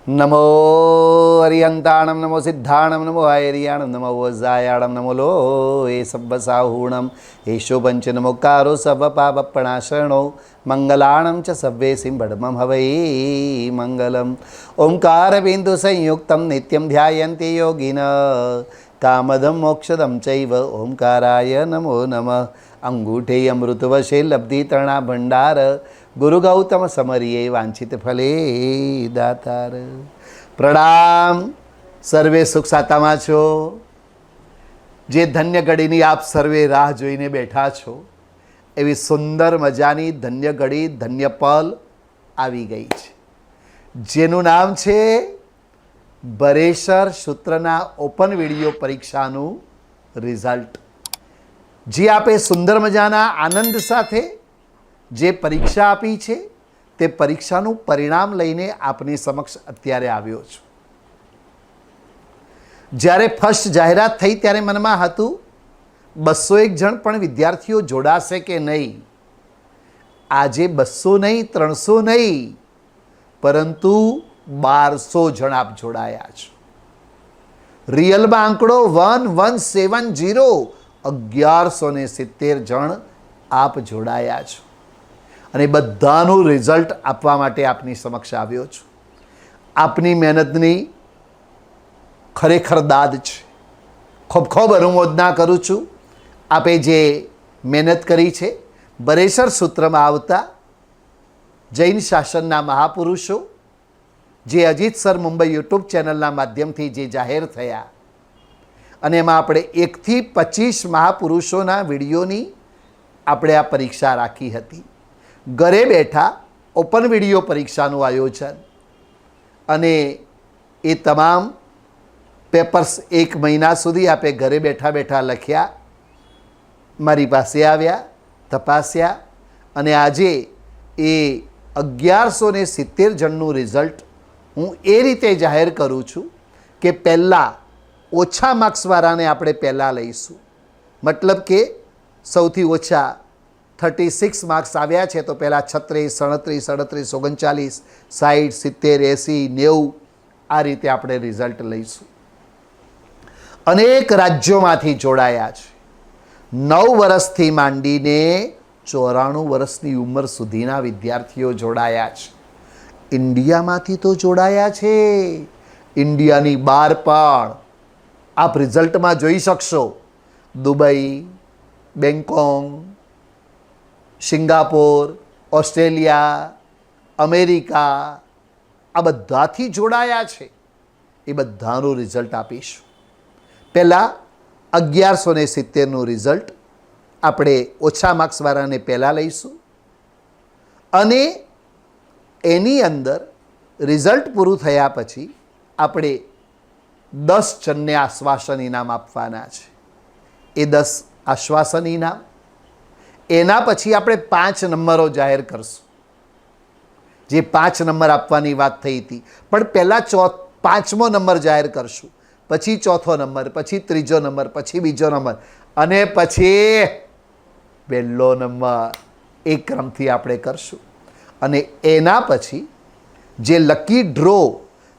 नमो हरिहंताणं नमो सिद्धाणं नमो आयर्याणं नमो वज्रायाणं नमो लोये सब्बसाहूणं येषो पंच नमोकारो सर्वपापप्रणाशनो मंगलाणं च सव्ये सिंहडमं हवै मंगलम् ओंकारबिन्दुसंयुक्तं नित्यं ध्यायन्ति योगिनः कामदं मोक्षदं चैव ओंकाराय नमो नमः। अंगूठे अमृतवशे लब्धितरणा भंडार गुरु गौतम समरिये वांछित फले दातार। प्रणाम। सर्वे सुख सातामां छो। जे धन्य घड़ीनी आप सर्वे राह जोईने बैठा छो एवी सुंदर मजानी धन्य घड़ी धन्य पल आवी गई छे, जेनु नाम छे बरेसर सूत्रना ओपन विडियो परीक्षानु रिजल्ट। जे आपे सुंदर मजाना आनंद साथे जे परीक्षा आपी छे ते परीक्षानु परिणाम लईने आपनी समक्ष अत्यारे आव्यो छुं। ज्यारे फर्स्ट जाहेरात थई त्यारे मनमा हतुं 201 जण पण विद्यार्थीओ जोड़ाशे के नहीं। आजे 200 नहीं 300 नहीं परंतु 1200 जण आप जोड़ाया छो। रियल में आंकड़ो 1170 1170 जण आप जोड़ाया छो અને બધાનું રિઝલ્ટ આપવા માટે આપની સમક્ષ આવ્યો છું। આપની મહેનતની ખરેખર દાદ છે। ખૂબ ખૂબ અનુમોદના કરું છું। આપે જે મહેનત કરી છે બરેસર સૂત્રમાં આવતા જૈન શાસનના મહાપુરુષો જે અજીત સર મુંબઈ યુટ્યુબ ચેનલના માધ્યમથી જે જાહેર થયા અને એમાં આપણે 1 થી 25 મહાપુરુષોના વિડીયોની આપણે આ પરીક્ષા રાખી હતી। घरे बैठा ओपन विडियो परीक्षाનું आयोजन अने ए तमाम पेपर्स 1 महीना सुधी आपे घरे बैठा बैठा लख्या, मारी पासे आव्या, तपास्या अने आजे ए 1170 जनનું रिजल्ट हूँ ए रीते जाहिर करूँ छूँ कि पहला ओछा मार्क्सवाळाने आपणे पहला लईशुं। मतलब के सौथी ओछा 36 मार्क्स आव्या छे तो पहला 36, 37, 38, 39, 60, 70, 80, 90 आ रीते आपणे रिजल्ट लईशुं। अनेक राज्योमांथी जोड़ाया छे। 9 वर्षथी मांडीने 94 वर्षनी उंमर सुधीना विद्यार्थीओ जोड़ाया छे। इंडियामांथी तो जोड़ाया छे, इंडियानी बहार पण आप रिजल्टमां जोई शकशो। Dubai, Bangkok, Singapore, Australia, America आ बधाथी जोड़ाया छे। ए बधानुं रिजल्ट आपीशुं। पहला 1170 નું रिजल्ट આપણે ઓછા માર્ક્સવાળાને પહેલાં લઈશું અને એની અંદર રિઝલ્ટ પૂરું થયા પછી આપણે 10 જણને આશ્વાસન ઇનામ આપવાના છે। એ 10 આશ્વાસન ઇનામ एना पछी आपणे 5 नंबरो जाहिर करशुं। जे 5 नंबर आपवानी वात थई हती पण पहला 5मो नंबर जाहिर करशुं, पछी 4थो नंबर, पछी 3जो नंबर, पछी 2जो नंबर अने पछी 1लो नंबर। एक क्रमथी आपणे करशुं अने एना पछी जे लकी ड्रो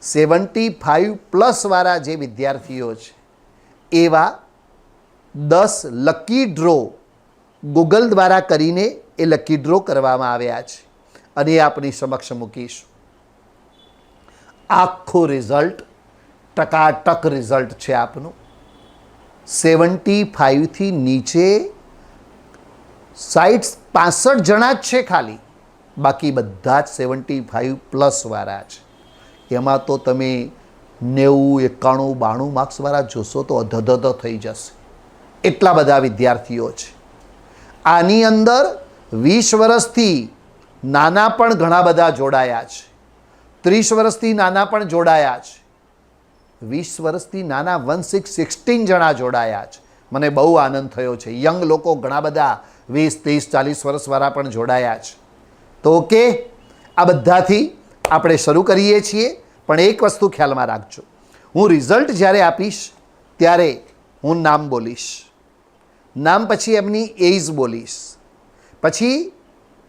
75+ वाळा जे विद्यार्थीओ छे एवा 10 लकी ड्रो गूगल द्वारा करीने ए लकी ड्रो करवामां आव्या छे अने आपनी समक्ष मूकीशुं। आखो रिजल्ट टकाटक रिजल्ट छे आपनुं। 75 थी नीचे 60-65 जणा ज छे खाली, बाकी बधा ज 75+ वाळा छे। एमां तो तमे 90, 91, 92 मार्क्स वाळा जोशो तो अधधध थई जशे, एटला बधा विद्यार्थीओ छे। आनी अंदर 20 वर्षथी नाना पण घणा बधा जोड़ाया छे, 30 वर्षथी नाना पण जोड़ाया छे, 20 वर्षथी नाना 16 जणा जोड़ाया छे। मने बहु आनंद थयो छे। यंग लोको घणा बधा 20, 30, 40 वर्षवाळा पण जोड़ाया छे। तो ओके, आ बधाथी आपणे शरू करीए छीए। पण एक वस्तु ख्यालमां राखजो, हूँ रिजल्ट ज्यारे आपीश त्यारे हूँ नाम बोलीश, नाम पछी एमनी एज बोलीश, पछी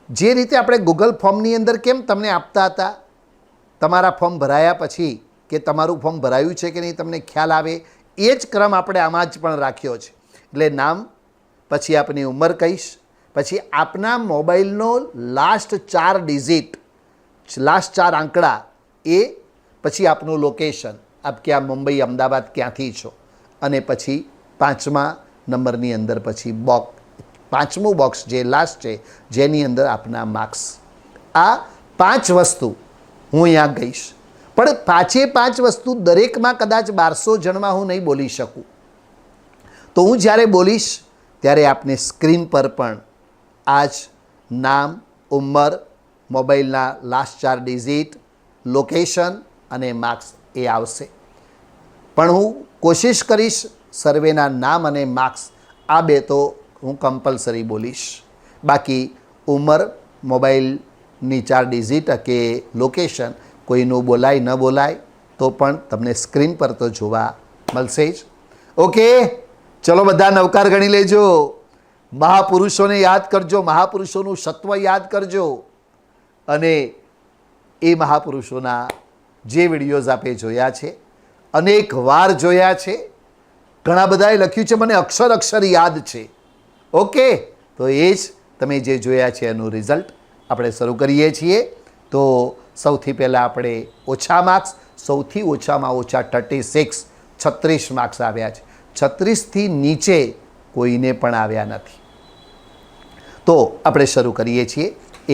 जे रीते आपणे गूगल फॉर्मनी अंदर केम तमने आपता हता તમારા ફોર્મ ભરાયા પછી કે તમારું ફોર્મ ભરાયું છે કે નહીં તમને ખ્યાલ આવે એ જ ક્રમ આપણે આમાં જ પણ રાખ્યો છે. એટલે નામ, પછી આપની ઉંમર કહીશ, પછી આપના મોબાઈલનો લાસ્ટ 4 ડિજિટ, લાસ્ટ 4 આંકડા, એ પછી આપનું લોકેશન, આપ ક્યાં મુંબઈ અમદાવાદ ક્યાંથી છો, અને પછી 5મા નંબરની અંદર પછી બોક્સ, 5મું બોક્સ જે લાસ્ટ છે જેની અંદર આપના માર્ક્સ. આ 5 વસ્તુ હું અહીંયા કહીશ. પણ 5 વસ્તુ દરેકમાં કદાચ 1200 જણમાં હું નહીં બોલી શકું. તો હું જ્યારે બોલીશ ત્યારે આપને સ્ક્રીન પર પણ આ જ નામ, ઉંમર, મોબાઈલના લાસ્ટ 4 ડિજિટ, લોકેશન અને માર્ક્સ એ આવશે. પણ હું કોશિશ કરીશ સર્વેના નામ અને માર્ક્સ આ 2 તો હું કમ્પલસરી બોલીશ. બાકી ઉંમર, મોબાઈલની 4 ડિજિટ કે લોકેશન કોઈનું બોલાય ન બોલાય તો પણ તમને સ્ક્રીન પર તો જોવા મળશે જ. ઓકે, ચલો બધા નવકાર ગણી લેજો. મહાપુરુષોને યાદ કરજો, મહાપુરુષોનું સત્વ યાદ કરજો, અને એ મહાપુરુષોના જે વિડીયોઝ આપે જોયા છે, અનેક વાર જોયા છે, ઘણા બધાએ લખ્યું છે મને અક્ષર અક્ષર યાદ છે. ઓકે, તો એ જ તમે જે જોયા છે એનું રિઝલ્ટ આપણે શરૂ કરીએ છીએ. તો સૌથી પહેલાં આપણે ઓછા માર્ક્સ, સૌથી ઓછામાં ઓછા 36 માર્ક્સ આવ્યા છે. 36થી નીચે કોઈને પણ આવ્યા નથી. તો આપણે શરૂ કરીએ છીએ.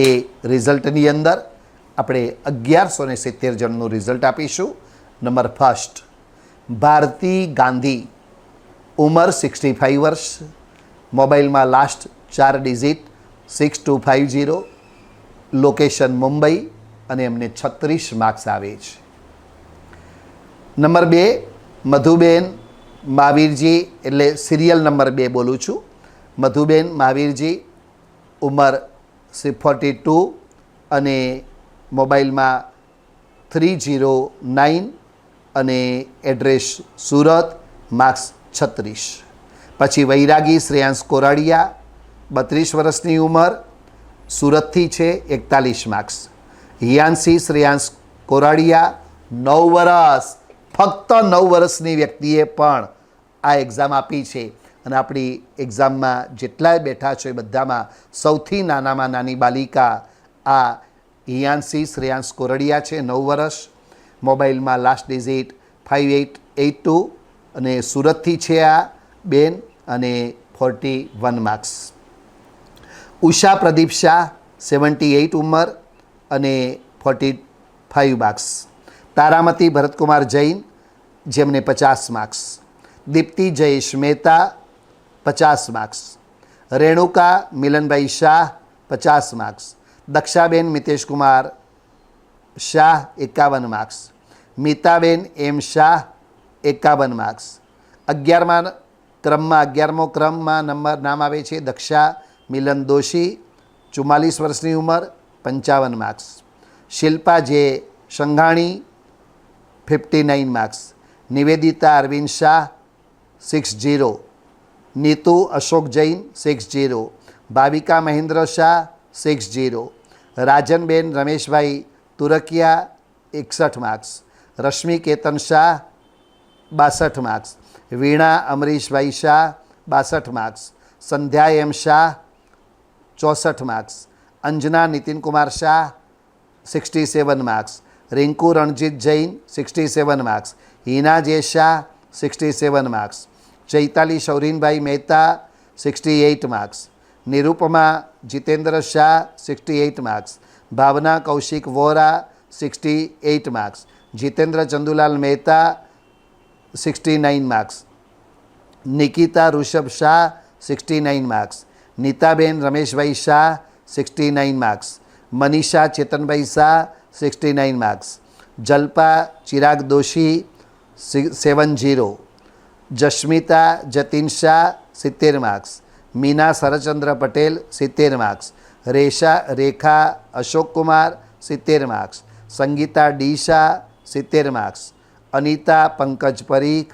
એ રિઝલ્ટની અંદર આપણે 1170 જણનું રિઝલ્ટ આપીશું. નંબર ફર્સ્ટ, ભારતી ગાંધી, ઉંમર 65 વર્ષ, મોબાઈલમાં લાસ્ટ 4 ડિજિટ 6250, લોકેશન મુંબઈ, અને એમને 36 માર્ક્સ આવે છે. નંબર 2, મધુબેન મહાવીરજી, એટલે સિરિયલ નંબર 2 બોલું છું. મધુબેન મહાવીરજી, ઉંમર 42 અને મોબાઈલમાં 309 અને એડ્રેસ સુરત, માર્ક્સ 36. પછી વૈરાગી શ્રેયાંશ કોરાડિયા, 32 વર્ષની ઉંમર, સુરતથી છે, 41 માર્ક્સ. હિયાંશી શ્રેયાંશ કોરાડિયા, 9 વર્ષ, ફક્ત 9 વર્ષની વ્યક્તિએ પણ આ એક્ઝામ આપી છે. અને આપણી એક્ઝામમાં જેટલાય બેઠા છો એ બધામાં સૌથી નાનામાં નાની બાલિકા આ હિયાંશી શ્રેયાંશ કોરડિયા છે, 9 વર્ષ, મોબાઈલમાં લાસ્ટ ડિજિટ 5882 અને સુરતથી છે આ બેન, અને 41 માર્ક્સ. ઉષા પ્રદીપ શાહ, 78 ઉંમર અને 45 માર્ક્સ. તારામતી ભરતકુમાર જૈન, જેમને 50 માર્ક્સ. દીપ્તિ જયેશ મહેતા, 50 માર્ક્સ. રેણુકા મિલનભાઈ શાહ, 50 માર્ક્સ. દક્ષાબેન મિતેશકુમાર શાહ, 51 માર્ક્સ. મીતાબેન એમ શાહ, 51 માર્ક્સ. 11મો ક્રમમાં નામ આવે છે દક્ષા મિલન દોશી, 44 વર્ષની ઉંમર, 55 marks. Shilpa J Sanghani, 59 marks. Nivedita Arvind Shah, 60. Neetu Ashok Jain, 60. Bhavika Mahendra Shah, 60. Rajanben Rameshbhai Turakiya, 61 marks. Rashmi Ketan Shah, 62 marks. Veena Amrishbhai Shah, 62 marks. Sandhya M Shah, 64 marks. Anjana Nitinkumar Shah, 67 marks. Rinku Ranjit Jain, 67 marks. Hina J Shah, 67 marks. Chaitali Shaurinbhai Mehta, 68 marks. Nirupama Jitendra Shah, 68 marks. Bhavna Kaushik Vora, 68 marks. Jitendra Chandulal Mehta, 69 marks. Nikita Rishabh Shah, 69 marks. Nitaben Rameshbhai Shah, 69 marks. Manisha Chetanbhai Shah, 69 marks. Jalpa Chirag Doshi, 70. Jasmita Jatin Shah, 70 marks. Meena Sharchandra Patel, 70 marks. Rekha Ashok Kumar, 70 marks. Sangeeta D Shah, 70 marks. Anita Pankaj Parikh,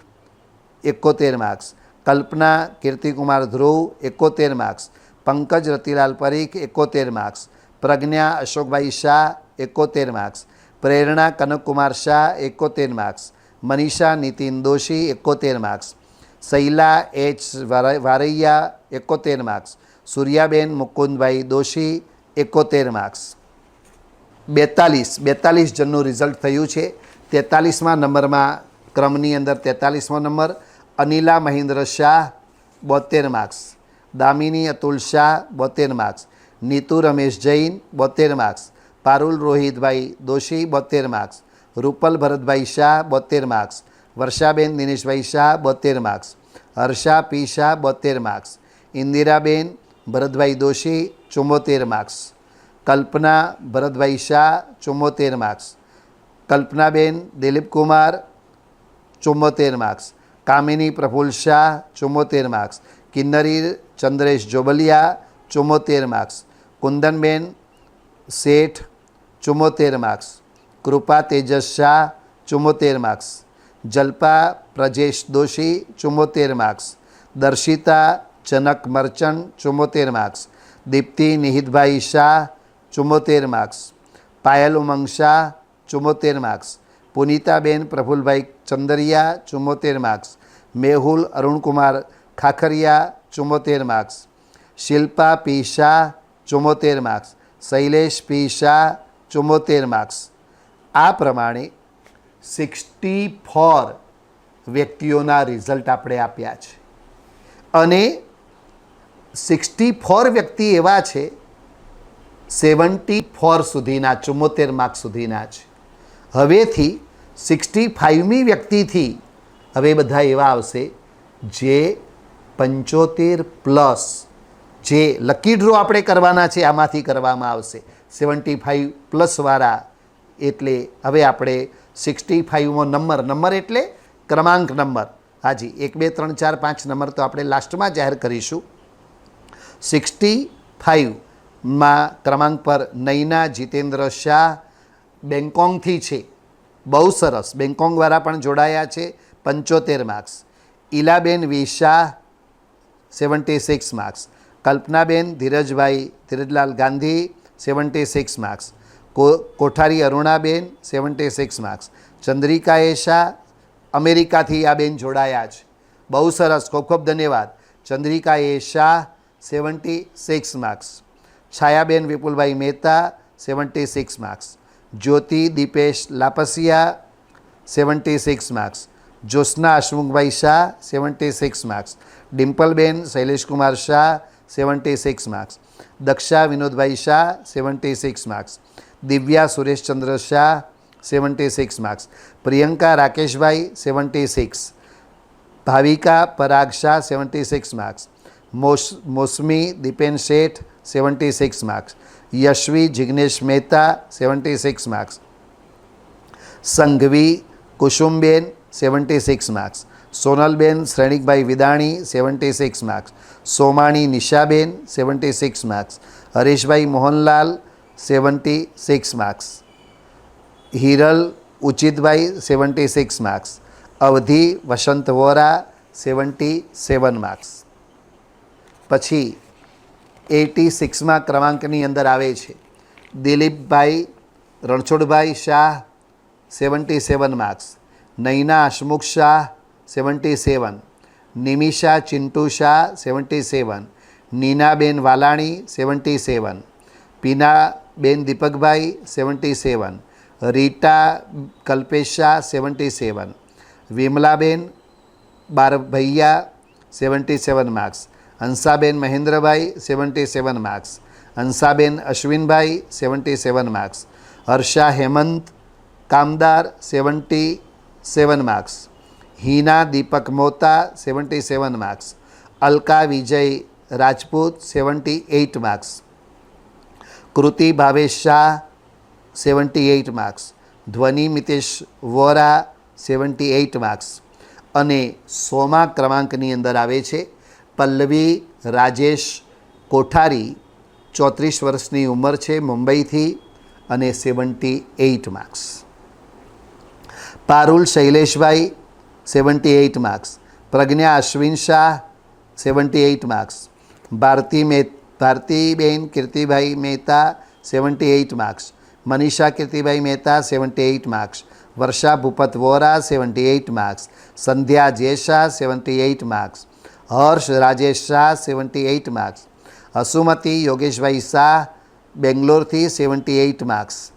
71 marks. Kalpana Kirtikumar Dhruv, 71 marks. Pankaj Ratilal Parikh, 71 marks. Pragna Ashokbhai Shah, 71 marks. Prerna Kanakkumar Shah 71 marks, Manisha Nitin Doshi 71 marks, Shaila H Varaiya 71 marks, Suryaben Mukundbhai Doshi 71 marks. 42 જણનું result થયું છે. 43મા નંબરમાં ક્રમની અંદર 43મો number Anila Mahendra Shah 72 marks, Damini Atul Shah 72 marks, Neetu Ramesh Jain 72 marks, Parul Rohitbhai Doshi 72 marks, Rupal Bharatbhai Shah 72 marks, Varshaben Dineshbhai Shah 72 marks, Harsha P Shah 72 marks, Indiraben Bharatbhai Doshi 74 marks, Kalpana Bharatbhai Shah 74 marks, Kalpanaben Dilipkumar 74 marks, Kamini Praful Shah 74 marks, Kinnari Chandresh Jobaliya 74 marks, Kundanben Sheth 74 marks, Krupa Tejas Shah 74 marks, Jalpa Prajesh Doshi 74 marks, Darshita Janak Merchant 74 marks, Dipti Nihitbhai Shah 74 marks, Payal Umang Shah 74 marks, Punitaben Prafulbhai Chandaria 74 marks, Mehul Arunkumar Khakhariya 74 marks, Shilpa P Shah 74 marks, Shailesh P Shah 74 marks. આ પ્રમાણે 64 વ્યક્તિઓના રિઝલ્ટ આપણે આપ્યા છે અને 64 વ્યક્તિ એવા છે 74 સુધીના 74 માર્ક્સ સુધીના છે. હવેથી 65મી વ્યક્તિથી હવે બધા એવા આવશે જે 75+ જે લકી ડ્રો આપણે કરવાના છે આમાંથી કરવામાં આવશે 75+ વાળા. એટલે હવે આપણે 65મો નંબર એટલે ક્રમાંક નંબર, હાજી 1 2 3 4 5 નંબર તો આપણે લાસ્ટમાં જાહેર કરીશું. 65માં ક્રમાંક પર નૈના જીતેન્દ્ર શાહ બેંગકોંગથી છે, બહુ સરસ, બેંગકોંગવાળા પણ જોડાયા છે, 75 marks. Ilaben V Shah 76 marks, Kalpanaben Dhirajlal Gandhi 76 marks, Kothari Arunaben 76 marks, Chandrika A Shah અમેરિકાથી આ બેન જોડાયા છે, બહુ સરસ, ખૂબ ખૂબ ધન્યવાદ. Chandrika A Shah 76 marks, Chhayaben Vipulbhai Mehta 76 marks, Jyoti Dipesh Lapasiya 76 marks, Jyotsna Hasmukhbhai Shah 76 marks, Dimpleben Shaileshkumar Shah 76 marks, Daksha Vinodbhai Shah 76 marks, Divya Sureshchandra Shah 76 marks, Priyanka Rakeshbhai 76, Bhavika Parag Shah 76 marks, Mausami Dipen Sheth 76 marks, Yashvi Jignesh Mehta 76 marks, Sanghvi Kusumben 76 marks, Sonalben Shrenikbhai Vidani 76 marks, Somani Nishaben 76 marks, Hareshbhai Mohanlal 76 marks, Hiral ઉચિતભાઈ 76 marks, અવધિ વસંત વોરા 77 માર્ક્સ. પછી 86મા ક્રમાંકની અંદર આવે છે દિલીપભાઈ રણછોડભાઈ શાહ 77 માર્ક્સ, નૈના હસમુખ શાહ 77, નિમિષા ચિંટુ શાહ 77, નીનાબેન વાલાણી 77, પીનાબેન દીપકભાઈ 77, રીટા કલ્પેશ શાહ 77, વિમલાબેન બારભૈયા 77 માર્ક્સ, હંસાબેન મહેન્દ્રભાઈ 77 માર્ક્સ, હંસાબેન અશ્વિનભાઈ 77 માર્ક્સ, હર્ષા હેમંત કામદાર 77 માર્ક્સ, હિના દીપક મોતા 77 માર્ક્સ, અલકા વિજય રાજપૂત 78 માર્ક્સ, કૃતિ ભાવેશ શાહ 78 માર્ક્સ, ધ્વનિ મિતેશ વોરા 78 માર્ક્સ. અને 100મા ક્રમાંકની અંદર આવે છે પલ્લવી રાજેશ કોઠારી, 34 વર્ષની ઉંમર છે, મુંબઈથી, અને 78 marks. Parul Shaileshbhai 78 marks, Pragna Ashwin Shah 78 marks, Bhartiben Kirtibhai Mehta 78 marks, Manisha Kirtibhai Mehta 78 marks, Varsha Bhupat Vora 78 marks, Sandhya Jesha 78 marks, Harsh Rajesh Shah 78 marks, Hasumati Yogeshbhai Shah બેંગ્લોરથી 78 માર્ક્સ,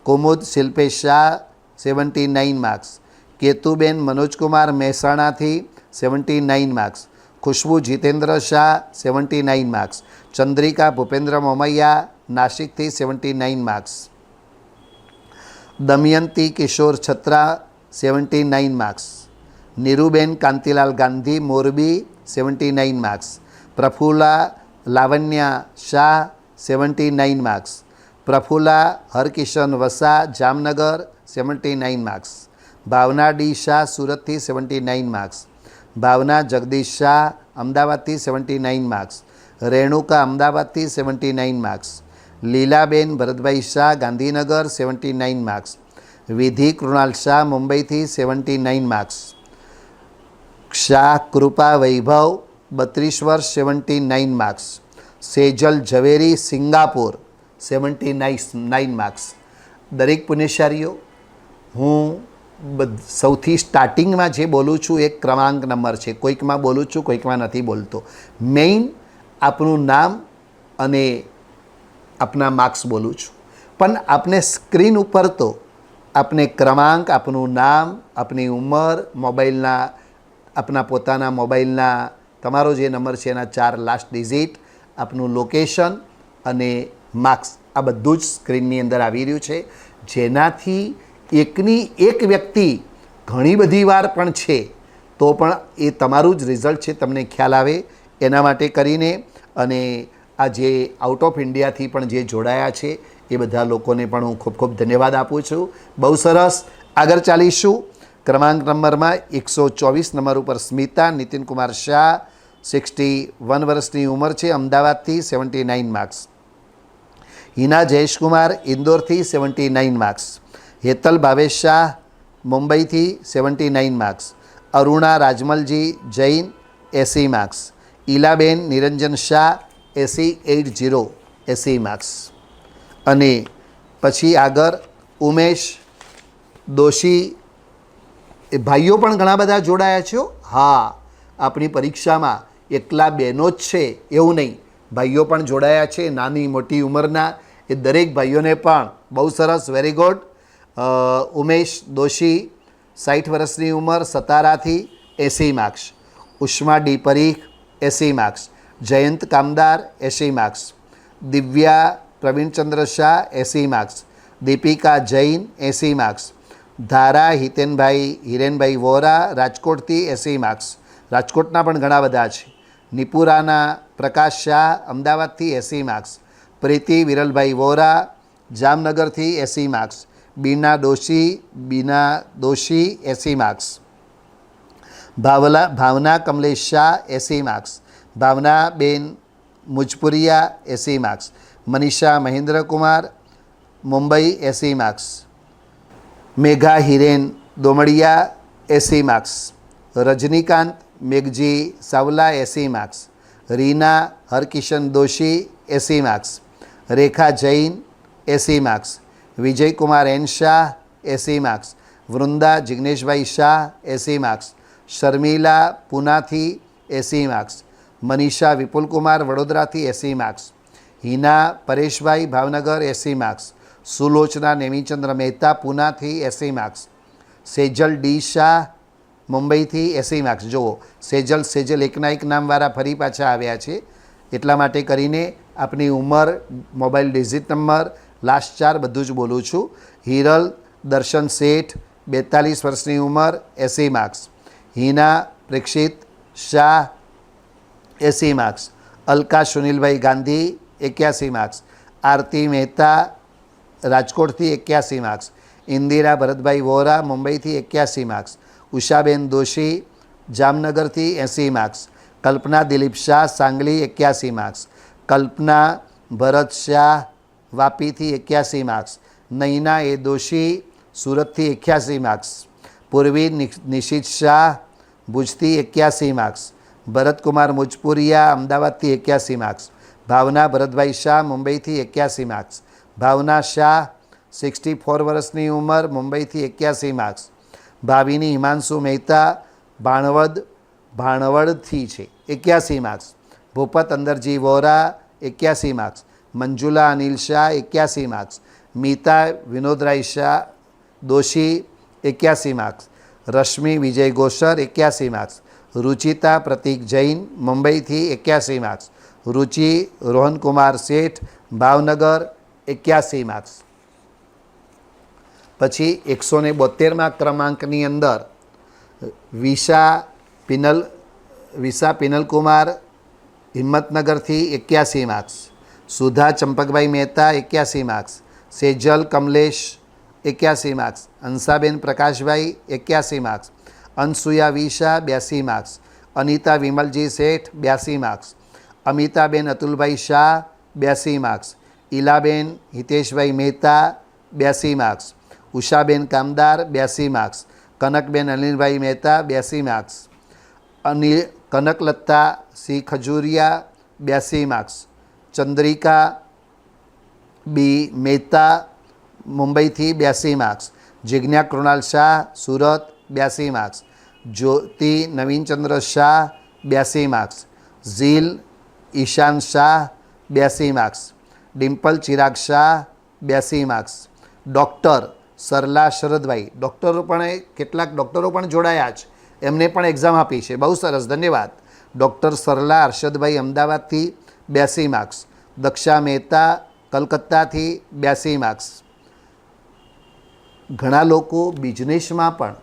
કુમુદ શિલ્પેશ શાહ 79 માર્ક્સ, કેતુબેન મનોજકુમાર મહેસાણાથી 79 માર્ક્સ, ખુશ્બુ જીતેન્દ્ર શાહ 79 માર્ક્સ, ચંદ્રિકા ભૂપેન્દ્ર મોમૈયા નાસિકથી 79 marks, Damayanti Kishor Chhatra 79 marks, Niruben Kantilal Gandhi Morbi 79 marks, Prafulla Lavanya Shah 79 marks, Prafulla Harkishan Vasa Jamnagar 79 marks, Bhavna D Shah સુરતથી 79 માર્ક્સ, ભાવના જગદીશ શાહ અમદાવાદથી 79 માર્ક્સ, રેણુકા અમદાવાદથી 79 માર્ક્સ, લીલાબેન ભરતભાઈ શાહ ગાંધીનગર 79 માર્ક્સ, વિધિ કૃણાલ શાહ મુંબઈથી 79 માર્ક્સ, શાહ કૃપા વૈભવ 32 વર્ષ 79 માર્ક્સ, સેજલ ઝવેરી સિંગાપુર 79 માર્ક્સ. દરેક પુણ્યશાળીઓ, હું સૌથી સ્ટાર્ટિંગમાં જે બોલું છું એક ક્રમાંક નંબર છે, કોઈકમાં બોલું છું કોઈકમાં નથી બોલતો. મેઇન આપનું નામ અને આપના માર્ક્સ બોલું છું, પણ આપને સ્ક્રીન ઉપર તો આપને ક્રમાંક, આપનું નામ, આપની ઉંમર, મોબાઈલના આપના પોતાના મોબાઈલના તમારો જે નંબર છે એના 4 લાસ્ટ ડિઝિટ, આપનું લોકેશન અને માર્ક્સ આ બધું જ સ્ક્રીનની અંદર આવી રહ્યું છે, જેનાથી એકની એક વ્યક્તિ ઘણી બધી વાર પણ છે તો પણ એ તમારું જ રિઝલ્ટ છે તમને ખ્યાલ આવે એના માટે કરીને. અને આ જે આઉટ ઓફ ઇન્ડિયાથી પણ જે જોડાયા છે એ બધા લોકોને પણ હું ખૂબ ખૂબ ધન્યવાદ આપું છું. બહુ સરસ. આગળ ચાલીશું. ક્રમાંક નંબરમાં 124 નંબર ઉપર સ્મિતા નીતિનકુમાર શાહ 61 વર્ષની ઉંમર છે, અમદાવાદથી 79 માર્ક્સ, હિના જયેશકુમાર ઇન્દોરથી 79 માર્ક્સ, હેતલ ભાવેશ શાહ મુંબઈથી 79 માર્ક્સ, અરુણા રાજમલજી જૈન 80 માર્ક્સ, ઈલાબેન નિરંજન શાહ 80 માર્ક્સ. અને પછી આગળ ઉમેશ દોશી, એ ભાઈઓ પણ ઘણા બધા જોડાયા છો. હા, આપણી પરીક્ષામાં એકલા બહેનો જ છે એવું નહીં, ભાઈઓ પણ જોડાયા છે નાની મોટી ઉંમરના. એ દરેક ભાઈઓને પણ બહુ સરસ, વેરી ગુડ. ઉમેશ દોશી 60 વર્ષની ઉંમર, સતારાથી 80 માર્ક્સ, ઉષ્મા ડી પરીખ 80 માર્ક્સ, જયંત કામદાર 80 marks, Divya Pravinchandra Shah 80 marks, Deepika Jain 80 marks, ધારા હિરેનભાઈ વોરા રાજકોટથી 80 માર્ક્સ, રાજકોટના પણ ઘણા બધા છે, નિપુરાના પ્રકાશ શાહ અમદાવાદથી 80 માર્ક્સ, પ્રીતિ વિરલભાઈ વોરા જામનગરથી 80 marks, Bina Doshi 80 marks, Bhavna Kamlesh Shah 80 marks, Bhavnaben Mujpuriya 80 marks, Manisha Mahendrakumar Mumbai 80 marks, Megha Hiren Domadiya 80 marks, Rajnikant Meghji Savla 80 marks, Reena Harkishan Doshi 80 marks, Rekha Jain 80 marks, Vijaykumar N Shah 80 marks, Vrunda Jigneshbhai Shah 80 marks, Sharmila પૂનાથી 80 માર્ક્સ, મનીષા વિપુલકુમાર વડોદરાથી 80 માર્ક્સ, હિના પરેશભાઈ ભાવનગર 80 માર્ક્સ, સુલોચના નેમિચંદ્ર મહેતા પૂનાથી 80 માર્ક્સ, સેજલ ડી શાહ મુંબઈથી 80 માર્ક્સ. જુઓ, સેજલ એકના એક નામવાળા ફરી પાછા આવ્યા છે, એટલા માટે કરીને આપની ઉંમર, મોબાઈલ ડિઝિટ નંબર, લાસ્ટ 4 બધું જ બોલું છું. હિરલ દર્શન શેઠ 42 વર્ષની ઉંમર 80 માર્ક્સ, હિના પ્રેક્ષિત શાહ 80 માર્ક્સ, અલકા સુનિલભાઈ ગાંધી 81 માર્ક્સ, આરતી મહેતા રાજકોટથી 81 માર્ક્સ, ઇન્દિરા ભરતભાઈ વોરા મુંબઈથી 81 માર્ક્સ, ઉષાબેન દોશી જામનગરથી 80 માર્ક્સ, કલ્પના દિલીપ શાહ સાંગલી 81 માર્ક્સ, કલ્પના ભરત શાહ વાપીથી 81 માર્ક્સ, નૈના એ દોશી સુરતથી 81 માર્ક્સ, પૂર્વી નિશિત શાહ ભુજથી 81 માર્ક્સ, ભરતકુમાર મુજપુરિયા અમદાવાદથી 81 માર્ક્સ, ભાવના ભરતભાઈ શાહ મુંબઈથી 81 માર્ક્સ, ભાવના શાહ 64 વર્ષની ઉંમર, મુંબઈથી 81 માર્ક્સ. ભાવિની હિમાંશુ મહેતા, ભાણવડથી છે, 81 marks. Bhupat Andarji Vora, 81 marks. Manjula Anil Shah, 81 marks. Meeta Vinodray Shah Doshi, 81 marks. Rashmi Vijay Gosar, 81 marks. Ruchita Pratik Jain, મુંબઈથી, 81 માર્ક્સ. રુચિ રોહનકુમાર શેઠ, ભાવનગર, 81 માર્ક્સ. પછી 172મા ક્રમાંકની અંદર વિશા પિનલકુમાર, હિંમતનગરથી, 81 marks. Sudha Champakbhai Mehta, 81 marks. Sejal Kamlesh, 81 marks. Hansaben Prakashbhai, 81 marks. Anasuya Visha, 82 marks. Anita Vimalji Sheth, 82 marks. Amitaben Atulbhai Shah, 82 marks. Ilaben Hiteshbhai Mehta, 82 marks. Ushaben Kamdar, 82 marks. Kanakben Anilbhai Mehta, 82 marks. Kanaklatta C Khajuria, 82 marks. Chandrika B Mehta, મુંબઈથી, 82 marks. Jigna Krunal Shah, Surat, 82 marks. Jyoti Navinchandra Shah, 82 marks. Zeel Ishan Shah, 82 marks. Dimple Chirag Shah, 82 marks. Doctor Sarla Sharadbhai, કેટલાક ડૉક્ટરો પણ જોડાયા છે, એમને પણ એક્ઝામ આપી છે, બહુ સરસ, ધન્યવાદ. ડૉક્ટર સરલા અરશદભાઈ અમદાવાદથી, 82 માર્ક્સ. દક્ષા મહેતા કલકત્તાથી, 82 માર્ક્સ. ઘણા લોકો બિઝનેસમાં પણ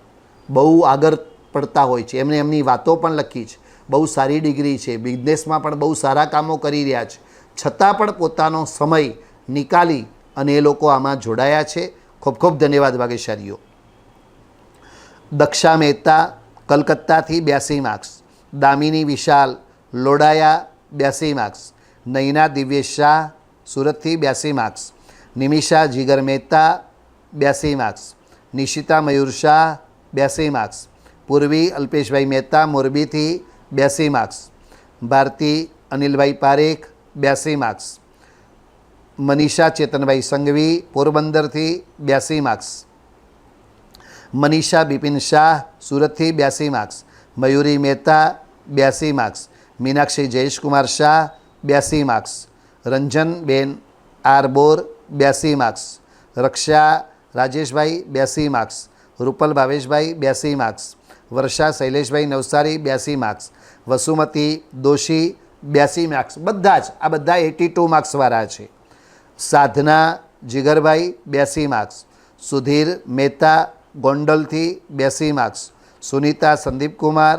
બહુ આગળ પડતા હોય છે, એમને એમની વાતો પણ લખી છે, બહુ સારી ડિગ્રી છે, બિઝનેસમાં પણ બહુ સારા કામો કરી રહ્યા છે, છતાં પણ પોતાનો સમય નિકાળી અને એ લોકો આમાં જોડાયા છે. ખૂબ ખૂબ ધન્યવાદ ભાગ્યશાળીઓ. દક્ષા મહેતા કલકત્તાથી, 82 માર્ક્સ. દામિની વિશાલ લોડાયા, 82 માર્ક્સ. નૈના દિવ્યેશ શાહ સુરતથી, 82 marks. Nimisha Jigar Mehta, 82 marks. Nishita Mayur Shah, 82 marks. Purvi Alpeshbhai Mehta મોરબીથી, 82 માર્ક્સ. ભારતી અનિલભાઈ પારેખ, 82 માર્ક્સ. મનીષા ચેતનભાઈ સંઘવી પોરબંદરથી, 82 માર્ક્સ. મનીષા બિપિન શાહ સુરતથી, 82 marks. Mayuri Mehta, 82 marks. Meenakshi Jayeshkumar Shah, 82 marks. Ranjanben R Bor, 82 marks. Raksha Rajeshbhai, 82 marks. Rupal ભાવેશભાઈ, 82 માર્ક્સ. વર્ષા શૈલેષભાઈ નવસારી, 82 માર્ક્સ. વસુમતી દોશી, 82 માર્ક્સ. બધા જ આ બધા 82 માર્ક્સવાળા છે. સાધના જીગરભાઈ, 82 માર્ક્સ. સુધીર મહેતા ગોંડલથી, 82 marks. Sunita Sandeepkumar,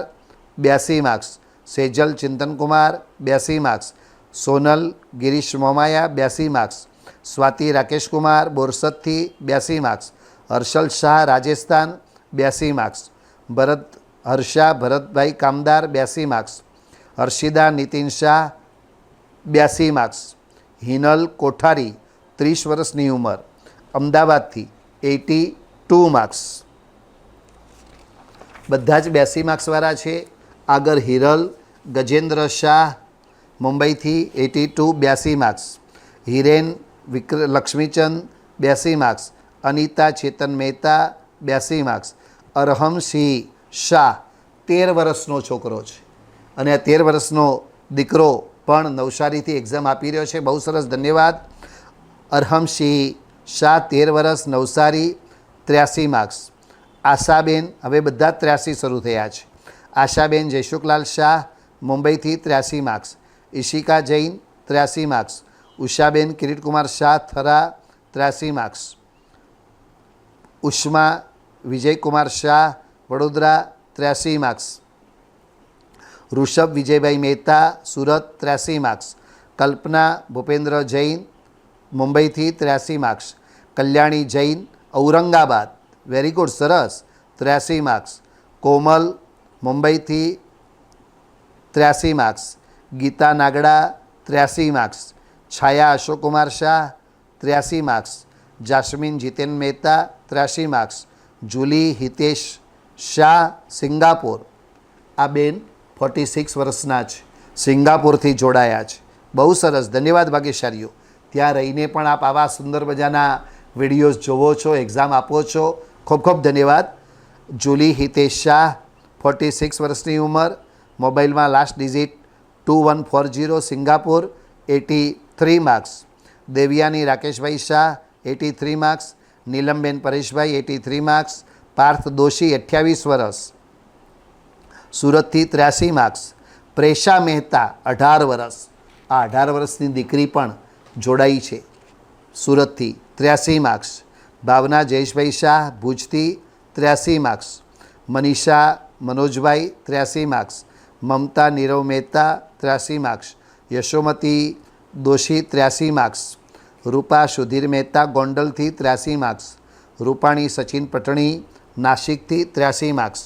82 marks. Sejal Chintankumar, 82 marks. Sonal Girish Momaya, 82 marks. Swati Rakeshkumar બોરસદથી, 82 marks. Harshal Shah Rajasthan, 82 marks. Harsha Bharatbhai Kamdar, 82 marks. Harshida Nitin Shah, 82 marks. Hinal Kothari 30 વર્ષની ઉંમર, અમદાવાદથી, 82 માર્ક્સ. બધા જ 82 માર્ક્સવાળા છે. આગળ હિરલ ગજેન્દ્ર શાહ મુંબઈથી, 82 માર્ક્સ. હિરેન લક્ષ્મીચંદ, 82 માર્ક્સ. અનિતા ચેતન મહેતા, 82 માર્ક્સ. અરહમસિંહ શાહ 13 વર્ષનો છોકરો છે અને આ 13 વર્ષનો દીકરો પણ નવસારીથી એક્ઝામ આપી રહ્યો છે, બહુ સરસ, ધન્યવાદ. અરહમસિંહ શાહ 13 વર્ષ, નવસારી, 83 માર્ક્સ. આશાબેન, હવે બધા 83 શરૂ થયા છે. આશાબેન જયસુખલાલ શાહ મુંબઈથી, 83 marks. Ishika Jain, 83 marks. Ushaben Kiritkumar Shah Thara, 83 marks. Ushma Vijaykumar Shah Vadodara, 83 marks. Rishabh Vijaybhai Mehta Surat, 83 marks. Kalpana Bhupendra Jain મુંબઈથી, 83 marks. Kalyani Jain Aurangabad, very good, સરસ, 83 માર્ક્સ. કોમલ મુંબઈથી, 83 marks. Geeta Nagda, 83 marks. Chhaya Ashokkumar Shah, 83 marks. Jasmine Jiten Mehta, 83 marks. Julie Hitesh Shah Singapore, આ બેન 46 વર્ષના છે, સિંગાપોરથી જોડાયા છે, બહુ સરસ, ધન્યવાદ ભાગ્યશાળીઓ. ત્યાં રહીને પણ આપ આવા સુંદર મજાના વિડીયોઝ જોવો છો, એક્ઝામ આપો છો. ખૂબ ખૂબ ધન્યવાદ. જુલી હિતેશ શાહ, 46 વર્ષની ઉંમર, મોબાઈલમાં last digit 2140, Singapore, 83 marks. Devyani Rakeshbhai Shah, 83 marks. Neelamben Pareshbhai, 83 marks. Parth Doshi, 28 વર્ષ, સુરતથી, 83 માર્ક્સ. પ્રેશા મહેતા, 18 વર્ષ. આ 18 વર્ષની દીકરી પણ જોડાઈ છે સુરતથી, 83 માર્ક્સ. ભાવના જયેશભાઈ શાહ, ભુજથી, 83 marks. Manisha Manojbhai, 83 marks. Mamta Nirav Mehta, 83 marks. Yashomati Doshi, 83 marks. Rupa Sudhir Mehta, ગોંડલથી, 83 માર્ક્સ. રૂપાણી સચિન પટણી, નાસિકથી, 83 માર્ક્સ.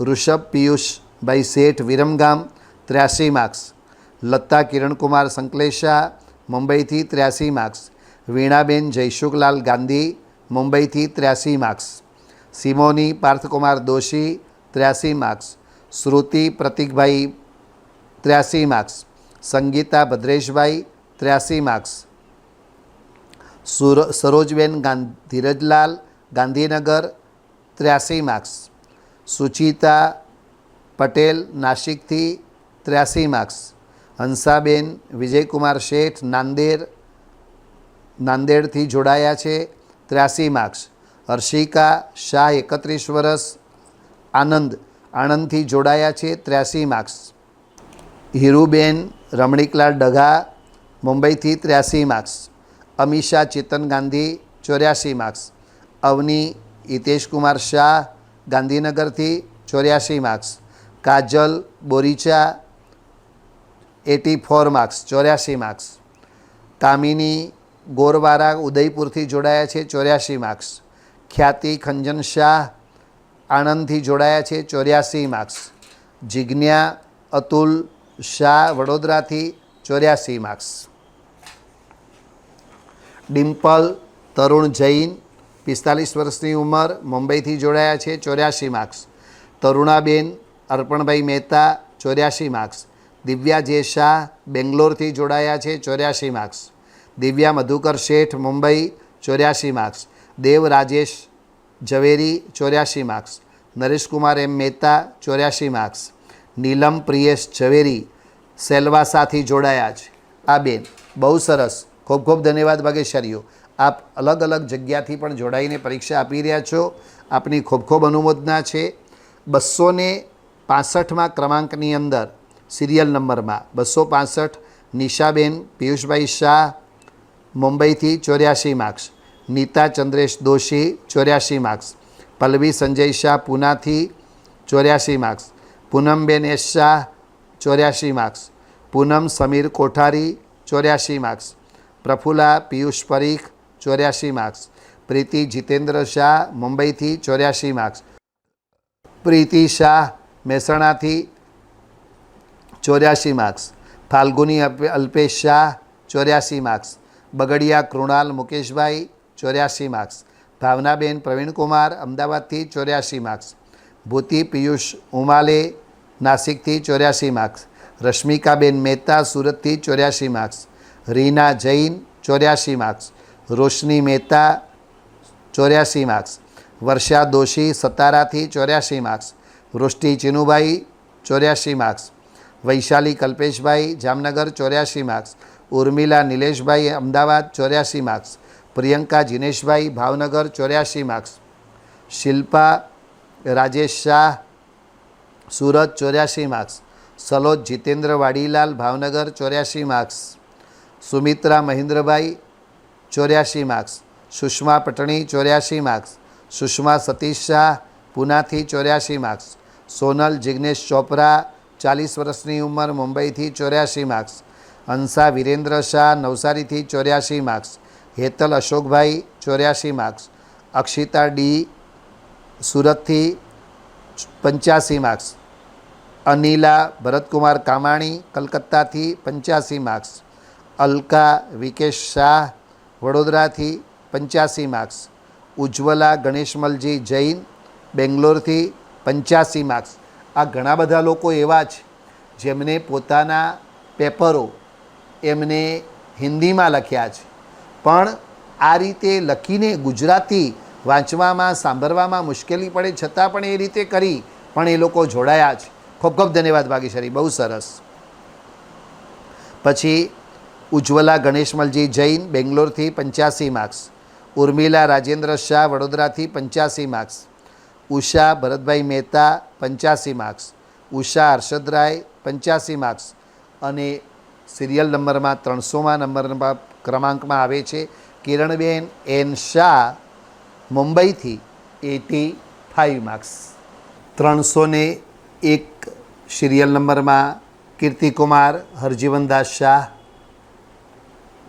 ઋષભ પિયુષભાઈ શેઠ, વિરમગામ, 83 માર્ક્સ. લતા કિરણકુમાર સંકલેશા, મુંબઈથી, 83 માર્ક્સ. વીણાબેન જયસુખલાલ ગાંધી, મુંબઈથી, 83 marks. Simoni Parthkumar Doshi, 83 marks. Shruti Pratikbhai, 83 marks. Sangeeta Bhadreshbhai, 83 marks. Sarojben Dhirajlal, Gandhinagar, 83 marks. Suchita Patel, નાસિકથી, 83 માર્ક્સ. હંસાબેન વિજયકુમાર શેઠ, નાંદેડથી જોડાયા છે, 83 માર્ક્સ. હર્ષિકા શાહ, 31 વર્ષ, આણંદથી જોડાયા છે, 83 માર્ક્સ. હીરુબેન રમણીકલાલ ડઘા, મુંબઈથી, 83 માર્ક્સ. અમીષા ચેતન ગાંધી, 84 માર્ક્સ. અવની હિતેશકુમાર શાહ, ગાંધીનગરથી, 84 માર્ક્સ. કાજલ બોરીચા, 84 માર્ક્સ, 84 માર્ક્સ. કામિની ગોરવારા, ઉદયપુરથી જોડાયા છે, 84 માર્ક્સ. ખ્યાતિ ખંજન શાહ, આણંદથી જોડાયા છે, 84 માર્ક્સ. જિજ્ઞા અતુલ શાહ, વડોદરાથી, 84 માર્ક્સ. ડિમ્પલ તરુણ જૈન, 45 વર્ષની ઉંમર, મુંબઈથી જોડાયા છે, 84 માર્ક્સ. તરુણાબેન અર્પણભાઈ મહેતા, 84 માર્ક્સ. દિવ્યા જે શાહ, બેંગ્લોરથી જોડાયા છે, 84 માર્ક્સ. દિવ્યા મધુકર શેઠ, મુંબઈ, 84 માર્ક્સ. દેવ રાજેશ ઝવેરી, 84 માર્ક્સ. નરેશકુમાર એમ મહેતા, 84 માર્ક્સ. નીલમ પ્રિયેશ ઝવેરી, સેલવાસાથી જોડાયા છે. આ બેન બહુ સરસ. ખૂબ ખૂબ ધન્યવાદ ભાગ્યશાળીઓ. આપ અલગ અલગ જગ્યાથી પણ જોડાઈને પરીક્ષા આપી રહ્યા છો. આપની ખૂબ ખૂબ અનુમોદના છે. 265મા ક્રમાંકની અંદર સિરિયલ નંબરમાં 265 નિશાબેન પિયુષભાઈ શાહ, મુંબઈથી, 84 માર્ક્સ. નીતા ચંદ્રેશ દોશી, 84 માર્ક્સ. પલ્લવી સંજય શાહ, પૂનાથી, 84 marks. Poonamben S Shah, 84 marks. Poonam Sameer Kothari, 84 marks. Praphulla Piyush Parikh, 84 marks. Preeti Jitendra Shah, મુંબઈથી, 84 માર્ક્સ. પ્રીતિ શાહ, મહેસાણાથી, 84 marks. Falguni Alpesh Shah, 84 marks. Bagadia Krunal Mukeshbhai, 84 marks. Bhavnaben Pravinkumar, અમદાવાદથી, 84 માર્ક્સ. ભૂતિ પિયુષ ઉમાલે, નાસિકથી, 84 માર્ક્સ. રશ્મિકાબેન મહેતા, સુરતથી, 84 marks. Reena Jain, 84 marks. Roshni Mehta, 84 marks. Varsha Doshi, સતારાથી, 84 marks. Vrushti Chinubhai, 84 marks. Vaishali Kalpeshbhai, Jamnagar, 84 marks. Urmila Nileshbhai, Ahmedabad, 84 marks. Priyanka Jineshbhai, Bhavnagar, 84 marks. Shilpa Rajesh Shah, Surat, 84 marks. Saloj Jitendra Vadilal, Bhavnagar, 84 marks. Sumitra Mahendrabhai, 84 marks. Sushma Patni, 84 marks. Sushma Satish Shah, પૂનાથી, 84 માર્ક્સ. સોનલ જિગ્નેશ ચોપરા, 40 વર્ષની ઉંમર, મુંબઈથી, 84 માર્ક્સ. હંસા વિરેન્દ્ર શાહ, નવસારીથી, 84 માર્ક્સ. હેતલ અશોકભાઈ, 84 માર્ક્સ. અક્ષિતા ડી, સુરતથી, 85 માર્ક્સ. અનિલા ભરતકુમાર કામાણી, કલકત્તાથી, 85 માર્ક્સ. અલકા વિકેશ શાહ, વડોદરાથી, 85 માર્ક્સ. ઉજ્જવલા ગણેશમલજી જૈન, બેંગ્લોરથી, 85 માર્ક્સ. આ ઘણા બધા લોકો એવા છે જેમને પોતાના પેપરો એમને હિન્દીમાં લખ્યા છે, પણ આ રીતે લખીને ગુજરાતી વાંચવામાં સાંભળવામાં મુશ્કેલી પડે છતાં પણ એ રીતે કરી પણ એ લોકો જોડાયા છે. ખૂબ ખૂબ ધન્યવાદ ભાગ્યશાળી, બહુ સરસ. પછી ઉજ્જવલા ગણેશમલજી જૈન બેંગ્લોરથી 85 માર્ક્સ. ઉર્મિલા રાજેન્દ્ર શાહ વડોદરાથી 85 marks. Usha Bharatbhai Mehta 85 marks. Usha Harshadrai 85 marks. અને સિરિયલ નંબરમાં 300મા નંબરના ક્રમાંકમાં આવે છે કિરણબેન એન શાહ મુંબઈથી 85 માર્ક્સ. 301 સિરિયલ નંબરમાં Kirtikumar Harjivandas Shah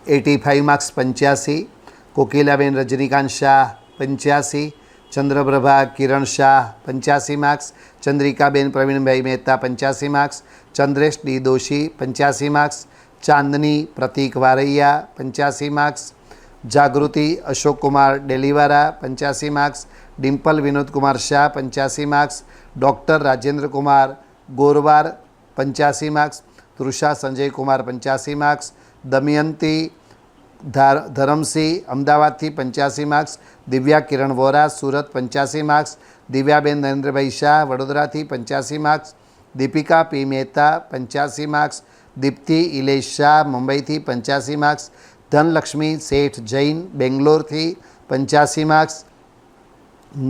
85 marks 85. Kokilaben Rajnikant Shah 85. Chandraprabha Kiran Shah 85 marks. Chandrikaben Pravinbhai Mehta 85 marks. Chandresh D Doshi 85 marks. Chandni Pratik Varaiya 85 marks. Jagruti Ashokkumar Delivara 85 marks. Dimple Vinodkumar Shah 85 marks. Doctor Rajendrakumar Gorwar 85 marks. Trusha Sanjaykumar 85 marks. Damayanti Dharamsinh અમદાવાદથી 85 માર્ક્સ. દિવ્યા કિરણ વોરા સુરત 85 માર્ક્સ. દિવ્યાબેન નરેન્દ્રભાઈ શાહ વડોદરાથી 85 marks. Deepika P Mehta 85 marks. Deepti Ilesh Shah મુંબઈથી 85 માર્ક્સ. ધનલક્ષ્મી શેઠ જૈન બેંગ્લોરથી 85 માર્ક્સ.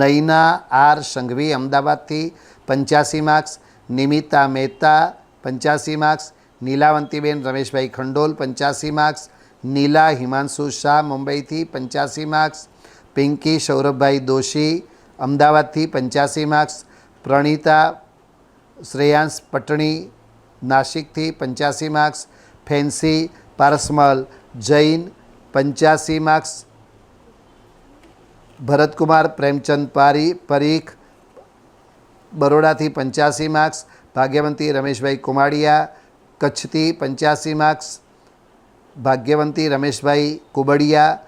નૈના આર સંઘવી અમદાવાદથી 85 marks. Nimita Mehta 85 marks. Nilavantiben Rameshbhai Khandol 85 marks. Neela Himanshu Shah મુંબઈથી 85 માર્ક્સ. પિંકી સૌરભભાઈ દોશી અમદાવાદથી 85 માર્ક્સ. પ્રણીતા શ્રેયાંશ પટણી નાસિકથી 85 માર્ક્સ. ફેન્સી પારસમલ જૈન 85 માર્ક્સ. ભરતકુમાર પ્રેમચંદ પરીખ બરોડાથી 85 માર્ક્સ. ભાગ્યવંતી રમેશભાઈ કુમાડિયા કચ્છથી 85 marks. Bhagyavanti Rameshbhai કુબડિયા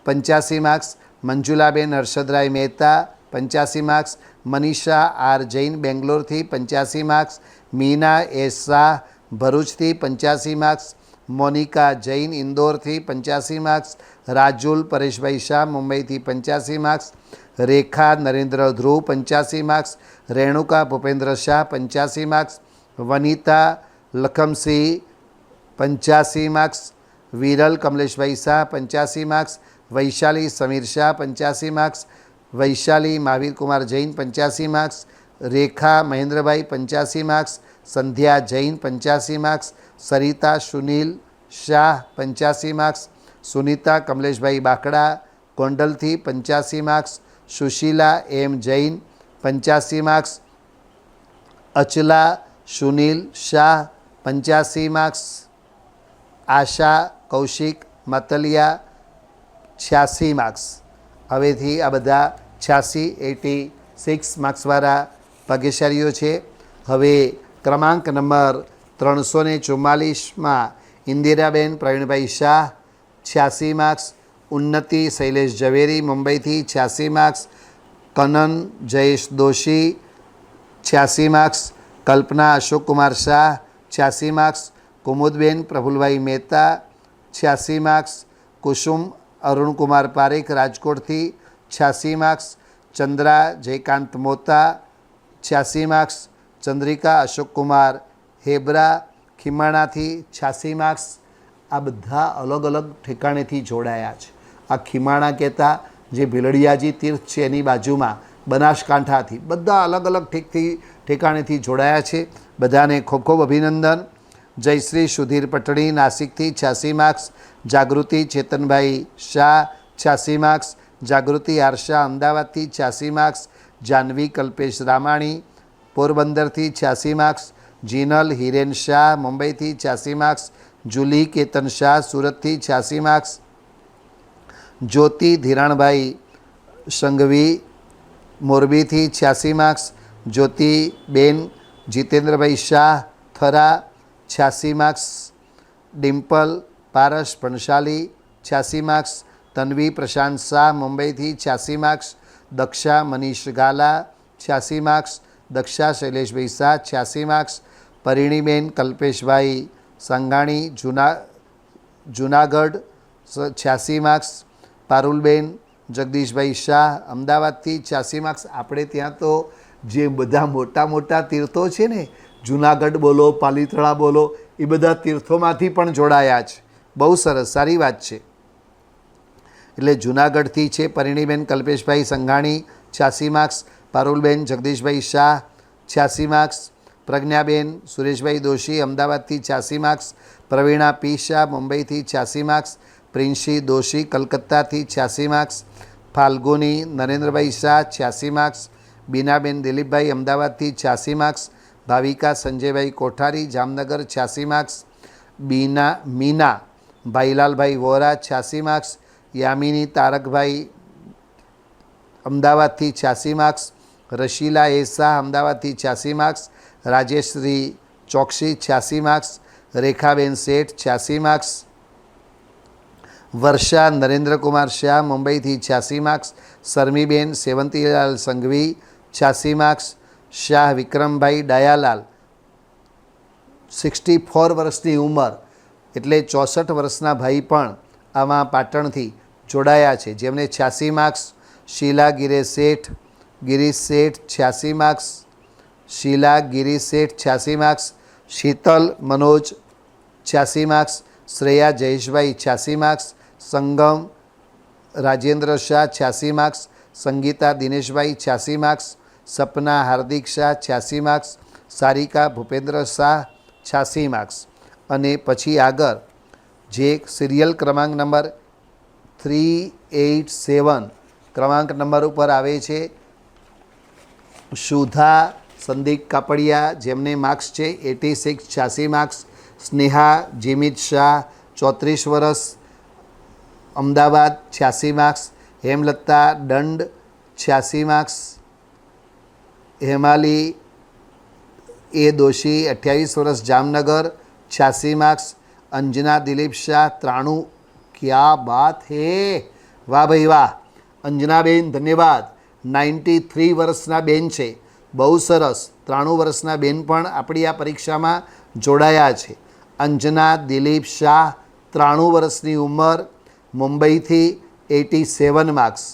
85 marks. Manjulaben Harshadrai Mehta 85 marks. Manisha R Jain બેંગ્લોરથી 85 માર્ક્સ. મીના એસ શાહ ભરૂચથી 85 માર્ક્સ. મોનિકા જૈન ઇન્દોરથી 85 માર્ક્સ. રાજુલ પરેશભાઈ શાહ મુંબઈથી 85 marks. Rekha Narendra Dhruv 85 marks. Renuka Bhupendra Shah 85 marks. Vanita Lakhamsinh 85 marks. Viral Kamleshbhai Shah 85 marks. Vaishali Sameer Shah 85 marks. Vaishali Mahavirkumar Jain 85 marks. Rekha Mahendrabhai 85 marks. Sandhya Jain 85 marks. Sarita Sunil Shah 85 marks. Sunita કમલેશભાઈ બાકડા ગોંડલથી 85 માર્ક્સ. સુશીલા એમ જૈન 85 માર્ક્સ. અચલા સુનિલ શાહ 85 માર્ક્સ. આશા કૌશિક માતલિયા 86 માર્ક્સ. હવેથી આ બધા 86 માર્ક્સવાળા ભાગ્યશાળીઓ છે. હવે ક્રમાંક નંબર 344માં ઇન્દિરાબેન પ્રવીણભાઈ શાહ 86 માર્ક્સ. ઉન્નતિ શૈલેષ ઝવેરી મુંબઈથી 86 માર્ક્સ. કનન જયેશ દોશી 86 માર્ક્સ. કલ્પના અશોકકુમાર શાહ 86 માર્ક્સ. કુમુદબેન પ્રફુલભાઈ મહેતા 86 માર્ક્સ. કુસુમ અરુણકુમાર પારેખ રાજકોટથી 86 માર્ક્સ. ચંદ્રા જયકાંત મોતા 86 માર્ક્સ. ચંદ્રિકા અશોકકુમાર હેબ્રા ખીમાણાથી 86 માર્ક્સ. આ બધા અલગ અલગ ઠેકાણેથી જોડાયા છે. આ ખીમાણા કહેતા જે ભીલડિયાજી તીર્થ છે એની બાજુમાં બનાસકાંઠાથી બધા અલગ અલગ ઠેકાણેથી જોડાયા છે. બધાને ખૂબ ખૂબ અભિનંદન. જયશ્રી સુધીર પટણી નાસિકથી 86 માર્ક્સ. જાગૃતિ ચેતનભાઈ શાહ 86 માર્ક્સ. જાગૃતિ આરશા અમદાવાદથી 86 માર્ક્સ. જાહ્નવી કલ્પેશ રામાણી પોરબંદરથી 86 માર્ક્સ. જીનલ હિરેન શાહ મુંબઈથી 86 માર્ક્સ. જુલી કેતન શાહ સુરતથી 86 માર્ક્સ. જ્યોતિ ધીરાણભાઈ સંઘવી મોરબીથી 86 માર્ક્સ. જ્યોતિબેન જીતેન્દ્રભાઈ શાહ થરા 86 માર્ક્સ. ડિમ્પલ પારસ ભણશાલી 86 માર્ક્સ. તન્વી પ્રશાંત શાહ મુંબઈથી 86 માર્ક્સ. દક્ષા મનીષ ગાલા 86 માર્ક્સ. દક્ષા શૈલેષભાઈ શાહ 86 માર્ક્સ. પરિણીબેન કલ્પેશભાઈ સંઘાણી જુનાગઢ 86 માર્ક્સ. પારુલબેન જગદીશભાઈ શાહ અમદાવાદથી 86 માર્ક્સ. આપણે ત્યાં તો જે બધા મોટા મોટા તીર્થો છે ને, જુનાગઢ બોલો, પાલીતાણા બોલો, એ બધા તીર્થોમાંથી પણ જોડાયા છે. બહુ સરસ, સારી વાત છે. એટલે જુનાગઢથી છે પરિણીબેન કલ્પેશભાઈ સંઘાણી 86 માર્ક્સ, પારુલબેન જગદીશભાઈ શાહ 86 માર્ક્સ, પ્રજ્ઞાબેન સુરેશભાઈ દોશી અમદાવાદથી 86 માર્ક્સ, પ્રવીણા પી શાહ મુંબઈથી 86 માર્ક્સ, પ્રિન્સી દોશી કલકત્તાથી 86 માર્ક્સ, ફાલ્ગુની નરેન્દ્રભાઈ શાહ 86 માર્ક્સ, બીનાબેન દિલીપભાઈ અમદાવાદથી 86 marks, Bhavika Sanjaybhai Kothari Jamnagar 86 marks, Meena Bhailalbhai Vora 86 marks, Yamini Tarakbhai અમદાવાદથી 86 માર્ક્સ, રશીલા એ શાહ અમદાવાદથી 86 marks, Rajeshri Choksi 86 marks, Rekhaben Sheth 86 marks, વર્ષા નરેન્દ્રકુમાર શાહ મુંબઈથી 86 માર્ક્સ, શર્મીબેન સેવંતીલાલ સંઘવી 86 માર્ક્સ, શાહ વિક્રમભાઈ ડાયાલાલ 64 વર્ષની ઉંમર એટલે 64 વર્ષના ભાઈ પણ આમાં પાટણથી જોડાયા છે, જેમને 86 માર્ક્સ, શીલા ગિરીશ શેઠ 86 માર્ક્સ, શીલા Girish Sheth 86 marks, Sheetal Manoj 86 marks, Shreya Jayeshbhai 86 marks, Sangam Rajendra Shah 86 marks, Sangeeta Dineshbhai 86 marks, Sapna Hardik Shah 86 marks, Sarika Bhupendra Shah 86 marks. અને પછી આગળ જે સિરિયલ ક્રમાંક નંબર 387 ક્રમાંક નંબર ઉપર આવે છે સુધા સંદીપ કાપડિયા, જેમને માર્ક્સ છે 86 86 માર્ક્સ, સ્નેહા જીમિત શાહ 34 વર્ષ અમદાવાદ 86 માર્ક્સ, હેમલતા દંડ 86 માર્ક્સ, હેમાલી એ દોશી 28 વર્ષ જામનગર 86 માર્ક્સ, અંજના દિલીપ શાહ 93. ક્યા બાત હે, વાહ ભાઈ વાહ, અંજનાબેન ધન્યવાદ. 93 વર્ષના બેન છે, બહુ સરસ. 93 વર્ષના બેન પણ આપણી આ પરીક્ષામાં જોડાયા છે. અંજના દિલીપ શાહ 93 વર્ષની ઉંમર, મુંબઈથી 87 માર્ક્સ,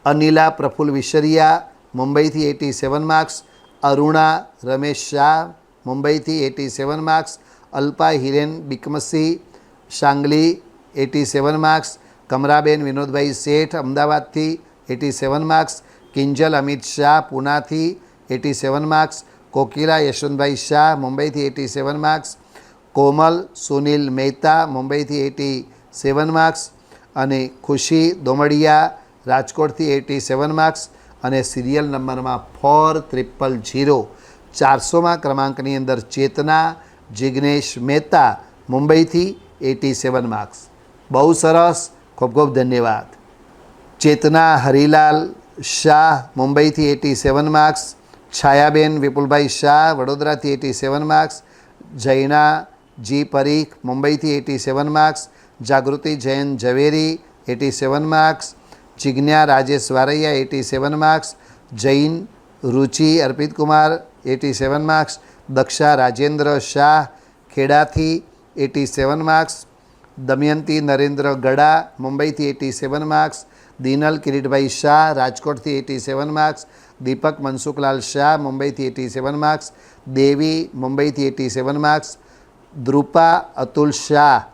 અનિલા પ્રફુલ્લ વિશરિયા મુંબઈથી 87 માર્ક્સ, અરુણા રમેશ શાહ મુંબઈથી 87 માર્ક્સ, અલ્પા હિરેન બિકમસી સાંગલી 87 માર્ક્સ, કમરાબેન વિનોદભાઈ શેઠ અમદાવાદથી 87 માર્ક્સ, કિંજલ અમિત શાહ પૂનાથી 87 માર્ક્સ, કોકિલા યશવંતભાઈ શાહ મુંબઈથી 87 માર્ક્સ, કોમલ સુનિલ મહેતા મુંબઈથી 87 માર્ક્સ, અને ખુશી દોમડિયા રાજકોટથી 87 માર્ક્સ. અને સિરિયલ નંબરમાં 4000 400માં ક્રમાંકની અંદર ચેતના જિગ્નેશ મહેતા મુંબઈથી 87 માર્ક્સ. બહુ સરસ, ખૂબ ખૂબ ધન્યવાદ. ચેતના હરિલાલ શાહ મુંબઈથી 87 માર્ક્સ, છાયાબેન વિપુલભાઈ શાહ વડોદરાથી 87 માર્ક્સ, જૈના જી પરીખ મુંબઈથી 87 માર્ક્સ, જાગૃતિ જૈન ઝવેરી 87 માર્ક્સ, જિજ્ઞા રાજેશ વારૈયા 87 માર્ક્સ, જૈન રુચિ અર્પિતકુમાર 87 માર્ક્સ, દક્ષા રાજેન્દ્ર શાહ ખેડાથી 87 માર્ક્સ, દમયંતી નરેન્દ્ર ગડા મુંબઈથી 87 માર્ક્સ, દિનલ કિરીટભાઈ શાહ રાજકોટથી 87 માર્ક્સ, દીપક મનસુખલાલ શાહ મુંબઈથી 87 માર્ક્સ, દેવી મુંબઈથી 87 માર્ક્સ, ધ્રુપા અતુલ શાહ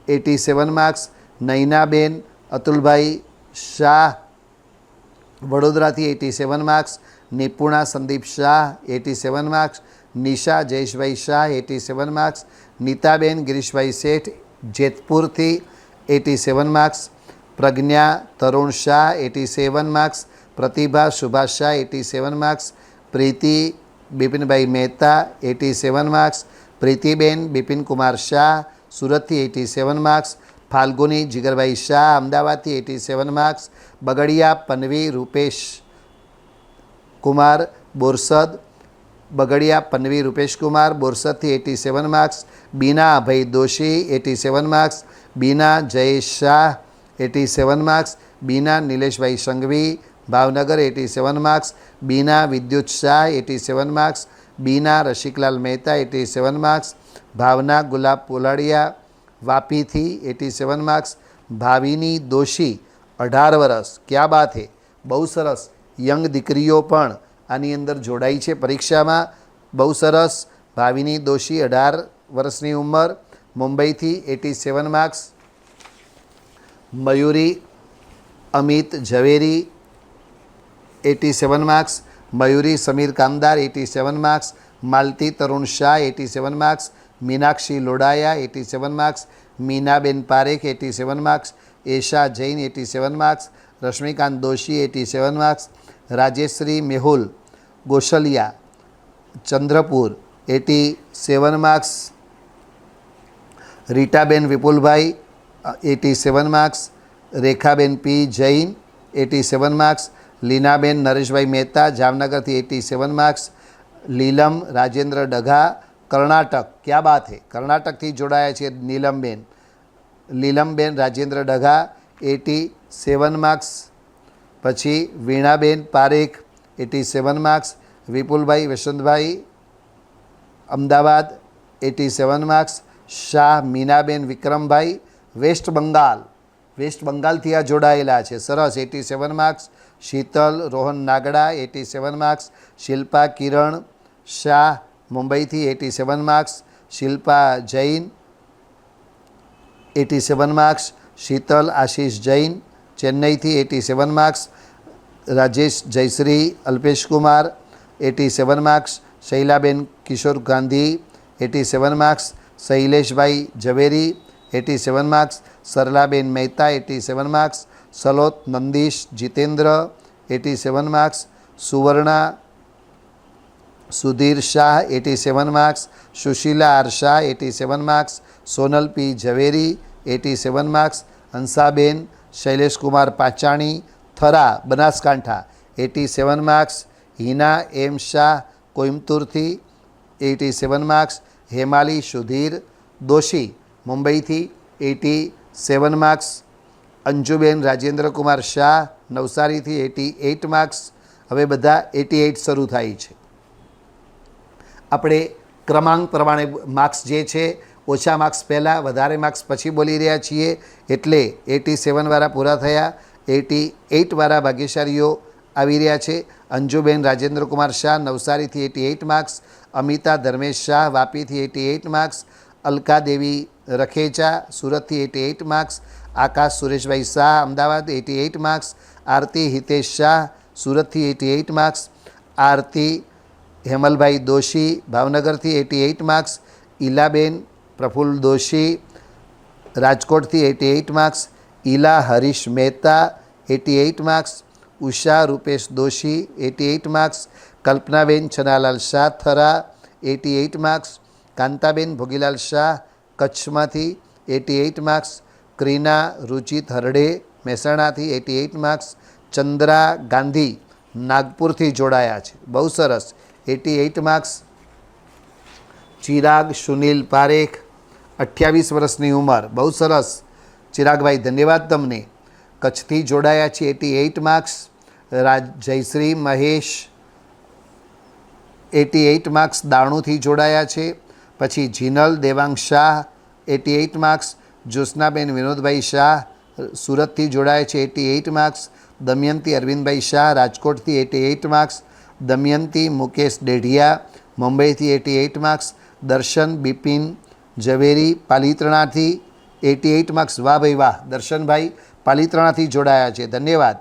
87 માર્ક્સ, નૈનાબેન અતુલભાઈ શાહ વડોદરાથી 87 marks, Nipuna Sandeep Shah 87 marks, Nisha Jayeshbhai Shah 87 marks, Nitaben Girishbhai Sheth જેતપુરથી 87 marks, Pragna Tarun Shah 87 marks, Pratibha Subhash Shah 87 marks, Preeti Bipinbhai Mehta 87 marks, Preetiben Bipinkumar Shah સુરતથી 87 માર્ક્સ, ફાલ્ગુની જીગરભાઈ શાહ અમદાવાદથી 87 માર્ક્સ, બગડિયા પનવી રૂપેશ કુમાર બોરસદ બગડિયા પનવી રૂપેશ કુમાર બોરસદથી 87 માર્ક્સ, બીના અભય દોશી 87 માર્ક્સ, બીના જયેશ શાહ 87 માર્ક્સ, બીના નિલેશભાઈ સંઘવી ભાવનગર 87 માર્ક્સ, બીના વિદ્યુત શાહ 87 માર્ક્સ, બીના રસિકલાલ મહેતા 87 માર્ક્સ, ભાવના ગુલાબ પોલાડિયા વાપીથી 87 માર્ક્સ, ભાવિની દોશી 18 વર્ષ, ક્યા બાત હે, બહુ સરસ. યંગ દીકરીઓ પણ આની અંદર જોડાઈ છે પરીક્ષામાં, બહુ સરસ. ભાવિની દોશી 18 વર્ષની ઉંમર, મુંબઈથી 87 marks. Mayuri Amit Zaveri 87 marks. Mayuri Sameer Kamdar 87 marks. Malti Tarun Shah 87 marks. Meenakshi Lodaya 87 marks. Meenaben Parekh 87 marks. Esha Jain 87 marks. Rashmikant Doshi 87 marks. Rajeshri Mehul Goshalia Chandrapur 87 marks. Ritaben Vipulbhai 87 marks. Rekhaben P Jain 87 marks. Leenaben Nareshbhai Mehta જામનગરથી 87 માર્ક્સ. લીલમ રાજેન્દ્ર ડઘા કર્ણાટક, ક્યા બાત હે, કર્ણાટકથી જોડાયા છે નીલમબેન. લીલમબેન રાજેન્દ્ર ડઘા 87 માર્ક્સ. પછી Veenaben Parekh 87 marks. Vipulbhai Vasantbhai Ahmedabad 87 marks. Shah Meenaben Vikrambhai west બંગાળથી આ જોડાયેલા છે, સરસ, 87 માર્ક્સ. શીતલ રોહન નાગડા 87 માર્ક્સ. શિલ્પા કિરણ શાહ મુંબઈથી 87 માર્ક્સ. શિલ્પા જૈન 87 માર્ક્સ. શીતલ આશીષ જૈન ચેન્નઈથી 87 marks. Rajesh Jayshree Alpesh Kumar 87 marks. Shailaben Kishor Gandhi 87 marks. Shaileshbhai Zaveri 87 marks. Sarlaben Mehta 87 marks. Salot Nandish Jitendra 87 marks. Suvarna Sudhir Shah 87 marks. Sushila R Shah 87 marks. Sonal P Zaveri 87 marks. Hansaben Shaileshkumar Pachani Thara Banaskantha 87 marks. Hina M Shah કોઇમ્બતુરથી 87 માર્ક્સ. હેમાલી સુધીર દોશી મુંબઈથી 87 માર્ક્સ. અંજુબેન રાજેન્દ્રકુમાર શાહ નવસારીથી 88 માર્ક્સ. હવે બધા 88 શરૂ થાય છે. આપણે ક્રમાંક પ્રમાણે માર્ક્સ જે છે, ઓછા માર્ક્સ પહેલાં, વધારે માર્ક્સ પછી બોલી રહ્યા છીએ, એટલે 87 વાળા પૂરા થયા. 88 વાળા ભાગ્યશાળીઓ આવી રહ્યા છે. અંજુબેન રાજેન્દ્રકુમાર શાહ નવસારીથી 88 માર્ક્સ. અમિતા ધર્મેશ શાહ વાપીથી 88 માર્ક્સ. અલકાદેવી રખેચા સુરતથી 88 માર્ક્સ. આકાશ સુરેશભાઈ શાહ અમદાવાદ 88 માર્ક્સ. આરતી હિતેશ શાહ સુરતથી 88 માર્ક્સ. આરતી હેમલભાઈ દોશી ભાવનગરથી 88 માર્ક્સ. ઈલાબેન પ્રફુલ્લ દોશી રાજકોટથી 88 marks. Ila Harish Mehta 88 marks. Usha Rupesh Doshi 88 marks. Kalpanaben Chhanalal Shah Thara 88 marks. Kantaben Bhogilal Shah કચ્છમાંથી 88 માર્ક્સ. ક્રીના રુચિત હરડે મહેસાણાથી 88 માર્ક્સ. ચંદ્રા ગાંધી નાગપુરથી જોડાયા છે, બહુ સરસ, 88 માર્ક્સ. ચિરાગ સુનિલ પારેખ 28 વર્ષની ઉંમર, બહુ સરસ ચિરાગભાઈ, ધન્યવાદ તમને. કચ્છથી જોડાયા છે 88 માર્ક્સ. જયશ્રી મહેશ 88 માર્ક્સ દાણુથી જોડાયા છે. પછી જીનલ દેવાંગ શાહ 88 માર્ક્સ. જ્યોત્સનાબેન વિનોદભાઈ શાહ સુરતથી જોડાયા છે 88 માર્ક્સ. દમયંતી અરવિંદભાઈ શાહ રાજકોટથી 88 માર્ક્સ. દમયંતી મુકેશ ડેઢિયા મુંબઈથી 88 માર્ક્સ. દર્શન બિપિન ઝવેરી પાલિતાણાથી 88 માર્ક્સ. વાહ ભાઈ વાહ, દર્શનભાઈ પાલિતાણાથી જોડાયા છે, ધન્યવાદ.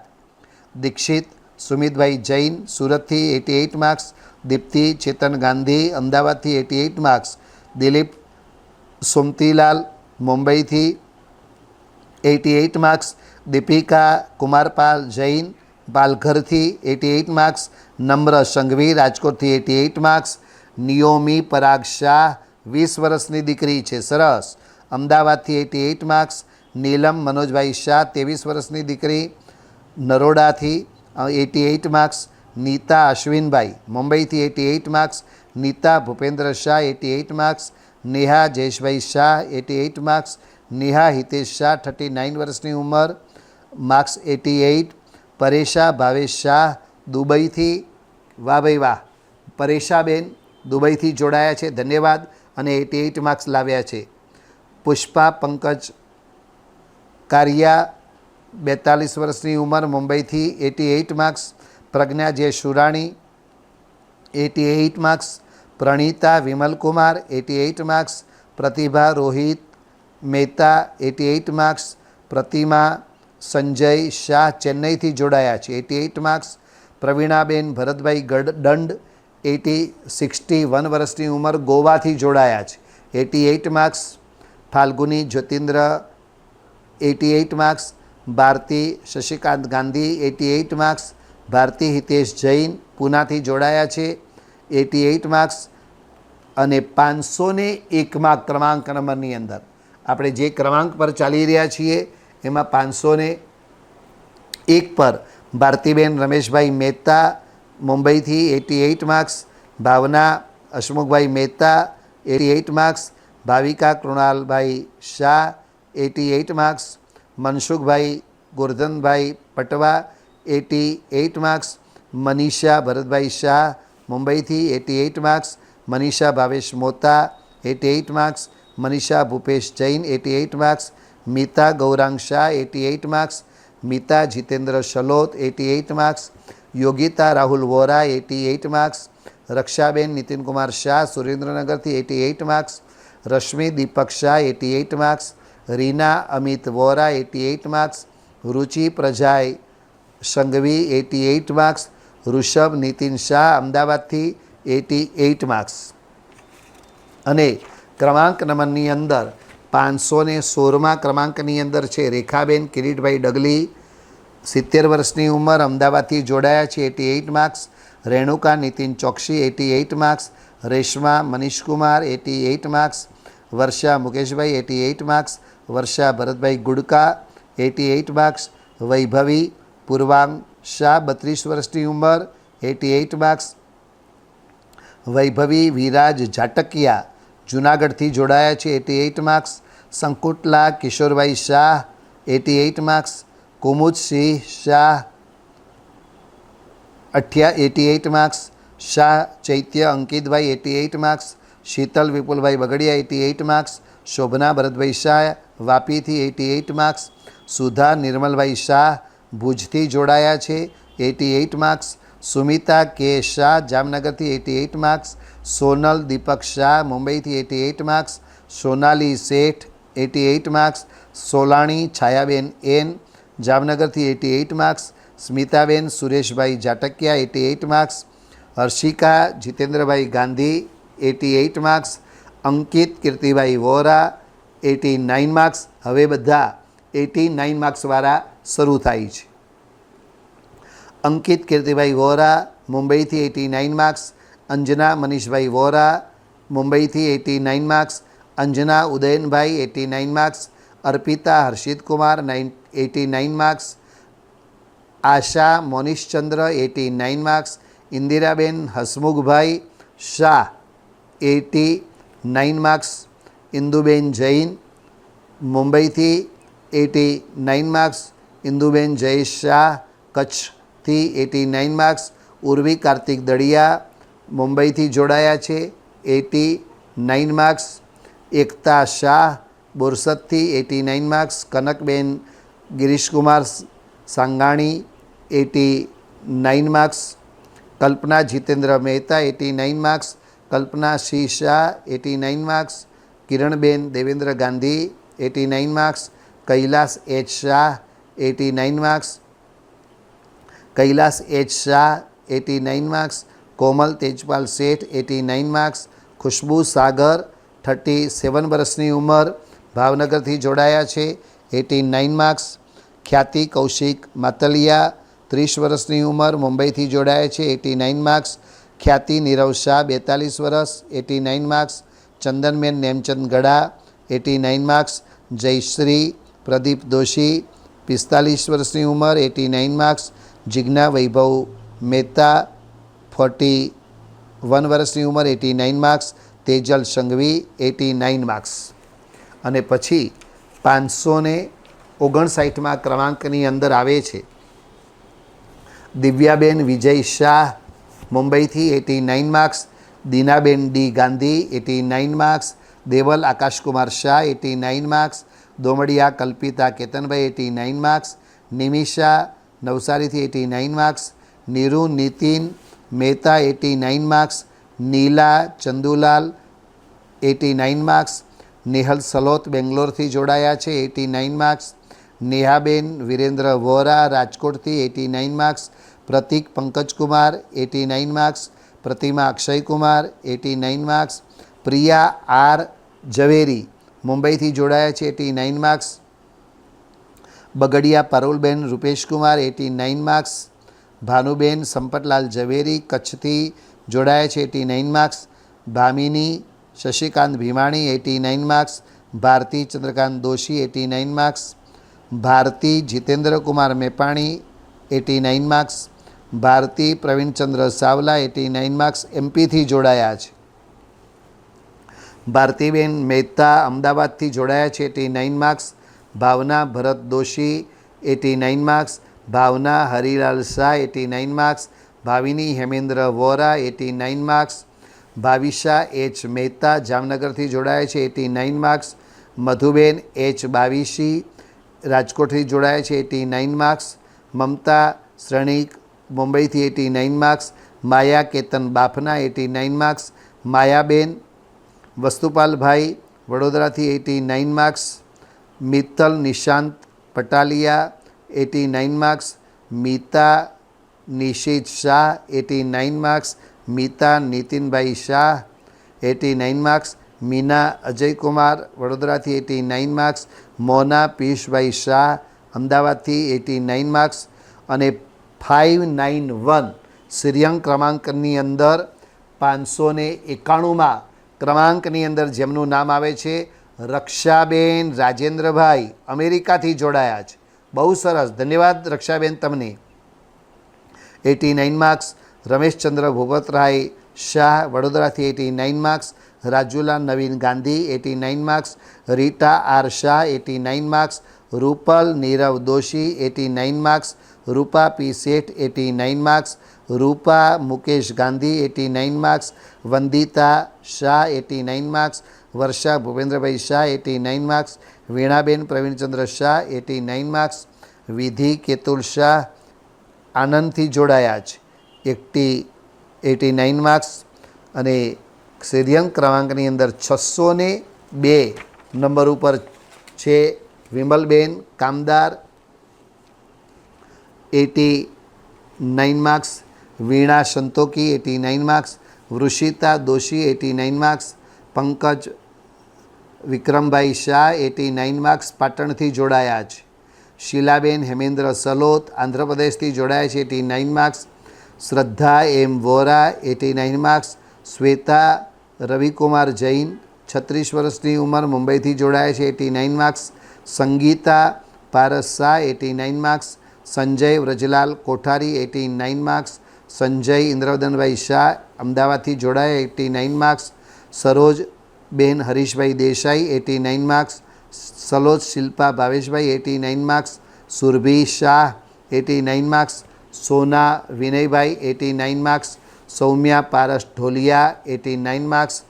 દીક્ષિત સુમિતભાઈ જૈન સુરતથી 88 માર્ક્સ. દીપ્તિ ચેતન ગાંધી અમદાવાદથી 88 માર્ક્સ. દિલીપ સોમતીલાલ મુંબઈથી 88 માર્ક્સ. દીપિકા કુમારપાલ જૈન પાલઘરથી 88 માર્ક્સ. નમ્ર સંઘવી રાજકોટથી 88 માર્ક્સ. નિયોમી પરાગ શાહ 20 વર્ષની દીકરી છે, સરસ, અમદાવાદથી 88 માર્ક્સ. નીલમ મનોજભાઈ શાહ 23 વર્ષની દીકરી નરોડાથી 88 માર્ક્સ. નીતા અશ્વિનભાઈ મુંબઈથી 88 marks. Nita Bhupendra Shah 88 marks. Neha Jayeshbhai Shah 88 marks. Neha Hitesh Shah 39 વર્ષની ઉંમર, માર્ક્સ 88. પરેશા ભાવેશ શાહ દુબઈથી, વાહ ભાઈ વાહ, પરેશાબેન દુબઈથી જોડાયા છે, ધન્યવાદ, અને 88 માર્ક્સ લાવ્યા છે. પુષ્પા પંકજ કારિયા 42 વર્ષની ઉંમર, મુંબઈથી 88 માર્ક્સ. પ્રજ્ઞા જે શુરાણી 88 માર્ક્સ. પ્રણીતા વિમલકુમાર 88 માર્ક્સ. પ્રતિભા રોહિત મહેતા 88 માર્ક્સ. પ્રતિમા સંજય શાહ ચેન્નઈથી જોડાયા છે 88 માર્ક્સ. પ્રવીણાબેન ભરતભાઈ દંડ 61 વર્ષની ઉંમર, ગોવાથી જોડાયા છે 88 marks. Falguni Jyotindra 88 marks. Bharti Shashikant Gandhi 88 marks. Bharti Hitesh Jain પૂનાથી જોડાયા છે 88 માર્ક્સ. અને 501 ક્રમાંક નંબરની અંદર આપણે જે ક્રમાંક પર ચાલી રહ્યા છીએ એમાં 501 પર ભારતીબેન રમેશભાઈ મહેતા મુંબઈથી 88 marks. Bhavna Hasmukhbhai Mehta 88 marks. Bhavika Krunalbhai Shah 88 marks. Mansukhbhai Gordhanbhai Patwa 88 marks. Manisha Bharatbhai Shah મુંબઈથી 88 marks. Manisha Bhavesh Mota 88 marks. Manisha Bhupesh Jain 88 marks. Mita Gaurang Shah 88 marks. Mita Jitendra Shalot 88 marks. Yogita Rahul Vora 88 marks. Rakshaben Nitinkumar Shah સુરેન્દ્રનગરથી 88 marks. Rashmi Deepak Shah 88 marks. Reena Amit Vora 88 marks. Ruchi Prajay Sanghvi 88 marks. Rishabh Nitin Shah અમદાવાદથી 88 માર્ક્સ. અને ક્રમાંક નંબરની અંદર 516 ક્રમાંકની અંદર છે રેખાબેન કિરીટભાઈ ડગલી 70 વર્ષની ઉંમર, અમદાવાદથી જોડાયા છે 88 marks. Renuka Nitin Choksi 88 marks. Reshma Manishkumar 88 marks. Varsha Mukeshbhai 88 marks. Varsha Bharatbhai Gudka 88 marks. Vaibhavi Purvang Shah 32 વર્ષની ઉંમર 88 માર્ક્સ. વૈભવી વિરાજ ઝાટકિયા જૂનાગઢથી જોડાયા છે 88 marks. Sankutla Kishorbhai Shah 88 marks. Kumudsinh Shah 88 marks. Shah Chaitya Ankitbhai 88 marks. Sheetal Vipulbhai Bagadia 88 marks. Shobhana Bharatbhai Shah વાપીથી 88 માર્ક્સ. સુધા નિર્મલભાઈ શાહ ભુજથી જોડાયા છે 88 માર્ક્સ. સુમિતા કે શાહ જામનગરથી 88 માર્ક્સ. સોનલ દીપક શાહ મુંબઈથી 88 marks. Sonali Sheth 88 marks. Solani Chhayaben N જામનગરથી 88 marks. Smitaben Sureshbhai Jatakia 88 marks. Harshika Jitendrabhai Gandhi 88 marks. અંકિત કીર્તિભાઈ વોરા 89 માર્ક્સ. હવે બધા 89 માર્ક્સવાળા શરૂ થાય છે. અંકિત કીર્તિભાઈ વોરા મુંબઈથી 89 માર્ક્સ. અંજના મનીષભાઈ વોરા મુંબઈથી 89 marks. Anjana Udayanbhai 89 marks. Arpita Harshitkumar 89 marks. Asha Monishchandra 89 marks. Indiraben Hasmukhbhai Shah 89 marks. Induben Jain મુંબઈથી 89 માર્ક્સ. ઇન્દુબેન જયેશ શાહ કચ્છથી 89 માર્ક્સ. ઉર્વી કાર્તિક દળિયા મુંબઈથી જોડાયા છે 89 માર્ક્સ. એકતા શાહ બોરસદથી 89 marks. Kanakben Girishkumar Sangani 89 marks. Kalpana Jitendra Mehta 89 marks. Kalpana Sinh Shah 89 marks. Kiranben Devendra Gandhi 89 marks. Kailas H Shah 89 marks. Kailas H Shah 89 marks. Komal Tejpal Sheth 89 marks. ખુશ્બુ સાગર 37 વર્ષની ઉંમર, ભાવનગરથી જોડાયા છે 89 માર્ક્સ. ખ્યાતિ કૌશિક માતલિયા 30 વર્ષની ઉંમર, મુંબઈથી જોડાયા છે 89 માર્ક્સ. ખ્યાતિ નીરવ શાહ 42 વર્ષ 89 માર્ક્સ. ચંદનબેન નેમચંદ ગડા 89 માર્ક્સ. જયશ્રી પ્રદીપ દોશી 45 વર્ષની ઉંમર 89 માર્ક્સ. જિજ્ઞા વૈભવ મહેતા 41 વર્ષની ઉંમર 89 માર્ક્સ. તેજલ સંઘવી 89 માર્ક્સ. અને પછી 559 ક્રમાંકની અંદર આવે છે દિવ્યાબેન વિજય શાહ મુંબઈથી 89 marks. Deenaben D Gandhi 89 marks. Deval Akashkumar Shah 89 marks. Domadia Kalpita Ketanbhai 89 marks, Nimisha નવસારીથી 89 marks, Niru Nitin Mehta 89 marks, Nila Chandulal 89 marks, Nehal Salot બેંગ્લોરથી જોડાયા છે 89 માર્ક્સ, નેહાબેન વિરેન્દ્ર વોરા રાજકોટથી 89 માર્ક્સ, પ્રતિક પંકજકુમાર 89 માર્ક્સ, પ્રતિમા અક્ષયકુમાર 89 માર્ક્સ, પ્રિયા આર ઝવેરી મુંબઈથી જોડાયા છે 89 માર્ક્સ, બગડિયા પારુલબેન રૂપેશકુમાર 89 માર્ક્સ, ભાનુબેન સંપતલાલ ઝવેરી કચ્છથી જોડાયા છે 89 marks, Bhamini Shashikant Bhimani 89 marks, Bharati Chandrakant Doshi 89 marks, Bharati Jitendrakumar Mepani 89 marks, Bharati Pravinchandra Savla 89 marks એમપીથી જોડાયા છે, ભારતીબેન મહેતા અમદાવાદથી જોડાયા છે 89 marks, Bhavna Bharat Doshi 89 marks, Bhavna Harilal Shah 89 marks, Bhavini Hemendra Vora 89 marks, Bhavisha H Mehta જામનગરથી જોડાયા છે 89 માર્ક્સ, મધુબેન એચ બાવીશી રાજકોટથી જોડાયા છે 89 માર્ક્સ, મમતા શ્રણિક મુંબઈથી 89 માર્ક્સ, માયા કેતન બાફના 89 માર્ક્સ, માયાબેન વસ્તુપાલભાઈ વડોદરાથી 89 marks, Mittal Nishant Patalia 89 marks, Mita Nishit Shah 89 marks, Mita Nitinbhai Shah 89 marks, Meena Ajaykumar વડોદરાથી 89 માર્ક્સ, મોના પિયુષભાઈ શાહ અમદાવાદથી 89 માર્ક્સ અને 591 શ્રેಯಾಂક ક્રમાંકની અંદર 591માં ક્રમાંકની અંદર જેમનું નામ આવે છે રક્ષાબેન રાજેન્દ્રભાઈ અમેરિકાથી જોડાયા છે. બહુ સરસ, ધન્યવાદ રક્ષાબેન તમને. 89 માર્ક્સ, રમેશચંદ્ર ભૂપતરાય શાહ વડોદરાથી 89 marks, Rajula Navin Gandhi 89 marks, Rita R Shah 89 marks, Rupal Nirav Doshi 89 marks, Rupa P Sheth 89 marks, Rupa Mukesh Gandhi 89 marks, Vandita Shah 89 marks, Varsha Bhupendrabhai Shah 89 marks, Veenaben Pravinchandra Shah 89 marks, Vidhi Ketul Shah આનંદથી જોડાયા છે 89 માર્ક્સ અને શ્રેಯಾಂક ક્રમાંકની અંદર 602 નંબર ઉપર છે વિમલબેન કામદાર 89 માર્ક્સ, વીણા સંતોકી 89 માર્ક્સ, વૃષિતા દોશી 89 માર્ક્સ, પંકજ વિક્રમભાઈ શાહ 89 માર્ક્સ પાટણથી જોડાયા છે, શીલાબેન હેમેન્દ્ર સલોત આંધ્રપ્રદેશથી જોડાયા છે 89 માર્ક્સ, શ્રદ્ધા એમ વોરા 89 માર્ક્સ, શ્વેતા રવિકુમાર જૈન 36 વર્ષની ઉંમર મુંબઈથી જોડાયા છે 89 માર્ક્સ, સંગીતા પારસ શાહ 89 માર્ક્સ, સંજય વ્રજલાલ કોઠારી 89 માર્ક્સ, સંજય ઇન્દ્રવદનભાઈ શાહ અમદાવાદથી જોડાયા 89 માર્ક્સ, સરોજબેન હરીશભાઈ દેસાઈ 89 માર્ક્સ, સલોજ શિલ્પા ભાવેશભાઈ 89 માર્ક્સ, સુરભી શાહ 89 માર્ક્સ, સોના વિનયભાઈ 89 માર્ક્સ, સૌમ્યા પારસ ઢોલિયા 89 માર્ક્સ,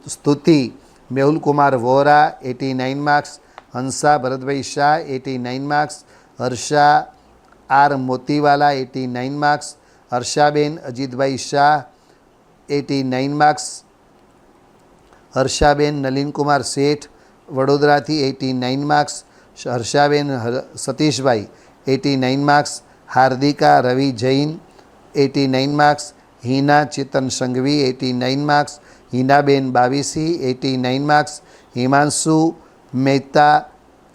સ્તુતિ મેહુલકુમાર Vora 89 marks, Hansa Bharatbhai Shah 89 marks, Harsha R Motiwala 89 marks, Harshaben Ajitbhai Shah 89 marks, Harshaben Nalinkumar Sheth વડોદરાથી 89 marks, Harshaben Satishbhai 89 marks, Hardika Ravi Jain 89 marks, Hina Chetan Sanghvi 89 marks, Hinaben Bavishi 89 marks, Himanshu Mehta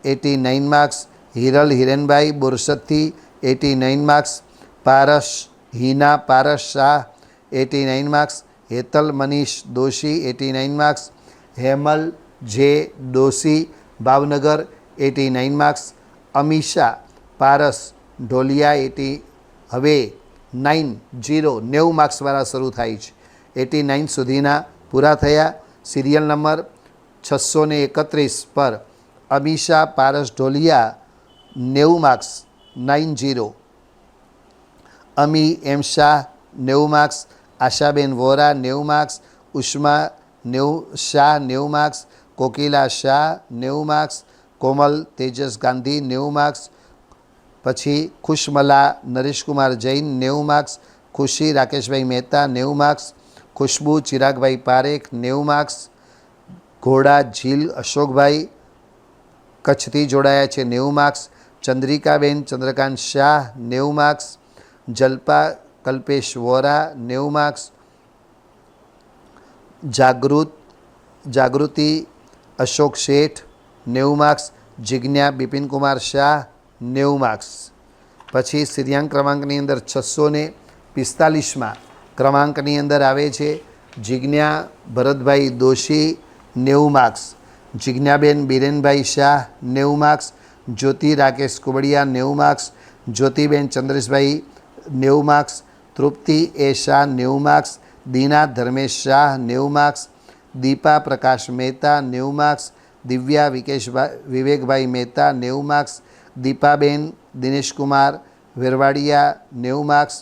89 marks, Hiral Hirenbhai બોરસદથી 89 marks, Paras Hina Paras Shah 89 marks, Hetal Manish Doshi 89 marks, Hemal J Doshi Bhavnagar 89 marks, Amisha Paras Dholia હવે 90 માર્ક્સવાળા શરૂ થાય છે 89 સુધીના પૂરા થયા. સિરિયલ નંબર 631 પર Amisha Paras Dholia 90 marks 90, Ami M Shah 90 marks, Ashaben Vora 90 marks, Ushma Shah 90 marks, Kokila Shah 90 marks, Komal Tejas Gandhi 90 marks. પછી Khushmala Nareshkumar Jain 90 marks. Khushi Rakeshbhai Mehta 90 marks. Khushbu Chiragbhai Parekh 90 marks. Ghoda Jheel Ashokbhai કચ્છથી જોડાયા છે 90 marks. Chandrikaben Chandrakant Shah 90 marks. Jalpa Kalpesh Vora 90 marks. Jagruti Ashok Sheth 90 marks. Jigna Bipinkumar Shah 90 marks. પછી સ્થિરાંક ક્રમાંકની અંદર 645માં ક્રમાંકની અંદર આવે છે Jigna Bharatbhai Doshi 90 marks. Jignaben Birenbhai Shah 90 marks. Jyoti Rakesh Kubadia 90 marks. Jyotiben Chandreshbhai 90 marks. Trupti A Shah 90 marks. Deena Dharmesh Shah 90 marks. Deepa Prakash Mehta 90 marks. Divya Vivekbhai Mehta 90 marks. Deepaben Dineshkumar Vervadia 90 marks.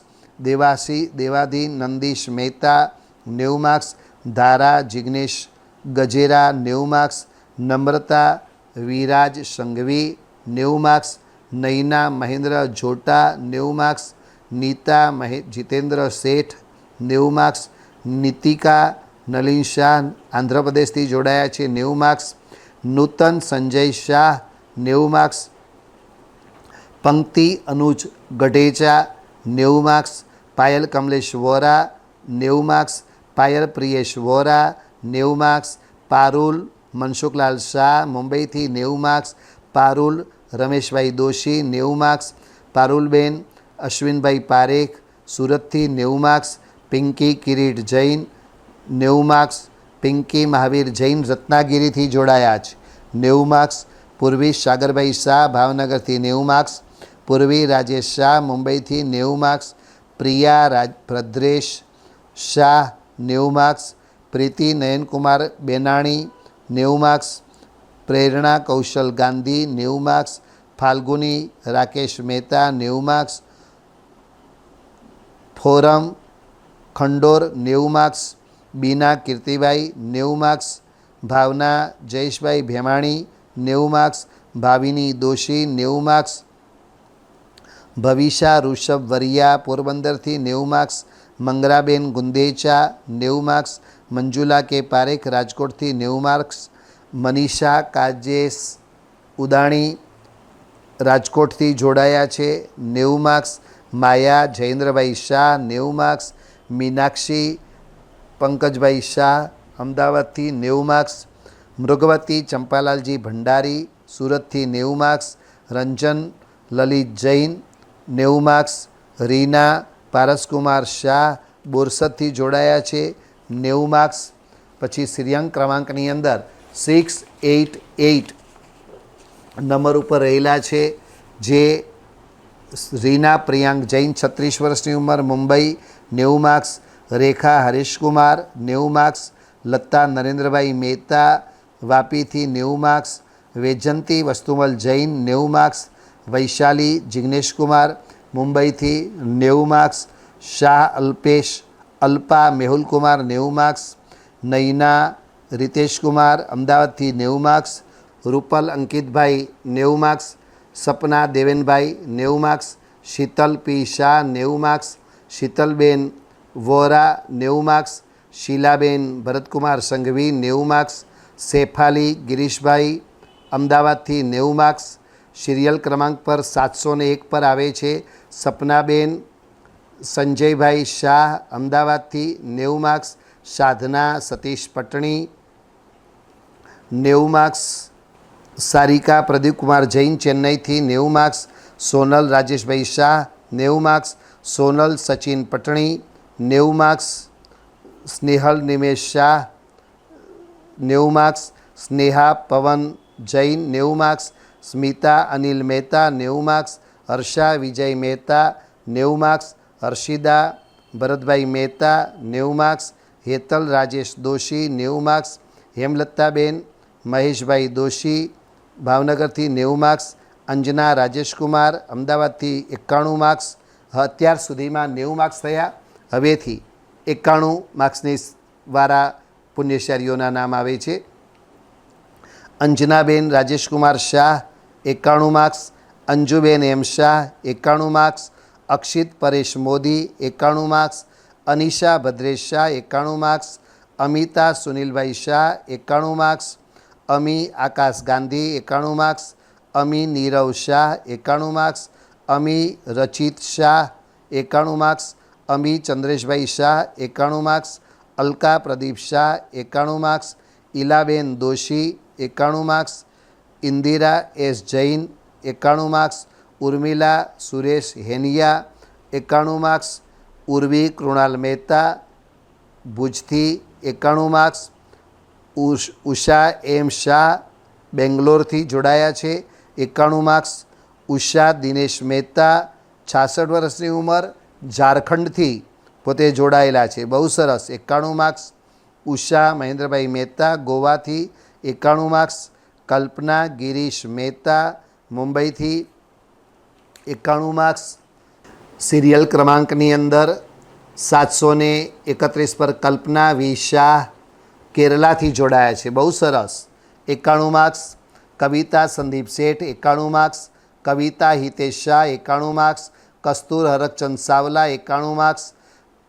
Devadhi Nandish Mehta 90 marks. Dhara Jignesh Gajera 90 marks. Namrata Viraj Sanghvi 90 marks. Naina Mahendra જોટા 90 marks. Nita Jitendra Sheth 90 marks. નીતિકા Nalin Shah આંધ્રપ્રદેશથી જોડાયા છે 90 માર્ક્સ. નૂતન સંજય શાહ 90 માર્ક્સ. પંક્તિ અનુજ ગઢેચા 90 marks. Payal Kamlesh Vora 90 marks. Payal Priyesh Vora 90 marks. Parul Mansukhlal Shah મુંબઈથી 90 માર્ક્સ. પારુલ રમેશભાઈ દોશી 90 માર્ક્સ. પારુલબેન અશ્વિનભાઈ પારેખ સુરતથી 90 માર્ક્સ. પિંકી કિરીટ જૈન 90 માર્ક્સ. પિંકી મહાવીર જૈન રત્નાગીરીથી જોડાયા છે 90 માર્ક્સ. પૂર્વી સાગરભાઈ શાહ ભાવનગરથી 90 માર્ક્સ. પૂર્વી રાજેશ શાહ મુંબઈથી 90 marks. Priya Bhadresh Shah 90 marks. Preeti Nayankumar Benani 90 marks. Prerna Kaushal Gandhi 90 marks. Falguni Rakesh Mehta 90 marks. Foram Khandor 90 marks. Bina Kirtibhai 90 marks. Bhavna Jayeshbhai Bhemani 90 marks. Bhavini Doshi 90 marks. Bhavisha Rishabh Varia પોરબંદરથી 90 marks. Mangraben Gundecha 90 marks. Manjula K Parekh રાજકોટથી 90 માર્ક્સ. મનીષા કાજેશ ઉદાણી રાજકોટથી જોડાયા છે 90 માર્ક્સ. માયા જયેન્દ્રભાઈ શાહ 90 માર્ક્સ. મીનાક્ષી પંકજભાઈ શાહ અમદાવાદથી 90 માર્ક્સ. મૃગવતી ચંપાલાલજી ભંડારી સુરતથી 90 માર્ક્સ. રંજન લલિત જૈન 90 માર્ક્સ. રીના પારસકુમાર શાહ બોરસદથી જોડાયા છે 90 માર્ક્સ. પછી સ્થિરાંક ક્રમાંકની અંદર 688 નંબર ઉપર રહેલા છે જે રીના પ્રિયાંક જૈન 36 વર્ષની ઉંમર મુંબઈ 90 માર્ક્સ. રેખા હરીશકુમાર 90 માર્ક્સ. લતા નરેન્દ્રભાઈ મહેતા વાપીથી 90 માર્ક્સ. વૈજયંતી વસ્તુમલ જૈન 90 માર્ક્સ. વૈશાલી જિગ્નેશકુમાર મુંબઈથી 90 માર્ક્સ. શાહ અલ્પા મેહુલકુમાર 90 માર્ક્સ. નૈના રિતેશકુમાર અમદાવાદથી 90 marks. Rupal Ankitbhai 90 marks. Sapna Devenbhai 90 marks. Sheetal P Shah 90 marks. Sheetalben Vora 90 marks. Sheelaben Bharatkumar Sanghvi 90 marks. Shefali Girishbhai અમદાવાદથી 90 માર્ક્સ. સિરિયલ ક્રમાંક પર 701 પર આવે છે સપનાબેન સંજયભાઈ શાહ અમદાવાદથી 90 માર્ક્સ. સાધના સતીશ પટણી 90 માર્ક્સ. સારિકા પ્રદીપકુમાર જૈન ચેન્નઈથી 90 marks. Sonal Rajeshbhai Shah 90 marks. Sonal Sachin Patni 90 marks. Snehal Nimesh Shah 90 marks. Sneha Pavan Jain 90 marks. Smita Anil Mehta 90 marks. Harsha Vijay Mehta 90 marks. Harshida Bharatbhai Mehta 90 marks. Hetal Rajesh Doshi 90 marks. Hemlataben Maheshbhai Doshi ભાવનગરથી 90 માર્ક્સ. અંજના રાજેશકુમાર અમદાવાદથી 91 માર્ક્સ. અત્યાર સુધીમાં 90 માર્ક્સ થયા. હવેથી 91 માર્ક્સની વાળા પુણ્યશાળીઓના નામ આવે છે. Anjanaben Rajeshkumar Shah 91 marks, Anjuben M Shah 91 marks, Akshit Paresh Modi 91 marks, Anisha Bhadresh Shah 91 marks, Amita Sunilbhai Shah 91 marks, Ami Akash Gandhi 91 marks, Ami Nirav Shah 91 marks, Ami Rachit Shah 91 marks, Ami Chandreshbhai Shah 91 marks, Alka Pradeep Shah 91 marks, Ilaben Doshi 91 marks, Indira S Jain 91 marks, Urmila Suresh Henia 91 marks, Urvi Krunal Mehta ભુજથી 91 માર્ક્સ, ઉષા એમ શાહ બેંગ્લોરથી જોડાયા છે 91 માર્ક્સ, ઉષા દિનેશ મહેતા 66 વર્ષની ઉંમર ઝારખંડથી પોતે જોડાયેલા છે, બહુ સરસ 91 માર્ક્સ, ઉષા મહેન્દ્રભાઈ મહેતા ગોવાથી 91 માર્ક્સ, કલ્પના ગિરીશ મહેતા મુંબઈથી 91 માર્ક્સ. સિરિયલ ક્રમાંકની અંદર 731 પર કલ્પના વી શાહ કેરલાથી જોડાયા છે, બહુ સરસ 91 માર્ક્સ, કવિતા સંદીપ શેઠ 91 માર્ક્સ, કવિતા હિતેશ શાહ 91 માર્ક્સ, કસ્તુર હરકચંદ સાવલા 91 માર્ક્સ,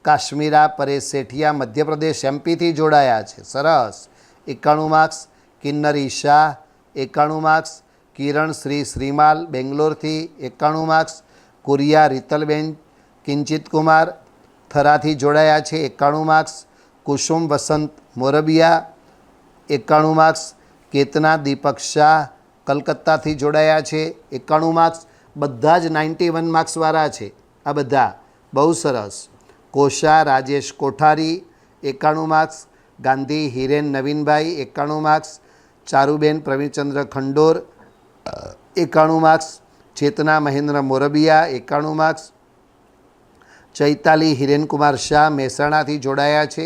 કાશ્મીરા પરેશ સેઠિયા મધ્યપ્રદેશ એમપીથી જોડાયા છે, સરસ 91 માર્ક્સ, કિન્નરી શાહ 91 માર્ક્સ, કિરણ શ્રી શ્રીમાલ બેંગ્લોરથી 91 માર્ક્સ, કુરિયા રીતલબેન કિંચિત કુમાર થરાથી જોડાયા છે 91 માર્ક્સ, કુસુમ વસંત મોરબિયા 91 માર્ક્સ, કેતના દીપક શાહ કલકત્તાથી જોડાયા છે 91 માર્ક્સ. બધા જ 91 માર્ક્સવાળા છે આ બધા, બહુ સરસ. Kosha Rajesh Kothari 91 marks, Gandhi Hiren Navinbhai 91 marks, Charuben Pravinchandra Khandor 91 marks, Chetna Mahendra Morbia 91 marks, Chaitali Hirenkumar Shah મહેસાણાથી જોડાયા છે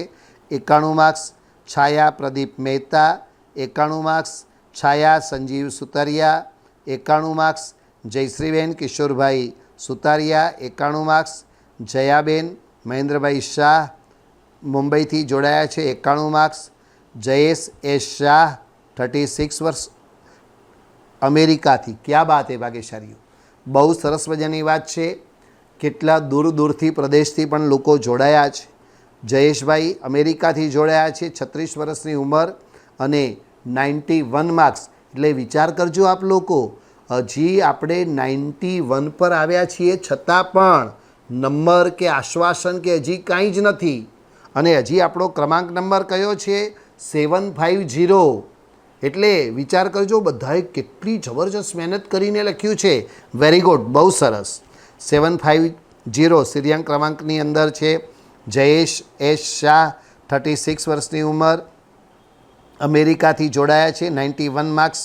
91 marks, Chhaya Pradeep Mehta 91 marks, Chhaya Sanjeev Sutaria 91 marks, Jayshreeben Kishorbhai Sutaria 91 marks, Jayaben Mahendrabhai Shah મુંબઈથી જોડાયા છે 91 માર્ક્સ, જયેશ એસ શાહ 36 વર્ષ અમેરિકાથી. ક્યાં બાત હે ભાગ્યશાળીઓ, બહુ સરસ મજાની વાત છે. કેટલા દૂર દૂરથી પ્રદેશથી પણ લોકો જોડાયા છે. જયેશભાઈ અમેરિકાથી જોડાયા છે, 36 વર્ષની ઉંમર અને 91 માર્ક્સ. એટલે વિચાર કરજો આપ લોકો, હજી આપણે 91 પર આવ્યા છીએ છતાં પણ નંબર કે આશ્વાસન કે હજી કાંઈ જ નથી. અને હજી આપણો ક્રમાંક નંબર કયો છે 750. એટલે વિચાર કરજો બધાએ કેટલી જબરજસ્ત મહેનત કરીને લખ્યું છે. વેરી ગુડ, બહુ સરસ. 750 સિરિયાંક ક્રમાંકની અંદર છે. જયેશ એસ શાહ 36 વર્ષની ઉંમર અમેરિકાથી જોડાયા છે 91 marks,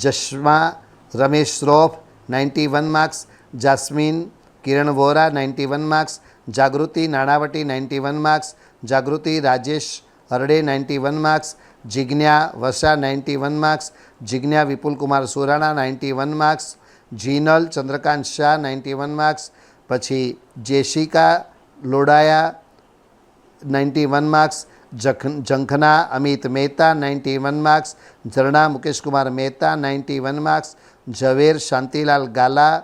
Jashma Ramesh Shroff 91 marks, Jasmine Kiran Vora 91 marks, Jagruti Nanavati 91 marks, Jagruti Rajesh Harde 91 marks, Jigna Vasa 91 marks, Jigna Vipulkumar Surana 91 marks, Jinal Chandrakant Shah 91 marks, પછી Jessica Lodaya 91 marks, Jhankhana Amit Mehta 91 marks, Jharna Mukeshkumar Mehta 91 marks, Javer Shantilal Gala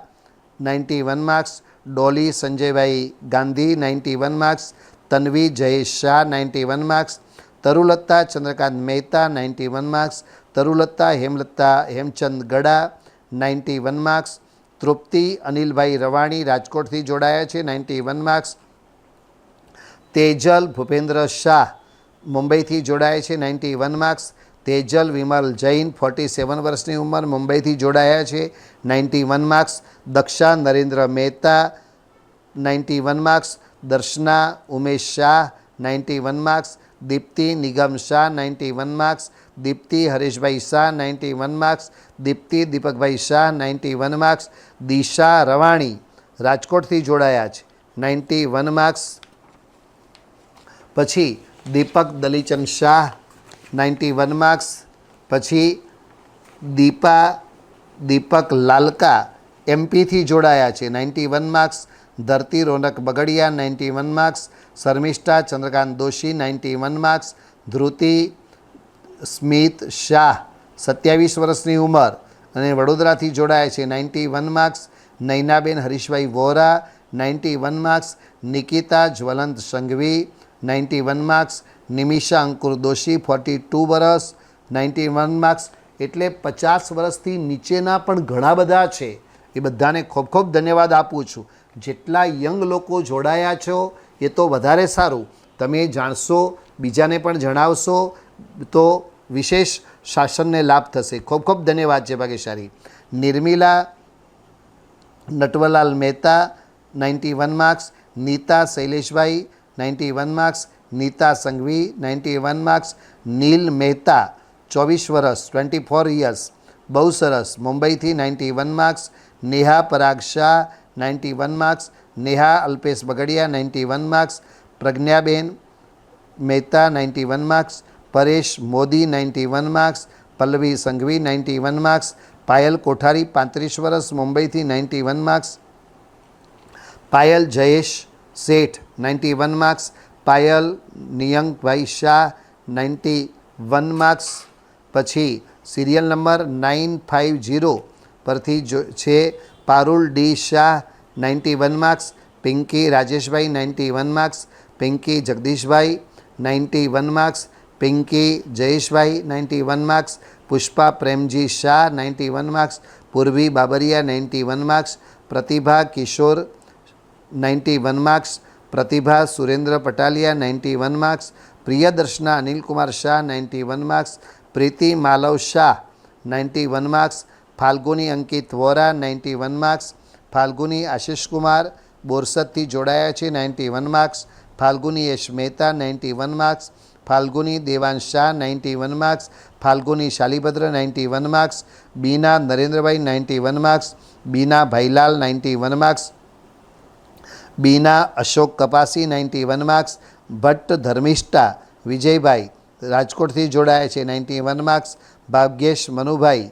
91 marks, Dolly Sanjaybhai Gandhi 91 marks, Tanvi Jayesh Shah 91 marks, Tarulata Chandrakant Mehta 91 marks, Tarulata Hemlata Hemchand Gada 91 marks, તૃપ્તિ અનિલભાઈ રવાણી રાજકોટથી જોડાયા છે 91 માર્ક્સ, તેજલ ભૂપેન્દ્ર શાહ મુંબઈથી જોડાયા છે 91 માર્ક્સ, તેજલ વિમલ જૈન 47 વર્ષની ઉંમર મુંબઈથી જોડાયા છે 91 marks, Daksha Narendra Mehta 91 marks, Darshana Umesh Shah 91 marks, Deepti નિગમ શાહ 91 માર્ક્સ, દીપ્તિ હરેશભાઈ શાહ 91 માર્ક્સ, દીપ્તિ દીપકભાઈ શાહ 91 માર્ક્સ, દિશા રવાણી રાજકોટથી જોડાયા છે 91 માર્ક્સ. પછી દીપક દલીચંદ શાહ 91 માર્ક્સ, પછી દીપક લાલકા એમપીથી જોડાયા છે 91 marks, Dharti Ronak Bagadia 91 marks, Sharmishtha Chandrakant Doshi 91 marks, Dhruti Smit Shah 27 વર્ષની ઉંમર અને વડોદરાથી જોડાયા છે. 91 marks. Nainaben Harishbhai Vora 91 marks. Nikita Jwalant Sanghvi 91 marks. Nimisha Ankur Doshi 42 વર્ષ 91 માર્ક્સ. એટલે 50 વર્ષથી નીચેના પણ ઘણા બધા છે. એ બધાને ખૂબ ખૂબ ધન્યવાદ આપું છું. જેટલા યંગ લોકો જોડાયા છો એ તો વધારે સારું. તમે જાણશો, બીજાને પણ જણાવશો તો વિશેષ શાસનને લાભ થશે. ખૂબ ખૂબ ધન્યવાદ છે ભાગ્યશાળી. Nirmila Natwarlal Mehta 91 marks. Neeta Shaileshbhai 91 marks. Neeta Sanghvi 91 marks. Neel Mehta 24 વર્ષ 24 યર્સ, બહુ સરસ, મુંબઈથી 91 marks. Neha Parag Shah 91 marks. Neha Alpesh Bagadia 91 marks. Pragnaben Mehta 91 marks. Paresh Modi 91 marks. Pallavi Sanghvi 91 marks. Payal Kothari 35 વર્ષ, મુંબઈથી 91 marks. Payal Jayesh Sheth 91 marks. Payal Niyankbhai Shah 91 marks. પછી સિરિયલ નંબર 950 પરથી છે Parul D Shah 91 marks. Pinky Rajeshbhai 91 marks. Pinky Jagdishbhai 91 marks. Pinky Jayeshbhai 91 marks. Pushpa Premji Shah 91 marks. Purvi Babariya 91 marks. Pratibha Kishor 91 marks. Pratibha Surendra Pataliya 91 marks. Priyadarshana Anilkumar Shah 91 marks. Preeti Malav Shah 91 marks. Falguni Ankit Vora 91 marks. Falguni Ashishkumar બોરસદથી જોડાયા છે 91 marks. Falguni Yash Mehta 91 marks. Falguni Devansh Shah 91 marks. Falguni Shalibhadra 91 marks. બીના નરેન્દ્રભાઈ 91 માર્ક્સ. બીના ભાઈલાલ 91 માર્ક્સ. બીના અશોક કપાસી 91 માર્ક્સ. ભટ્ટ ધર્મિષ્ઠા વિજયભાઈ રાજકોટથી જોડાયા છે 91 માર્ક્સ. ભાગ્યેશ મનુભાઈ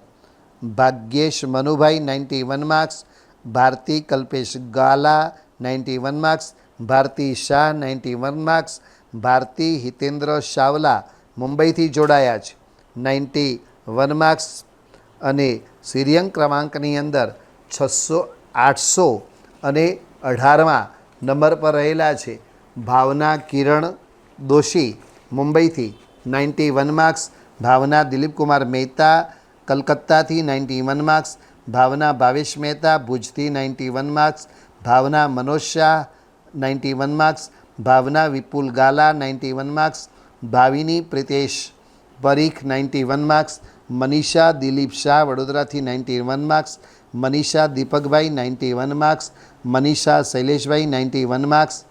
91 માર્ક્સ. ભારતી કલ્પેશ ગાલા 91 માર્ક્સ. ભારતી શાહ 91 માર્ક્સ. ભારતી હિતેન્દ્ર શાવલા મુંબઈથી જોડાયા છે 91 માર્ક્સ. અને સિરિયલ ક્રમાંકની અંદર 800 અને 18મા નંબર પર રહેલા છે ભાવના કિરણ દોશી મુંબઈથી 91 માર્ક્સ. ભાવના દિલીપકુમાર મહેતા કલકત્તાથી 91 માર્ક્સ. ભાવના ભાવેશ મહેતા ભુજથી 91 marks. Bhavna Manoj Shah 91 marks. Bhavna Vipul Gala 91 marks. Bhavini Pritesh Parikh 91 marks. Manisha Dilip Shah વડોદરાથી 91 marks. Manisha Deepakbhai 91 marks. Manisha Shaileshbhai 91 marks.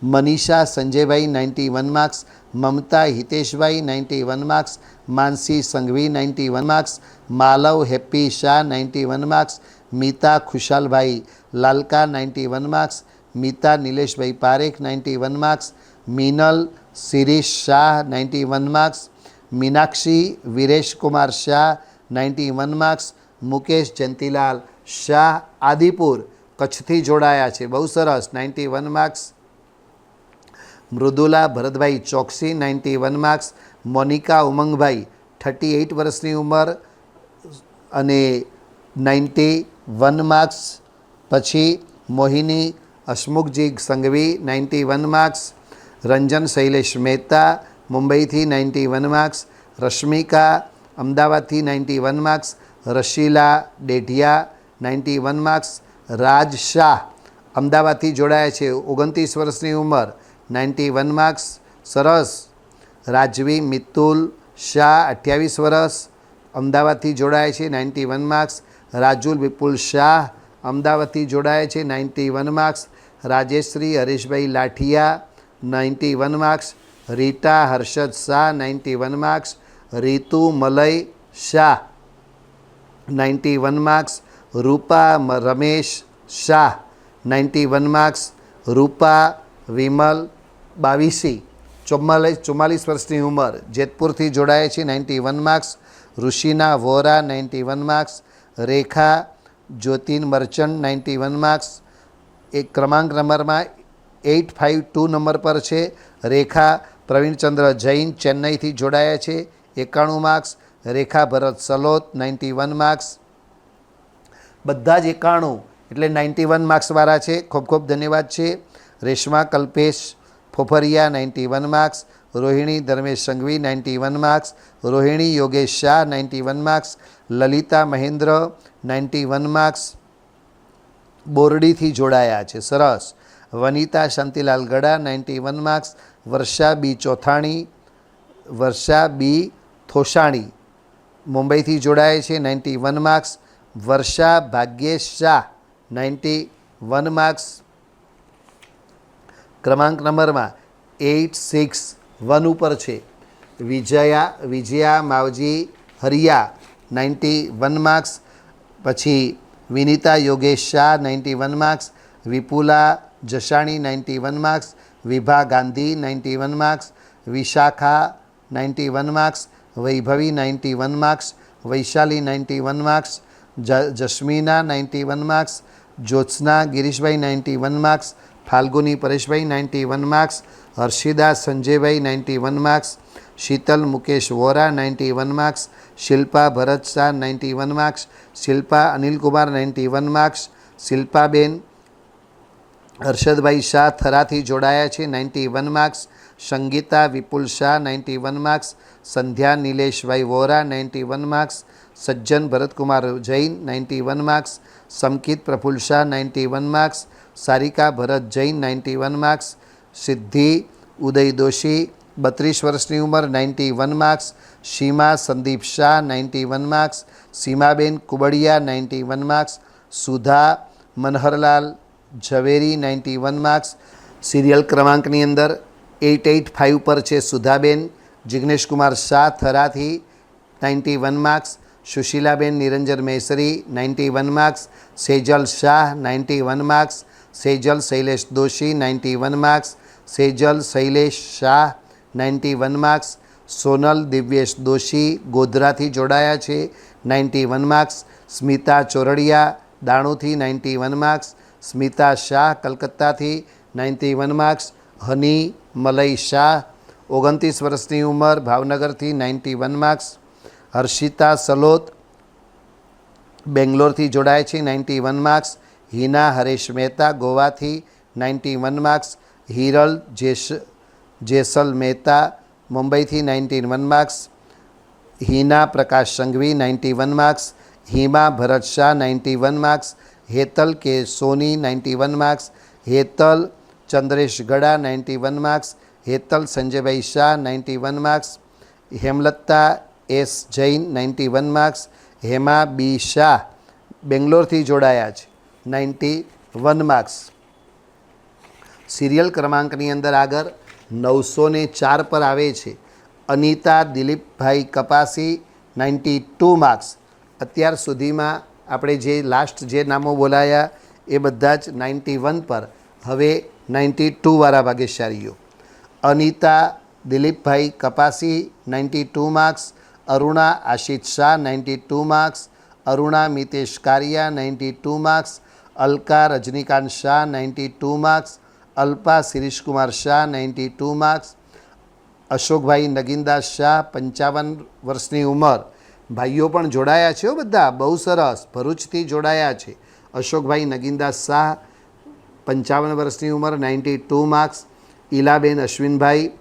Manisha Sanjaybhai 91 marks. Mamta Hiteshbhai 91 marks. Mansi Sanghvi 91 marks. Malav Happy Shah 91 marks. Meeta Khushalbhai Lalka 91 marks. Meeta નિલેશભાઈ Parekh 91 marks. Meenal Shirish Shah 91 marks. Meenakshi Vireshkumar Shah 91 marks. Mukesh Jayantilal Shah Adipur કચ્છથી જોડાયા છે, બહુ સરસ, 91 માર્ક્સ. મૃદુલા ભરતભાઈ ચોકસી 91 માર્ક્સ. મોનિકા ઉમંગભાઈ 38 વર્ષની ઉંમર અને 91 માર્ક્સ. પછી મોહિની હસમુખજી સંઘવી 91 માર્ક્સ. રંજન શૈલેષ મહેતા મુંબઈથી 91 માર્ક્સ. રશ્મિકા અમદાવાદથી 91 માર્ક્સ. રશીલા ડેઢિયા 91 માર્ક્સ. રાજ શાહ અમદાવાદથી જોડાયા છે, 29 વર્ષની ઉંમર, 91 માર્ક્સ. સરસ. રાજવી મિતુલ શાહ 28 વર્ષ અમદાવાદથી જોડાયા છે, 91 માર્ક્સ. રાજુલ વિપુલ શાહ અમદાવાદથી જોડાયા છે, 91 marks. Rajeshri Hareshbhai Lathiya 91 marks. Rita Harshad Shah 91 marks. Ritu Malay Shah 91 marks. Rupa Ramesh Shah 91 marks. Rupa Vimal Bavisi 44 વર્ષની ઉંમર જેતપુરથી જોડાય છે, 91 marks. Rishina Vora 91 marks. Rekha Jyotin Merchant 91 marks. એક ક્રમાંક નંબરમાં 852 નંબર પર છે. રેખા પ્રવીણચંદ્ર જૈન ચેન્નઈથી જોડાયા છે, 91 માર્ક્સ. રેખા ભરત સલોત 91 માર્ક્સ. બધા જ 91 એટલે 91 માર્ક્સવાળા છે. ખૂબ ખૂબ ધન્યવાદ છે. Reshma Kalpesh Fofaria 91 marks. Rohini Dharmesh Sanghvi 91 marks. Rohini Yogesh Shah 91 marks. Lalita Mahendra 91 marks બોરડીથી જોડાયા છે. સરસ. વનિતા શાંતિલાલ ગડા 91 માર્ક્સ. વર્ષા બી થોસાણી મુંબઈથી જોડાય છે 91 માર્ક્સ. વર્ષા ભાગ્યેશ શાહ 91 માર્ક્સ. ક્રમાંક નંબરમાં 861 ઉપર છે. વિજયા માવજી હરિયા 91 માર્ક્સ. પછી Vinita Yogesh Shah 91 marks. Vipula Jasani 91 marks. Vibha Gandhi 91 marks. વિશાખા 91 marks. Vaibhavi 91 marks. Vaishali 91 marks. Jasmina 91 marks. Jyotsna Girishbhai 91 marks. Falguni Pareshbhai 91 marks. Harshida Sanjaybhai 91 marks. Sheetal Mukesh Vora 91 marks. Shilpa Bharat Shah 91 marks. Shilpa Anilkumar 91 marks. Shilpaben Harshadbhai Shah થરાથી જોડાયા છે 91 marks. Sangeeta Vipul Shah 91 marks. Sandhya Nileshbhai Vora 91 marks. Sajjan Bharatkumar Jain 91 marks. Samkit Prafull Shah 91 marks. Sarika Bharat Jain 91 marks. સિદ્ધિ ઉદય દોશી 32 વર્ષની ઉંમર 91 marks. Seema Sandeep Shah 91 marks. Seemaben Kubadia 91 marks. Sudha Manharlal Zaveri 91 marks. Serial ક્રમાંકની અંદર 885 પર છે સુધાબેન જિગ્નેશકુમાર શાહ થરાથી 91 marks. Sushilaben Niranjan Mahesri 91 marks. Sejal Shah 91 marks. Sejal Shailesh Doshi 91 marks. Sejal Shailesh Shah 91 marks. Sonal Divyesh Doshi ગોધરાથી જોડાયા છે 91 માર્ક્સ. સ્મિતા ચોરડિયા દાણુથી 91 માર્ક્સ. સ્મિતા શાહ કલકત્તાથી 91 માર્ક્સ. હની મલય શાહ 29 વર્ષની ઉંમર ભાવનગરથી 91 માર્ક્સ. હર્ષિતા સલોત બેંગ્લોરથી જોડાય છે 91 માર્ક્સ. હિના હરેશ મહેતા ગોવાથી 91 માર્ક્સ. હિરલ જેસલ મહેતા મુંબઈથી 91 marks. Hina Prakash Sanghvi 91 marks. Hima Bharat Shah 91 marks. Hetal K Soni 91 marks. Hetal Chandresh Gada 91 marks. Hetal Sanjaybhai Shah 91 marks. Hemlata S Jain 91 marks. Hema B Shah બેંગ્લોરથી જોડાયા છે 91 માર્ક્સ. સિરિયલ ક્રમાંકની અંદર આગળ 904 પર આવે છે અનિતા દિલીપભાઈ કપાસી 92 માર્ક્સ. અત્યાર સુધીમાં આપણે જે લાસ્ટ જે નામો બોલાયા એ બધા જ 91 પર. હવે 92 વાળા ભાગ્યશાળીઓ. Anita Dilipbhai Kapasi 92 marks. Aruna Ashish Shah 92 marks. Aruna Mitesh Karia 92 marks. Alka Rajnikant Shah 92 marks. Alpa Shirishkumar Shah 92 marks. Ashokbhai Nagindas Shah 55 વર્ષની ઉંમર. ભાઈઓ પણ જોડાયા છે બધા, બહુ સરસ. ભરૂચથી જોડાયા છે અશોકભાઈ નગીનદાસ શાહ 55 વર્ષની ઉંમર 92 marks. Ilaben Ashwinbhai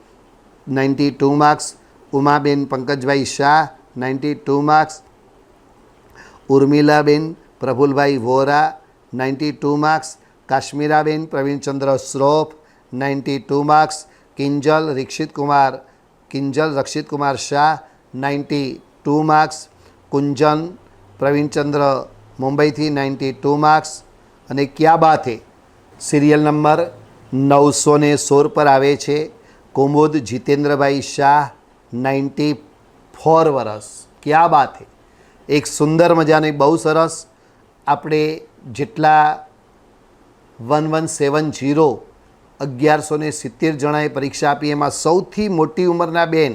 92 marks. Umaben Pankajbhai Shah 92 marks. Urmilaben Prafulbhai Vora 92 marks. Kashmiraben Pravinchandra Shroff 92 marks. Kinjal Rakshitkumar Shah 92 marks. Kunjan Pravinchandra મુંબઈથી 92 માર્ક્સ. અને ક્યા બાત હે સિરિયલ નંબર 916 પર આવે છે કુમુદ જીતેન્દ્રભાઈ શાહ 94 વર્ષ. ક્યા બાત હે. એક સુંદર મજાની બહુ સરસ. આપણે જેટલા 1170 1170 જણાએ પરીક્ષા આપી એમાં સૌથી મોટી ઉંમરના બેન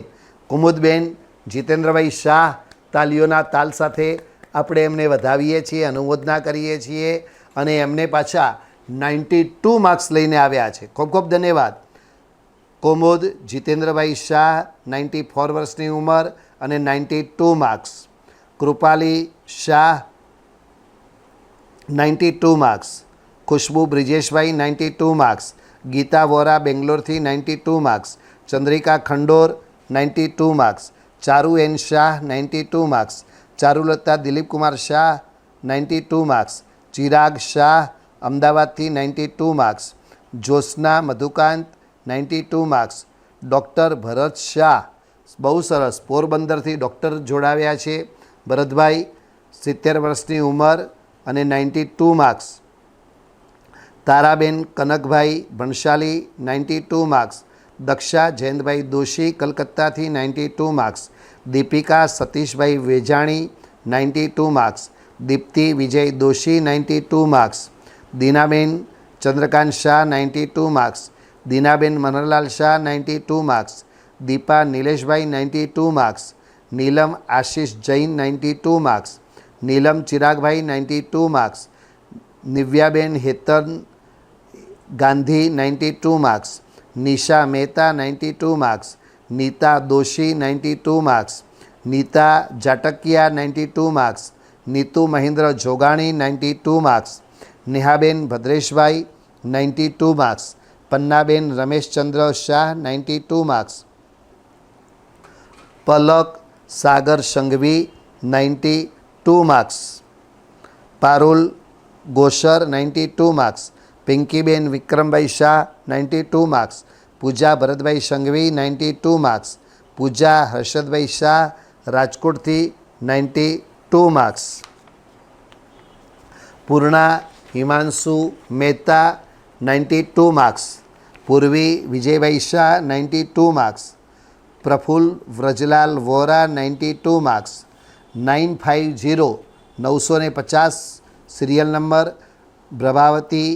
કુમુદબેન જીતેન્દ્રભાઈ શાહ. તાલીઓના તાલ સાથે આપણે એમને વધાવીએ છીએ, અનુમોદના કરીએ છીએ અને એમને પાછા 92 માર્ક્સ લઈને આવ્યા છે. ખૂબ ખૂબ ધન્યવાદ. કુમુદ જીતેન્દ્રભાઈ શાહ 94 વર્ષની ઉંમર અને 92 marks. Krupali Shah 92 marks. Khushbu Brijeshbhai 92 marks. Geeta Vora બેંગ્લોરથી 92 marks. Chandrika Khandor 92 marks. Charu N Shah 92 marks. Charulata Dilipkumar Shah 92 marks. Chirag Shah અમદાવાદથી 92 marks. Jyotsna Madhukant 92 marks. Doctor Bharat Shah બહુ સરસ પોરબંદરથી ડૉક્ટર જોડાવ્યા છે ભરતભાઈ, 70 વર્ષની ઉંમર અને 92 માર્ક્સ. તારાબેન કનકભાઈ ભણશાલી 92 માર્ક્સ. દક્ષા જયંતભાઈ દોશી કલકત્તાથી 92 marks. Deepika Satishbhai Vejani 92 marks. Deepti Vijay Doshi 92 marks. Deenaben Chandrakant Shah 92 marks. Deenaben Manharlal Shah 92 marks. Deepa Nileshbhai 92 marks. Neelam Ashish Jain 92 marks. Neelam Chiragbhai 92 marks. Nivyaben Hetan Gandhi 92 marks. Nisha Mehta 92 marks. Neeta Doshi 92 marks. Neeta Jatakiya 92 marks. Neetu Mahendra Jogani 92 marks. Nehaben Bhadreshbhai 92 marks. Pannaben Rameshchandra Shah 92 marks. Palak Sagar Sanghvi 92 marks. Parul Goshar 92 marks. Pinkiben Vikrambhai Shah 92 marks. Pooja Bharatbhai Sanghvi 92 marks. Pooja Harshadbhai Shah રાજકોટથી 92 marks. Purna Himanshu Mehta 92 marks. Purvi Vijaybhai Shah 92 marks. Prafull Vrajlal Vora 92 marks. 950 950 serial number Prabhavati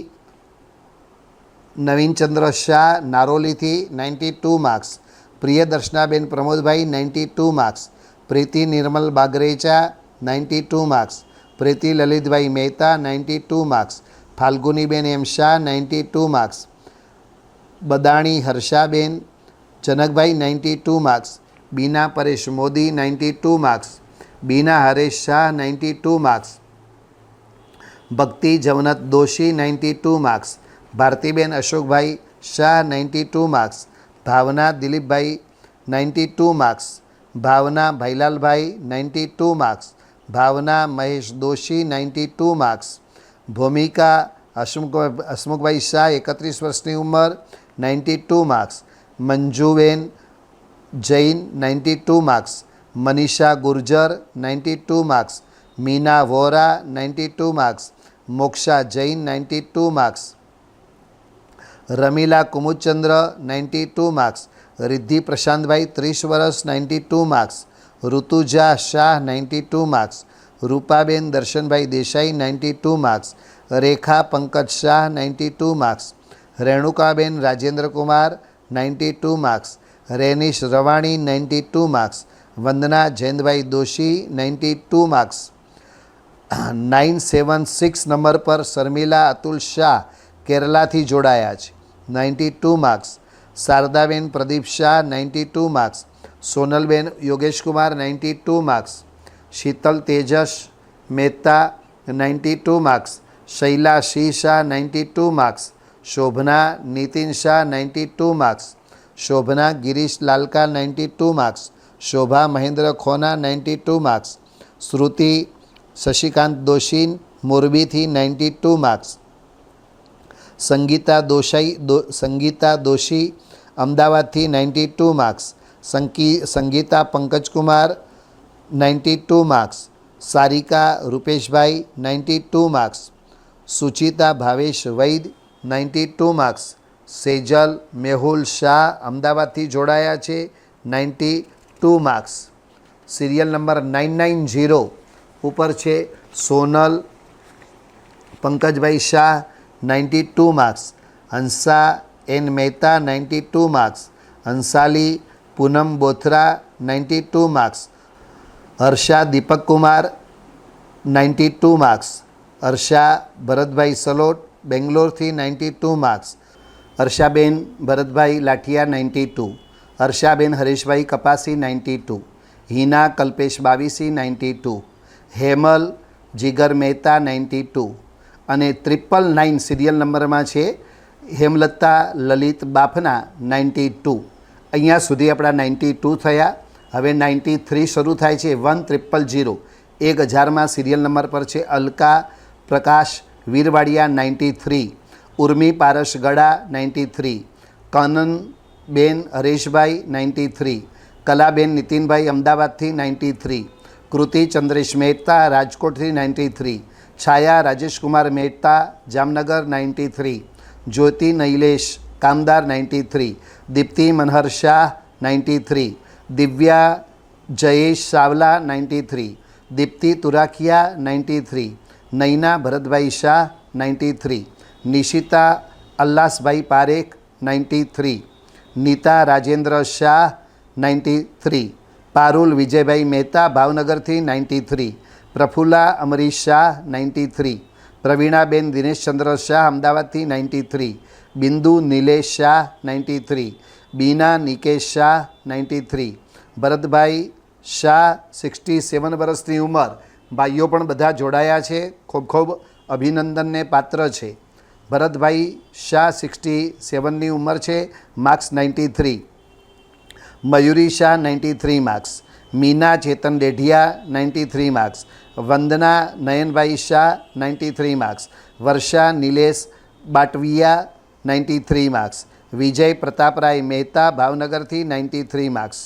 Navinchandra Shah નારોલીથી 92 marks. Priyadarshanaben Pramodbhai 92 marks. Preeti Nirmal Bagrecha 92 marks. પ્રીતિ Lalitbhai Mehta 92 marks. Falguniben M Shah 92 marks. Badani Harshaben Janakbhai 92 marks. Beena Paresh Modi 92 marks. Beena Haresh Shah 92 marks. Bhakti Javnat Doshi 92 marks. Bhartiben Ashokbhai Shah 92 marks. Bhavna Dilipbhai 92 marks. Bhavna Bhailalbhai 92 marks. Bhavna Mahesh Doshi 92 marks. Bhumika Hasmukhbhai Shah 31 વર્ષની ઉંમર 92 marks. Manjuben Jain 92 marks. Manisha Gurjar 92 marks. Meena Vora 92 marks. Moksha Jain 92 marks. Ramila Kumudchandra 92 marks. Riddhi Prashantbhai 30 વર્ષ 92 marks. Rutuja Shah 92 marks. Rupaben Darshanbhai Desai 92 marks. Rekha Pankaj Shah 92 marks. Renukaben Rajendrakumar 92 marks. Renish Ravani 92 marks. Vandana Jayantbhai Doshi 92 marks. 976 number પર શર્મિલા અતુલ શાહ કેરલાથી જોડાયા છે 92 marks. Shardaben Pradeep Shah 92 marks. Sonalben Yogeshkumar 92 marks. Sheetal Tejas Mehta 92 marks. Shaila Singh Shah 92 marks. Shobhana Nitin Shah 92 marks. Shobhana Girish લાલકા 92 marks. શોભા Mahendra ખોના 92 marks. શ્રુતિ Shashikant Doshi મોરબીથી 92 marks. Sangeeta Doshi અમદાવાદથી 92 marks. Sangeeta Pankajkumar 92 marks. Sarika રૂપેશભાઈ 92 marks. Suchita Bhavesh વૈદ 92 marks. Sejal Mehul Shah અમદાવાદથી જોડાયા છે 92 માર્ક્સ. સિરિયલ નંબર 990 ઉપર છે Sonal Pankajbhai Shah 92 marks. Hansa N Mehta 92 marks. Hansali Poonam Bothra 92 marks. Harsha Deepak Kumar 92 marks. Harsha Bharatbhai Salot બેંગ્લોરથી 92 માર્ક્સ. હર્ષાબેન ભરતભાઈ લાઠિયા 92. હર્ષાબેન હરેશભાઈ કપાસી 92. હિના કલ્પેશ બાવીસી 92, હેમલ જીગર મહેતા 92 અને 999 સિરિયલ નંબરમાં છે હેમલતા લલિત બાફના 92. અહીંયા સુધી આપણા 92 થયા. હવે 93 શરૂ થાય છે 1000, 1000માં સિરિયલ નંબર પર છે અલકા પ્રકાશ વીરવાડિયા 93, ઉર્મી પારસ ગડા 93, કનનબેન હરેશભાઈ 93, કલાબેન નીતિનભાઈ અમદાવાદથી 93, કૃતિ ચંદ્રેશ મહેતા રાજકોટથી 93, છાયા રાજેશકુમાર મહેતા જામનગર 93, જ્યોતિ નૈલેશ કામદાર 93, દીપ્તિ મનહર શાહ 93, દિવ્યા જયેશ સાવલા 93, દીપ્તિ તુરાખિયા 93, નૈના ભરતભાઈ શાહ 93, નિશિતા અલ્લાસભાઈ પારેખ 93, નીતા રાજેન્દ્ર શાહ 93, પારુલ વિજયભાઈ મહેતા ભાવનગરથી 93, પ્રફુલ્લા અમરીશ શાહ 93, પ્રવીણાબેન દિનેશચંદ્ર શાહ અમદાવાદથી 93, બિંદુ નિલેશ શાહ 93, બીના નિકેશ શાહ 93, ભરતભાઈ શાહ 67 વર્ષની ઉંમર. ભાઈઓ પણ બધા જોડાયા છે, ખૂબ ખૂબ અભિનંદનને પાત્ર છે. ભરતભાઈ શાહ 67ની ઉંમર છે, માર્ક્સ 93, મયુરી શાહ 93 માર્ક્સ, મીના ચેતન ડેઢિયા 93 માર્ક્સ, વંદના નયનભાઈ શાહ 93 માર્ક્સ, વર્ષા નિલેશ બાટવિયા 93 માર્ક્સ, વિજય પ્રતાપરાય મહેતા ભાવનગરથી 93 માર્ક્સ,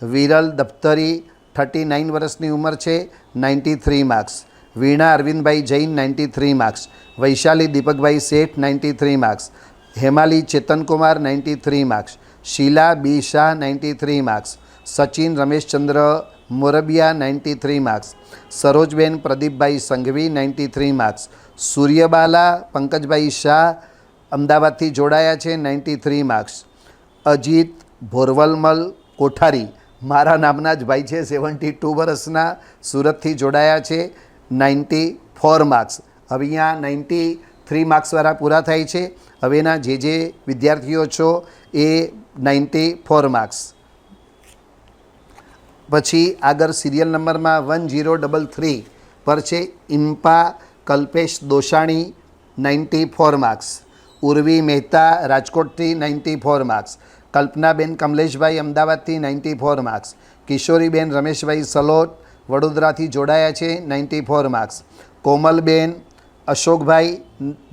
વિરલ દફતરી 39 વર્ષની ઉંમર છે 93 માર્ક્સ, વીણા અરવિંદભાઈ જૈન 93 માર્ક્સ, વૈશાલી દીપકભાઈ શેઠ 93 માર્ક્સ, હેમાલી ચેતનકુમાર 93 માર્ક્સ, શીલા બી શાહ 93 માર્ક્સ, સચિન રમેશચંદ્ર મોરબિયા 93 માર્ક્સ, સરોજબેન પ્રદીપભાઈ સંઘવી 93 માર્ક્સ, સૂર્યબાલા પંકજભાઈ શાહ અમદાવાદથી જોડાયા છે 93 માર્ક્સ, અજીત ભોરવલમલ કોઠારી મારા નામના જ ભાઈ છે 72 વર્ષના સુરતથી જોડાયા છે 94 માર્ક્સ. હવે અહીંયા 93 માર્ક્સવાળા પૂરા થાય છે. હવેના જે વિદ્યાર્થીઓ છો એ 94 માર્ક્સ. પછી આગળ સિરિયલ નંબરમાં 1033 પર છે ઇમ્પા કલ્પેશ દોશાણી 94 માર્ક્સ, ઉર્વી મહેતા રાજકોટથી 94 માર્ક્સ, કલ્પનાબેન કમલેશભાઈ અમદાવાદથી 94 માર્ક્સ, કિશોરીબેન રમેશભાઈ સલોટ વડોદરાથી જોડાયા છે 94 માર્ક્સ, કોમલબેન અશોકભાઈ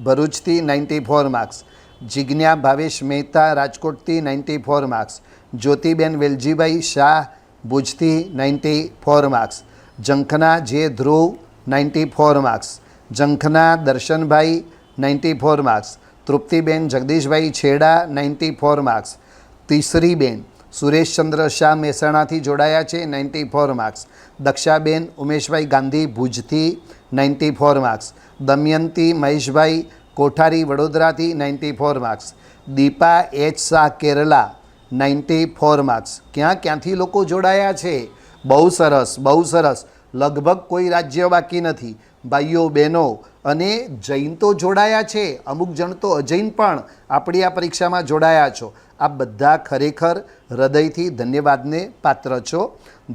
ભરૂચથી 94 માર્ક્સ, જિજ્ઞા ભાવેશ મહેતા રાજકોટથી 94 માર્ક્સ, જ્યોતિબેન વેલજીભાઈ શાહ ભુજથી 94 માર્ક્સ, ઝંખના જે ધ્રુવ 94 માર્ક્સ, ઝંખના દર્શનભાઈ 94 માર્ક્સ, તૃપ્તિબેન જગદીશભાઈ છેડા 94 માર્ક્સ, તીસરીબેન સુરેશચંદ્ર શાહ મહેસાણાથી જોડાયા છે 94 માર્ક્સ, દક્ષાબેન ઉમેશભાઈ ગાંધી ભુજથી 94 માર્ક્સ, દમયંતી મહેશભાઈ કોઠારી વડોદરાથી 94 marks, Deepa H Shah Kerala 94 marks. ક્યાંથી લોકો જોડાયા છે? બહુ સરસ, બહુ સરસ. લગભગ કોઈ રાજ્ય બાકી નથી. ભાઈઓ બહેનો અને જૈન તો જોડાયા છે, અમુક જણ તો અજૈન પણ આપણી આ પરીક્ષામાં જોડાયા છો. આ બધા ખરેખર હૃદયથી ધન્યવાદને પાત્ર છો.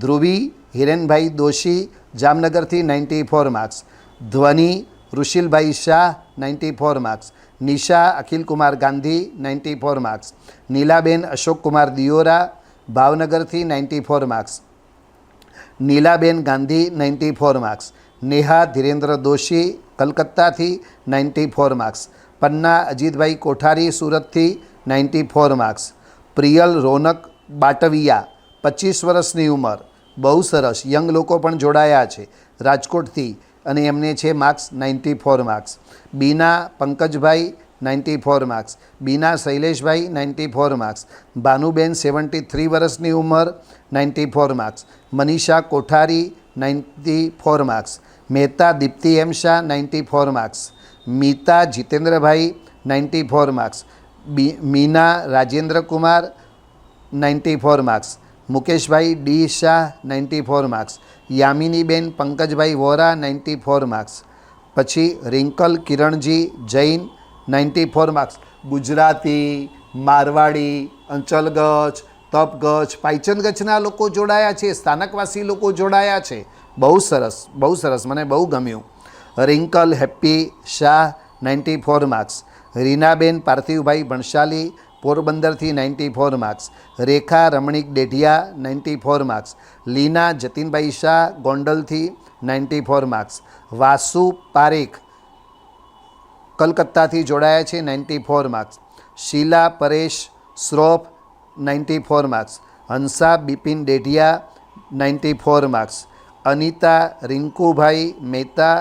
ધ્રુવી હિરેનભાઈ દોશી જામનગરથી 94 marks, Dhvani Rishilbhai Shah 94 marks, Nisha Akhilkumar Gandhi 94 marks, Neelaben Ashokkumar Diyora ભાવનગરથી 94 માર્ક્સ, નીલાબેન ગાંધી 94 માર્ક્સ, નેહા ધીરેન્દ્ર દોશી કલકત્તાથી 94 માર્ક્સ, પન્ના અજીતભાઈ કોઠારી સુરતથી 94 માર્ક્સ, પ્રિયલ રોનક બાટવિયા 25 વર્ષની ઉંમર, બહુ સરસ. યંગ લોકો પણ જોડાયા છે રાજકોટથી અને એમને છે marks 94 marks, Beena Pankajbhai 94 marks, Beena Shaileshbhai 94 marks, Bhanuben 73 વર્ષની ઉંમર 94 marks, Manisha Kothari 94 marks, Mehta Deepti M Shah 94 marks, Meeta Jitendrabhai 94 marks, Meena Rajendra Kumar 94 marks, Mukeshbhai D Shah 94 marks, Yaminiben Pankajbhai Vora 94 marks, પછી રિંકલ કિરણજી જૈન 94 માર્ક્સ. ગુજરાતી, મારવાડી, અંચલગચ, તપગચ્છ પાયચનગચ્છના લોકો જોડાયા છે, સ્થાનકવાસી લોકો જોડાયા છે. બહુ સરસ, બહુ સરસ, મને બહુ ગમ્યું. Rinkal Happy Shah 94 marks. રીનાબેન પાર્થિવભાઈ ભણશાલી પોરબંદરથી 94 માર્ક્સ. રેખા રમણીક ડેઢિયા 94 માર્ક્સ. લીના જતીનભાઈ શાહ ગોંડલથી 94 માર્ક્સ. વાસુ પારેખ કલકત્તાથી જોડાયા છે 94 marks. Sheela Paresh Shroff 94 marks. Hansa Bipin Dedhia 94 marks. Anita Rinkubhai Mehta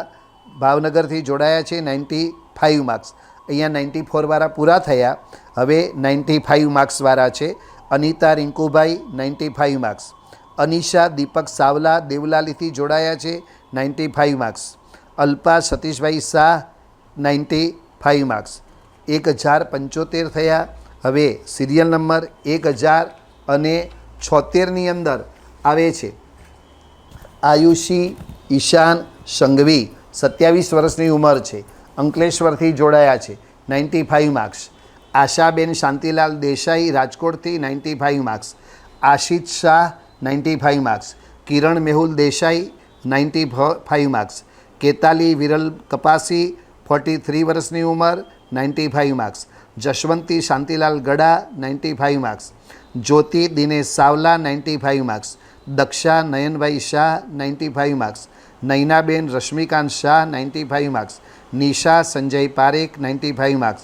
ભાવનગરથી જોડાયા છે 95 માર્ક્સ. અહીંયા 94 વાળા પૂરા થયા, હવે 95 માર્ક્સવાળા છે. અનિતા રિંકુભાઈ 95 માર્ક્સ. અનિશા દીપક સાવલા દેવલાલીથી જોડાયા છે 95 માર્ક્સ. અલ્પા સતીશભાઈ શાહ 95 માર્ક્સ. 1075 થયા. હવે સિરિયલ નંબર 1076ની અંદર આવે છે આયુષી ઈશાન સંઘવી, 27 વર્ષની ઉંમર છે, અંકલેશ્વરથી જોડાયા છે 95 માર્ક્સ. આશાબેન શાંતિલાલ દેસાઈ રાજકોટથી 95 marks. Ashit Shah 95 marks. Kiran Mehul Desai 95 marks. Ketali Viral Kapasi 43 વર્ષની ઉંમર 95 marks. Jashwanti Shantilal Gada 95 marks. Jyoti Dinesh Savla 95 marks. Daksha Nayanbhai Shah 95 marks. Nainaben Rashmikant Shah 95 marks. Nisha Sanjay Parekh 95 marks.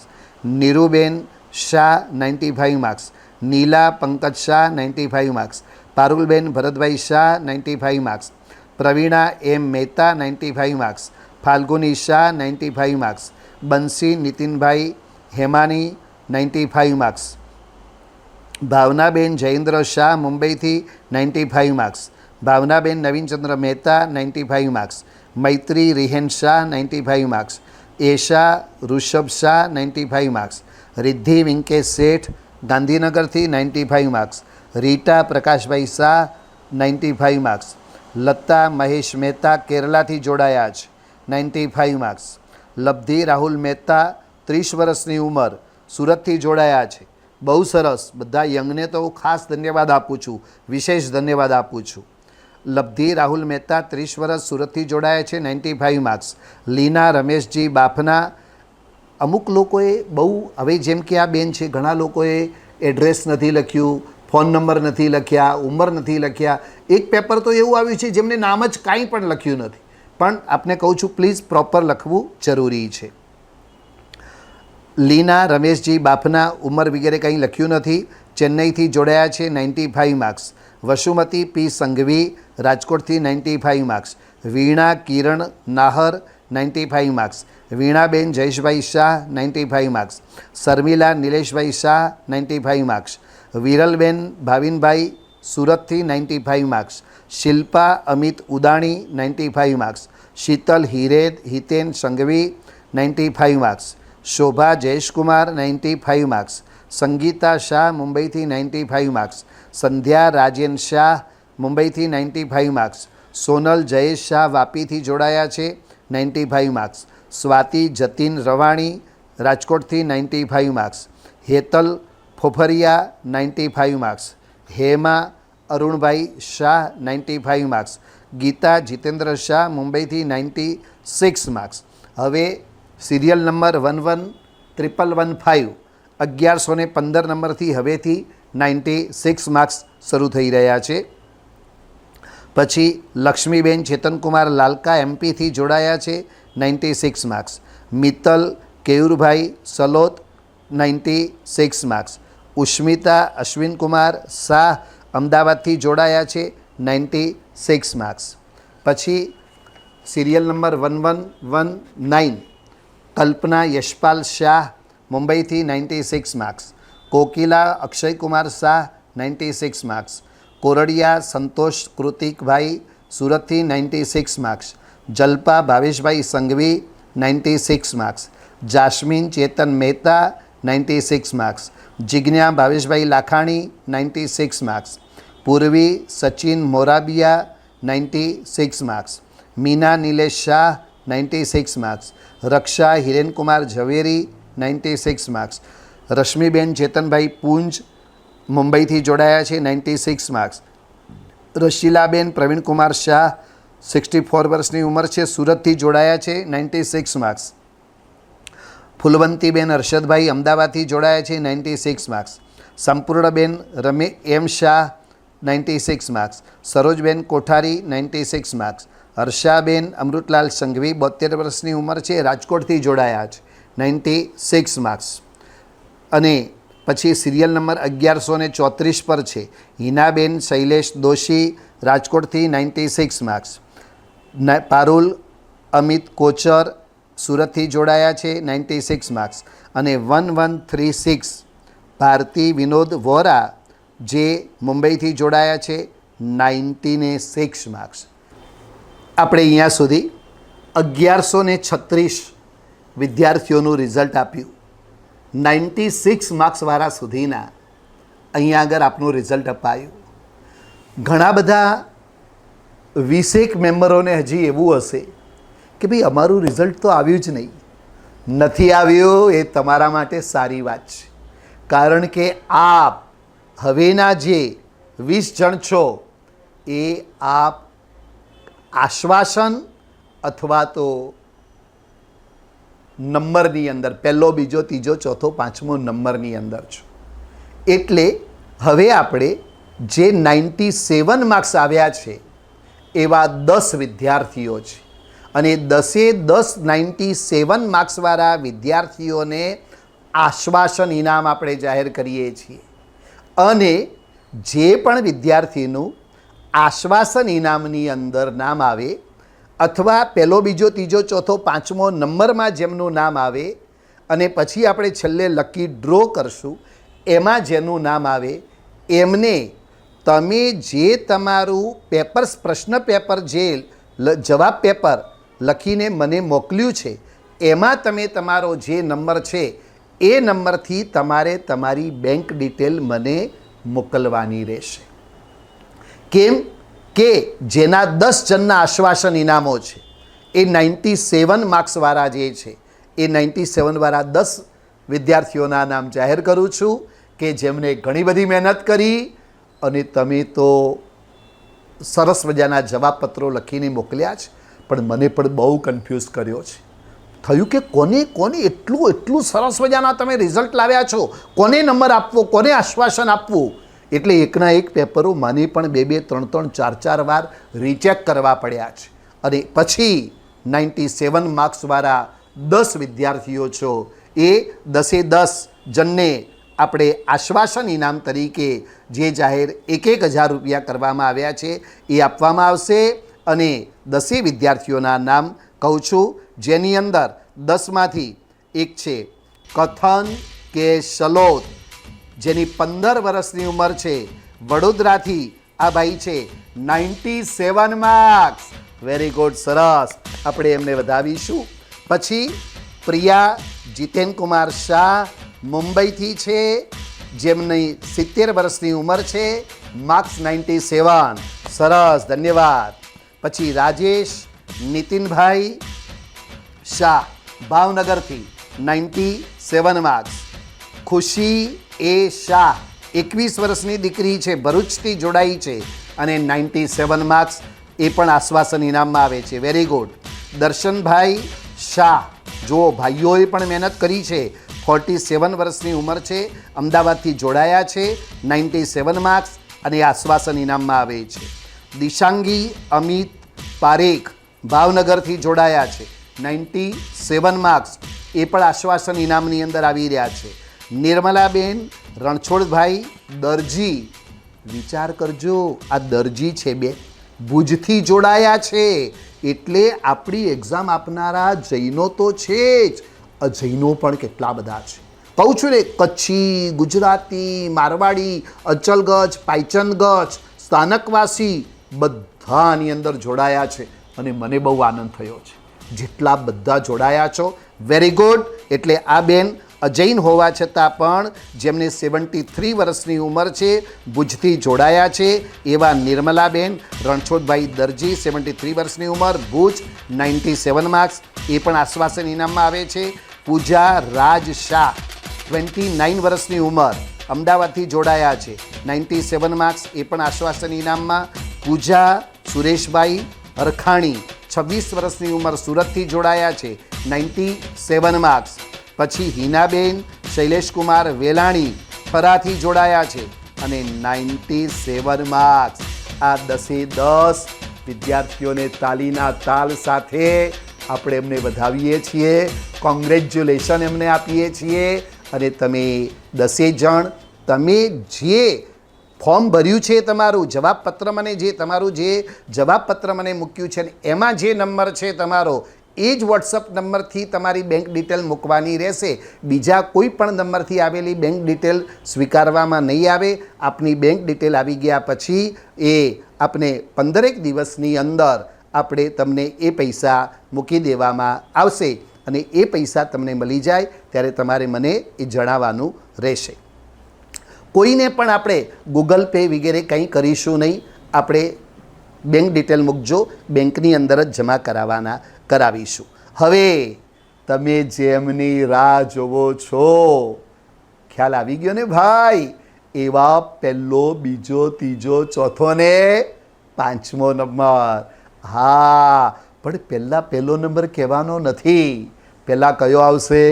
Niruben Shah 95 marks. Neela Pankaj Shah 95 marks. Parulben Bharatbhai Shah 95 marks. Pravina M Mehta 95 marks. Falguni Shah 95 marks. બંસી નીતિનભાઈ હેમાની 95 માર્ક્સ. ભાવનાબેન જયેન્દ્ર શાહ મુંબઈથી 95 માર્ક્સ. ભાવનાબેન નવીનચંદ્ર મહેતા 95 માર્ક્સ. મૈત્રી રિહેન શાહ 95 માર્ક્સ. એશા ઋષભ શાહ 95 માર્ક્સ. રિદ્ધિ વિંકેશ શેઠ ગાંધીનગરથી 95 માર્ક્સ. રીટા પ્રકાશભાઈ શાહ 95 માર્ક્સ. લતા મહેશ મહેતા કેરલાથી જોડાયા છે 95 માર્ક્સ. લબ્ધિ રાહુલ મહેતા 30 વર્ષની ઉંમર સુરતથી જોડાયા છે. બહુ સરસ, બધા યંગને તો ખાસ ધન્યવાદ આપું છું, વિશેષ ધન્યવાદ આપું છું. લબ્ધિ રાહુલ મહેતા 30 વર્ષ સુરતથી જોડાયા છે 95 માર્ક્સ. લીના રમેશજી બાફના, અમુક લોકોએ બહુ, હવે જેમ કે આ બેન છે, ઘણા લોકોએ એડ્રેસ નથી લખ્યું, ફોન નંબર નથી લખ્યા, ઉંમર નથી લખ્યા. એક પેપર તો એવું આવ્યું છે જેમને નામ જ કાંઈ પણ લખ્યું નથી. પણ આપને કહું છું, પ્લીઝ પ્રોપર લખવું જરૂરી છે. લીના રમેશજી બાફના, ઉંમર વગેરે કંઈ લખ્યું નથી, ચેન્નઈથી જોડાયા છે 95 માર્ક્સ. વસુમતી પી સંઘવી રાજકોટથી 95 marks. Veena Kiran Nahar 95 marks. Veenaben Jayeshbhai Shah 95 marks. Sharmila Nileshbhai Shah 95 marks. Viralben Bhavinbhai સુરતથી 95 marks. Shilpa Amit Udani 95 marks. Sheetal Hiten Sanghvi 95 marks. Shobha Jayeshkumar 95 marks. Sangeeta Shah મુંબઈથી 95 માર્ક્સ. સંધ્યા રાજેન શાહ મુંબઈથી 95 માર્ક્સ. સોનલ જયેશ શાહ વાપીથી જોડાયા છે 95 માર્ક્સ. સ્વાતિ જતીન રવાણી રાજકોટથી 95 marks. Hetal Fofaria 95 marks. Hema Arunbhai Shah 95 marks. Gita Jitendra Shah મુંબઈથી 96 માર્ક્સ. હવે સિરિયલ નંબર 111115 1115 નંબરથી હવેથી 96 માર્ક્સ શરૂ થઈ રહ્યા છે. પછી લક્ષ્મીબેન ચેતનકુમાર લાલકા એમપીથી જોડાયા છે 96 માર્ક્સ. મિત્તલ કેયુરભાઈ સલોત 96 માર્ક્સ. ઉષ્મિતા અશ્વિનકુમાર શાહ અમદાવાદથી જોડાયા છે 96 માર્ક્સ. પછી સિરિયલ નંબર 1119 કલ્પના યશપાલ શાહ મુંબઈથી 96 માર્ક્સ. કોકિલા અક્ષયકુમાર શાહ 96 માર્ક્સ. કોરડિયા સંતોષ કૃતિકભાઈ સુરતથી 96 માર્ક્સ. જલ્પા ભાવેશભાઈ સંઘવી 96 માર્ક્સ. જાસ્મીન ચેતન મહેતા 96 માર્ક્સ. જિજ્ઞા ભાવેશભાઈ લાખાણી 96 માર્ક્સ. પૂર્વી સચિન મોરાબિયા 96 માર્ક્સ. મીના નિલેશ શાહ 96 માર્ક્સ. રક્ષા હિરેનકુમાર ઝવેરી 96 માર્ક્સ. રશ્મિબેન ચેતનભાઈ પૂંજ મુંબઈથી જોડાયા છે, 96 માર્ક્સ. રશીલાબેન પ્રવીણકુમાર શાહ 64 વર્ષની ઉંમર છે, સુરતથી જોડાયા છે, 96 માર્ક્સ. ફૂલવંતીબેન હર્ષદભાઈ અમદાવાદથી જોડાયા છે, 96 માર્ક્સ. સંપૂર્ણબેન એમ શાહ 96 માર્ક્સ. સરોજબેન કોઠારી 96 માર્ક્સ. હર્ષાબેન અમૃતલાલ સંઘવી 72 વર્ષની ઉંમર છે, રાજકોટથી જોડાયા છે, 96 માર્ક્સ. અને પછી સિરિયલ નંબર 1134 પર છે હિનાબેન શૈલેષ દોશી રાજકોટથી 96 માર્ક્સ. પારુલ અમિત કોચર સુરતથી જોડાયા છે, 96 માર્ક્સ. અને 1136 ભારતી વિનોદ વોરા જે મુંબઈથી જોડાયા છે, 96 માર્ક્સ. આપણે અહીંયા સુધી 1136 વિદ્યાર્થીઓનું રિઝલ્ટ આપ્યું. 96 માર્ક્સવાળા સુધીના અહીંયા આગળ આપનું રિઝલ્ટ અપાયું. ઘણા બધા 20 મેમ્બરોને હજી એવું હશે કે ભાઈ અમારું રિઝલ્ટ તો આવ્યું જ નહીં. નથી આવ્યું એ તમારા માટે સારી વાત છે, કારણ કે આપ હવેના જે 20 જણ છો એ આપ આશ્વાસન અથવા તો નંબરની અંદર પહેલો, બીજો, ત્રીજો, ચોથો, પાંચમો નંબરની અંદર છો. એટલે હવે આપણે જે 97 માર્ક્સ આવ્યા છે એવા 10 વિદ્યાર્થીઓ છે અને 10 97 માર્ક્સવાળા વિદ્યાર્થીઓને આશ્વાસન ઇનામ આપણે જાહેર કરીએ છીએ. અને જે પણ વિદ્યાર્થીનું આશ્વાસન ઇનામની અંદર નામ આવે અથવા પહેલો, બીજો, ત્રીજો, ચોથો, પાંચમો નંબરમાં જેમનું નામ આવે અને પછી આપણે છેલ્લે લકી ડ્રો કરશું, એમાં જેનું નામ આવે એમને તમે જે તમારું પેપર્સ પ્રશ્ન પેપર જે જવાબ પેપર લખીને મને મોકલ્યું છે એમાં તમે તમારો જે નંબર છે એ નંબરથી તમારે તમારી બેંક ડિટેલ મને મોકલવાની રહેશે. કેમ કે જેના 10 જણના આશ્વાસન ઇનામો છે એ 97 માર્ક્સવાળા જે છે એ 97વાળા 10 વિદ્યાર્થીઓના નામ જાહેર કરું છું કે જેમણે ઘણી બધી મહેનત કરી અને તમે તો સરસ મજાના જવાબપત્રો લખીને મોકલ્યા છે, પણ મને પણ બહુ કન્ફ્યુઝ કર્યો છે. થયું કે કોને એટલું સરસ મજાના તમે રિઝલ્ટ લાવ્યા છો, કોને નંબર આપવો, કોને આશ્વાસન આપવું. એટલે એકના એક પેપરો મને પણ 2 3 4 વાર રીચેક કરવા પડ્યા છે. અને પછી 97 માર્ક્સવાળા 10 વિદ્યાર્થીઓ છો એ 10 જણને આપણે આશ્વાસન ઇનામ તરીકે જે જાહેર 1,000 રૂપિયા કરવામાં આવ્યા છે એ આપવામાં આવશે. અને 10 વિદ્યાર્થીઓના નામ કહું છું, જેની અંદર 10માંથી એક છે કથન કે શલોત, જેની 15 વર્ષની ઉંમર છે, વડોદરાથી આ ભાઈ છે, 97 માર્ક્સ. વેરી ગુડ, સરસ, આપણે એમને વધાવીશું. પછી પ્રિયા જીતેનકુમાર શાહ મુંબઈથી છે, જેમની 70 વર્ષની ઉંમર છે, માર્ક્સ 97. સરસ, ધન્યવાદ. પછી રાજેશ નીતિનભાઈ શાહ ભાવનગરથી 97 માર્ક્સ. ખુશી એ શાહ 21 વર્ષની દીકરી છે, ભરૂચથી જોડાઈ છે અને 97 માર્ક્સ એ પણ આશ્વાસન ઇનામમાં આવે છે. Very good. દર્શનભાઈ શાહ, જો ભાઈઓએ પણ મહેનત કરી છે, 47 વર્ષની ઉંમર છે, અમદાવાદથી જોડાયા છે, 97 માર્ક્સ અને આશ્વાસન ઇનામમાં આવે છે. દિશાંગી અમિત પારેખ ભાવનગરથી જોડાયા છે, 97 માર્ક્સ એ પણ આશ્વાસન ઇનામની અંદર આવી રહ્યા છે. નિર્મલાબેન રણછોડભાઈ દરજી, વિચાર કરજો, આ દરજી છે, બે ભુજથી જોડાયા છે. એટલે આપણી એક્ઝામ આપનારા જૈનો તો છે જ, અજૈનો પણ કેટલા બધા છે. કહું છું ને, કચ્છી, ગુજરાતી, મારવાડી, અચલગજ, પાયચનગજ, સ્થાનકવાસી બધાની અંદર જોડાયા છે અને મને બહુ આનંદ થયો છે. જેટલા બધા જોડાયા છો, વેરી ગુડ. એટલે આ બેન અજૈન હોવા છતાં પણ જેમને 73 વર્ષની ઉંમર છે, ભુજથી જોડાયા છે, એવા નિર્મલાબેન રણછોડભાઈ દરજી, 73 વર્ષની ઉંમર, ભુજ, 97 માર્ક્સ એ પણ આશ્વાસન ઇનામમાં આવે છે. પૂજા રાજ શાહ 29 વર્ષની ઉંમર, અમદાવાદથી જોડાયા છે, 97 માર્ક્સ, એ પણ આશ્વાસન ઇનામમાં. પૂજા સુરેશભાઈ હરખાણી, 26 વર્ષની ઉંમર, સુરતથી જોડાયા છે, 97 માર્ક્સ. પછી હિનાબેન શૈલેષકુમાર વેલાણી, થરાથી જોડાયા છે અને 97 માર્ક્સ. આ 10 વિદ્યાર્થીઓને તાલીના તાલ સાથે આપણે એમને વધાવીએ છીએ, કોંગ્રેચ્યુલેશન એમને આપીએ છીએ. અને તમે 10 જણ, તમે જે ફોર્મ ભર્યું છે, તમારું જવાબપત્ર મને જે તમારું જે જવાબપત્ર મને મૂક્યું છે ને એમાં જે નંબર છે તમારો, એ જ વોટ્સઅપ નંબરથી તમારી બેંક ડિટેલ મૂકવાની રહેશે. બીજા કોઈ પણ નંબરથી આવેલી બેંક ડિટેલ સ્વીકારવામાં નહીં આવે. આપની બેંક ડિટેલ આવી ગયા પછી એ આપણે 15 દિવસની અંદર આપણે તમને એ પૈસા મૂકી દેવામાં આવશે અને એ પૈસા તમને મળી જાય ત્યારે તમારે મને એ જણાવવાનું રહેશે. કોઈને પણ આપણે ગૂગલ પે વગેરે કંઈ કરીશું નહીં. આપણે બેંક ડિટેલ મૂકજો, બેંકની અંદર જ જમા કરાવીશું. હવે તમે જેમની રાહ જોવો છો, ખ્યાલ આવી ગયો ને ભાઈ, એવા પહેલો, બીજો, ત્રીજો, ચોથો ને 5મો નંબર. હા, પણ પહેલો નંબર કહેવાનો નથી. પહેલાં કયો આવશે?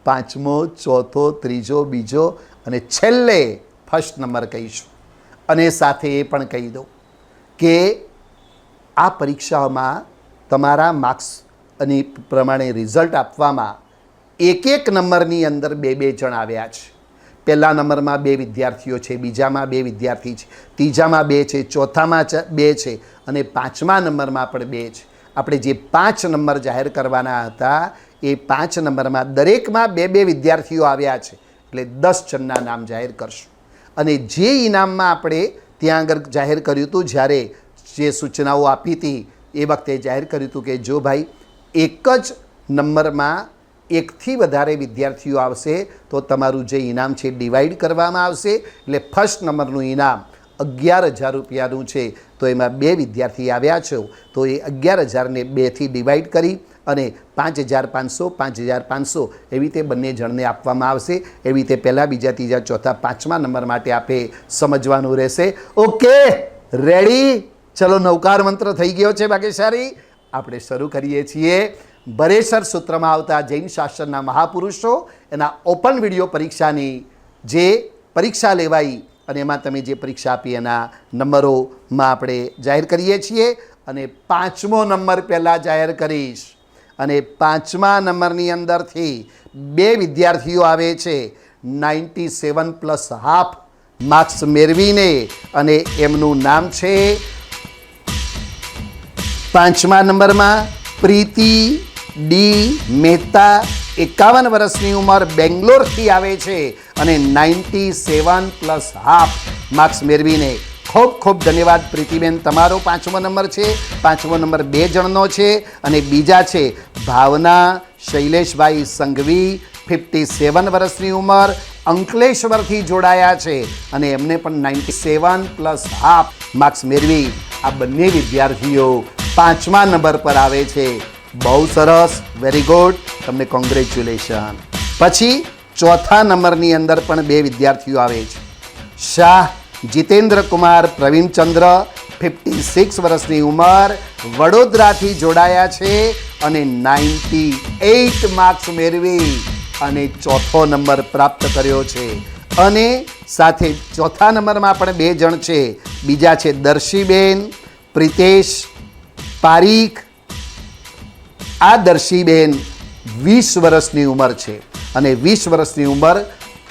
5મો, ચોથો, ત્રીજો, બીજો અને છેલ્લે ફર્સ્ટ નંબર કહીશું. અને સાથે એ પણ કહી દઉં કે આ પરીક્ષામાં તમારા માર્ક્સ અને પ્રમાણે રિઝલ્ટ આપવામાં એક નંબરની અંદર 2 જણ આવ્યા છે. પહેલા નંબરમાં 2 વિદ્યાર્થીઓ છે, બીજામાં 2 વિદ્યાર્થી છે, ત્રીજામાં 2 છે, ચોથામાં 2 છે અને 5મા નંબરમાં પણ 2 છે. આપણે જે 5 નંબર જાહેર કરવાના હતા એ 5 નંબરમાં દરેકમાં 2 વિદ્યાર્થીઓ આવ્યા છે, એટલે 10 જણના નામ જાહેર કરશું. અને જે ઇનામમાં આપણે ત્યાં આગળ જાહેર કર્યું હતું, જ્યારે જે સૂચનાઓ આપી હતી એ વખતે જાહેર કર્યું હતું કે જો ભાઈ એક જ નંબરમાં 1થી વધારે વિદ્યાર્થીઓ આવશે તો તમારું જે ઇનામ છે ડિવાઈડ કરવામાં આવશે. એટલે ફર્સ્ટ નંબરનું ઇનામ 11,000 રૂપિયાનું છે. તો એમાં 2 વિદ્યાર્થી આવ્યા છે તો એ 11,000ને 2થી ડિવાઈડ કરી અને 5,500, 5,500 એવી રીતે બંને જણને આપવામાં આવશે. એવી રીતે પહેલાં, બીજા, ત્રીજા, ચોથા, 5મા નંબર માટે આપે સમજવાનું રહેશે. Okay, ready? ચલો, નવકાર મંત્ર થઈ ગયો છે ભાગ્યશાળી. આપણે શરૂ કરીએ છીએ. બરેસર સૂત્રમાં આવતા જૈન શાસનના મહાપુરુષો એના ઓપન વિડીયો પરીક્ષાની જે પરીક્ષા લેવાઈ અને એમાં તમે જે પરીક્ષા આપી એના નંબરોમાં આપણે જાહેર કરીએ છીએ. અને 5મો નંબર પહેલાં જાહેર કરીશ. અને 5મા નંબરની અંદરથી 2 વિદ્યાર્થીઓ આવે છે 97+½ માર્ક્સ મેળવીને, અને એમનું નામ છે 5મા નંબરમાં પ્રીતિ ડી મહેતા, 51 વર્ષની ઉંમર, બેંગ્લોરથી આવે છે અને 97+½ માર્ક્સ મેળવીને. ખૂબ ખૂબ ધન્યવાદ પ્રીતિબેન, તમારો 5મો નંબર છે. 5મો નંબર 2 જણનો છે અને બીજા છે ભાવના શૈલેષભાઈ સંઘવી, 57 વર્ષની ઉંમર, અંકલેશ્વરથી જોડાયા છે અને એમને પણ 97+½ માર્ક્સ મેળવી. આ બંને વિદ્યાર્થીઓ 5મા નંબર પર આવે છે. બહુ સરસ, વેરી ગુડ, તમને કોંગ્રેચ્યુલેશન. પછી ચોથા નંબરની અંદર પણ 2 વિદ્યાર્થીઓ આવે છે. શાહ જીતેન્દ્ર કુમાર પ્રવીણચંદ્ર, 56 વર્ષની ઉંમર, વડોદરાથી જોડાયા છે અને 98 માર્ક્સ મેળવી અને ચોથો નંબર પ્રાપ્ત કર્યો છે. અને સાથે ચોથા નંબરમાં પણ 2 જણ છે. બીજા છે દર્શીબેન પ્રિતેશ પારીખ. આ દર્શીબેન 20 વર્ષની ઉંમર છે અને 20 વર્ષની ઉંમર,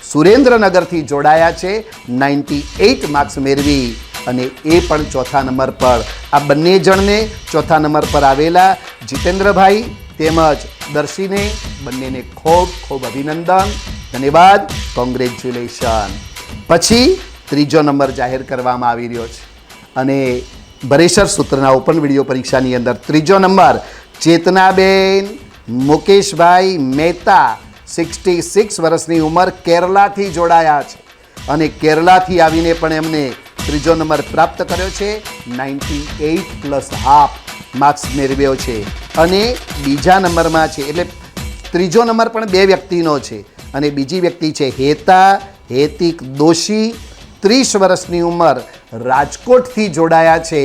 સુરેન્દ્રનગરથી જોડાયા છે, 98 માર્ક્સ મેળવી અને એ પણ ચોથા નંબર પર. આ બંને જણને ચોથા નંબર પર આવેલા જીતેન્દ્રભાઈ તેમજ દર્શીને બંનેને ખૂબ ખૂબ અભિનંદન, ધન્યવાદ, કોંગ્રેચ્યુલેશન. પછી ત્રીજો નંબર જાહેર કરવામાં આવી રહ્યો છે અને બરેસર સૂત્રના ઓપન વિડીયો પરીક્ષાની અંદર ત્રીજો નંબર ચેતનાબેન મુકેશભાઈ મહેતા, 66 વર્ષની ઉંમર, કેરલાથી જોડાયા છે અને કેરલાથી આવીને પણ એમને ત્રીજો નંબર પ્રાપ્ત કર્યો છે, 98+½ માર્ક્સ મેળવ્યો છે. અને બીજા નંબરમાં છે, એટલે ત્રીજો નંબર પણ 2 વ્યક્તિનો છે અને બીજી વ્યક્તિ છે હેતા હેતિક દોશી 30 વર્ષની ઉંમર, રાજકોટથી જોડાયા છે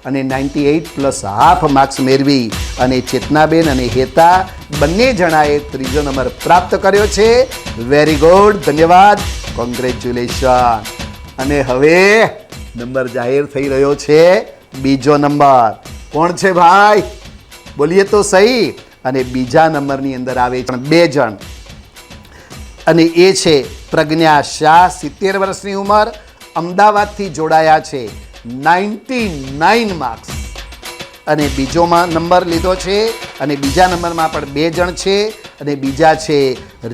અને 98+હાફ માર્ક્સ મેળવી અને ચેતનાબેન અને હેતા બંને જણાએ ત્રીજો નંબર પ્રાપ્ત કર્યો છે. વેરી ગુડ, ધન્યવાદ, કોંગ્રેચ્યુલેશન. અને હવે નંબર જાહેર થઈ રહ્યો છે. બીજો નંબર કોણ છે ભાઈ? બોલીએ તો સહી. અને બીજા નંબરની અંદર આવે છે 2 જણ અને એ છે પ્રજ્ઞા શાહ, 70 વર્ષની ઉંમર, અમદાવાદથી જોડાયા છે, 99 માર્ક્સ અને બીજોમાં નંબર લીધો છે. અને બીજા નંબરમાં પણ 2 જણ છે અને બીજા છે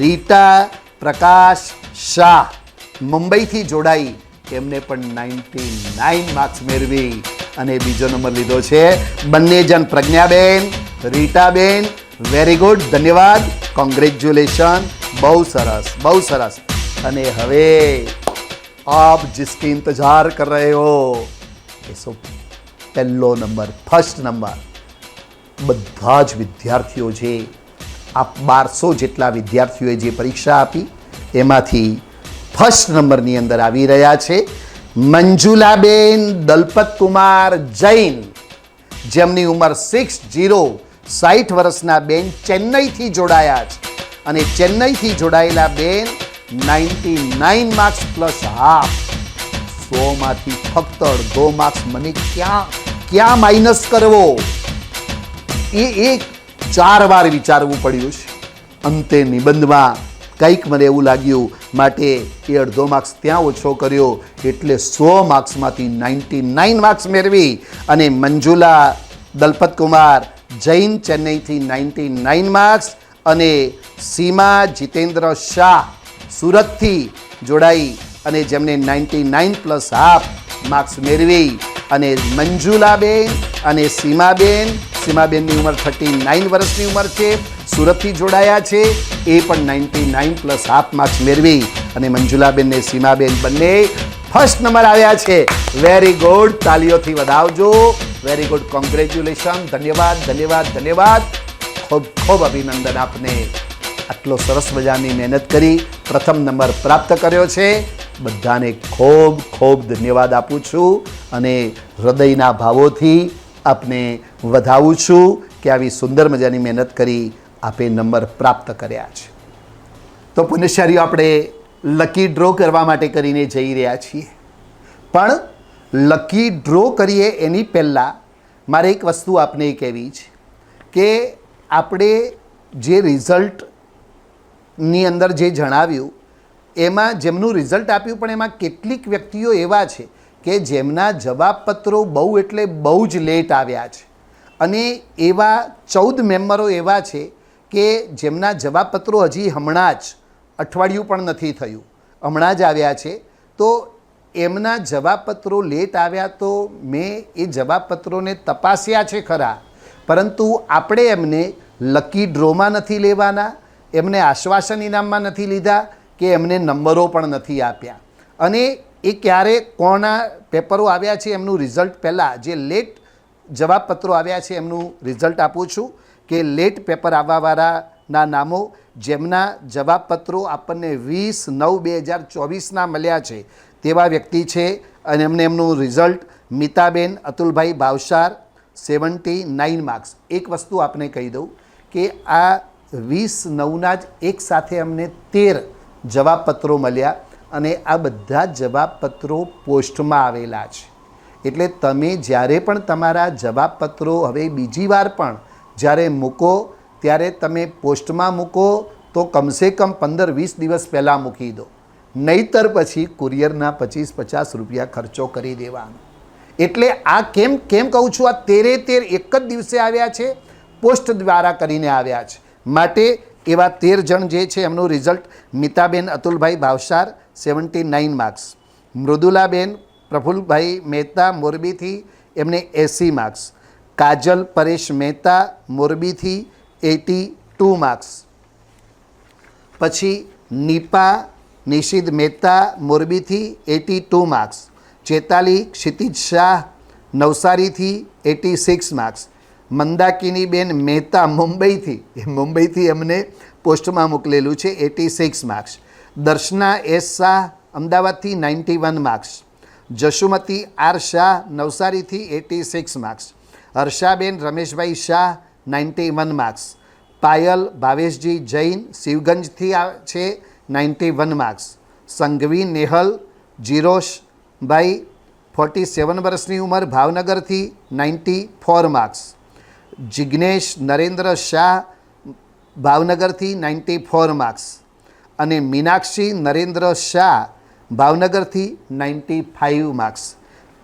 રીટા પ્રકાશ શાહ, મુંબઈથી જોડાઈ, એમને પણ 99 માર્ક્સ મેળવી અને બીજો નંબર લીધો છે. બંને જણ પ્રજ્ઞાબેન, રીટાબેન, વેરી ગુડ, ધન્યવાદ, કોંગ્રેચ્યુલેશન. બહુ સરસ, બહુ સરસ. અને હવે आप जिसकी इंतजार कर रहे हो એ સો પહેલો નંબર, ફર્સ્ટ નંબર. બધા જ વિદ્યાર્થીઓ જે આ 1200 જેટલા વિદ્યાર્થીઓએ જે પરીક્ષા આપી એમાંથી ફર્સ્ટ નંબરની અંદર આવી રહ્યા છે મંજુલાબેન દલપતકુમાર જૈન, જેમની ઉંમર 60 વર્ષના બેન ચેન્નઈથી જોડાયા છે અને ચેન્નઈથી જોડાયેલા બેન 99 માર્ક્સ પ્લસ હાફ. 100માંથી ફક્ત અડધો માર્ક્સ મને ક્યાં માઇનસ કરવો એ 4 વાર વિચારવું પડ્યું છે. અંતે નિબંધમાં કંઈક મને એવું લાગ્યું, માટે એ અડધો માર્ક્સ ત્યાં ઓછો કર્યો, એટલે 100 માર્ક્સમાંથી 99 માર્ક્સ મેળવી અને મંજુલા દલપતકુમાર જૈન ચેન્નઈથી 99 માર્ક્સ અને સીમા જીતેન્દ્ર શાહ સુરતથી જોડાઈ અને જેમને 99+હાફ માર્ક્સ મેળવી અને મંજુલાબેન અને સીમાબેનની ઉંમર 39 વર્ષની ઉંમર છે, સુરતથી જોડાયા છે, એ પણ 99+હાફ માર્ક્સ મેળવી અને મંજુલાબેન ને સીમાબેન બંને ફર્સ્ટ નંબર આવ્યા છે. વેરી ગુડ, તાલીઓથી વધાવજો. Very good, congratulation. ધન્યવાદ, ધન્યવાદ, ધન્યવાદ. ખૂબ ખૂબ અભિનંદન આપને. આટલો સરસ મજાની મહેનત કરી પ્રથમ નંબર પ્રાપ્ત કર્યો છે. બધાને ખૂબ ખૂબ ધન્યવાદ આપું છું અને હૃદયના ભાવોથી આપને વધાવું છું કે આવી સુંદર મજાની મહેનત કરી આપે નંબર પ્રાપ્ત કર્યા છે. તો પુણ્યશાળીઓ, આપણે લકી ડ્રો કરવા માટે કરીને જઈ રહ્યા છીએ, પણ લકી ડ્રો કરીએ એની પહેલાં મારે એક વસ્તુ આપને કહેવી છે કે આપણે જે રિઝલ્ટની અંદર જે જણાવ્યું એમાં જેમનું રિઝલ્ટ આપ્યું, પણ એમાં કેટલીક વ્યક્તિઓ એવા છે કે જેમના જવાબપત્રો બહુ એટલે બહુ જ લેટ આવ્યા છે અને એવા 14 મેમ્બરો એવા છે કે જેમના જવાબપત્રો હજી હમણાં જ અઠવાડિયું પણ નથી થયું, હમણાં જ આવ્યા છે. તો એમના જવાબપત્રો લેટ આવ્યા તો મેં એ જવાબપત્રોને તપાસ્યા છે ખરા, પરંતુ આપણે એમને લકી ડ્રોમાં નથી લેવાના, એમને આશ્વાસન ઇનામમાં નથી લીધા કે એમને નંબરો પણ નથી આપ્યા. અને એ ક્યારે કોના પેપરો આવ્યા છે એમનું રિઝલ્ટ પહેલાં, જે લેટ જવાબપત્રો આવ્યા છે એમનું રિઝલ્ટ આપું છું કે લેટ પેપર આવવાવાળાના નામો જેમના જવાબપત્રો આપણને 20/9/2024ના મળ્યા છે તેવા વ્યક્તિ છે અને એમનું રિઝલ્ટ મિતાબેન અતુલભાઈ ભાવસાર 79 માર્ક્સ. એક વસ્તુ આપને કહી દઉં કે આ 20/9ના જ એક સાથે અમને 13 જવાબપત્રો મળ્યા અને આ બધા જવાબપત્રો પોસ્ટમાં આવેલા છે. એટલે તમે જ્યારે પણ તમારા જવાબપત્રો હવે બીજી વાર પણ જ્યારે મૂકો ત્યારે તમે પોસ્ટમાં મૂકો તો કમસે કમ 15-20 દિવસ પહેલાં મૂકી દો, નહીંતર પછી કુરિયરના 25-50 રૂપિયા ખર્ચો કરી દેવાનો. એટલે આ કેમ કહું છું, આ 13 એક જ દિવસે આવ્યા છે, પોસ્ટ દ્વારા કરીને આવ્યા છે. માટે એવા 13 જણ જે છે એમનું રિઝલ્ટ મિતાબેન અતુલભાઈ ભાવસાર 79 માર્ક્સ, મૃદુલાબેન પ્રફુલભાઈ મહેતા મોરબીથી એમને 80 માર્ક્સ, કાજલ પરેશ મહેતા મોરબીથી 82 માર્ક્સ, પછી નીપા નિશિદ મહેતા મોરબીથી 82 માર્ક્સ, ચેતાલી ક્ષિતિજ શાહ નવસારીથી 86 માર્ક્સ, મંદાકિનીબેન મહેતા મુંબઈથી એમને પોસ્ટમાં મોકલેલું છે 86 માર્ક્સ, દર્શના એસ શાહ અમદાવાદથી 91 માર્ક્સ, જશુમતી આર શાહ નવસારીથી 86 માર્ક્સ, હર્ષાબેન રમેશભાઈ શાહ 91 માર્ક્સ, પાયલ ભાવેશજી જૈન શિવગંજથી છે 91 માર્ક્સ, સંઘવી નેહલ જીરોશભાઈ 47 વર્ષની ઉંમર ભાવનગરથી 94 માર્ક્સ, જિગ્નેશ નરેન્દ્ર શાહ ભાવનગરથી 94 માર્ક્સ અને મીનાક્ષી નરેન્દ્ર શાહ ભાવનગરથી 95 માર્ક્સ.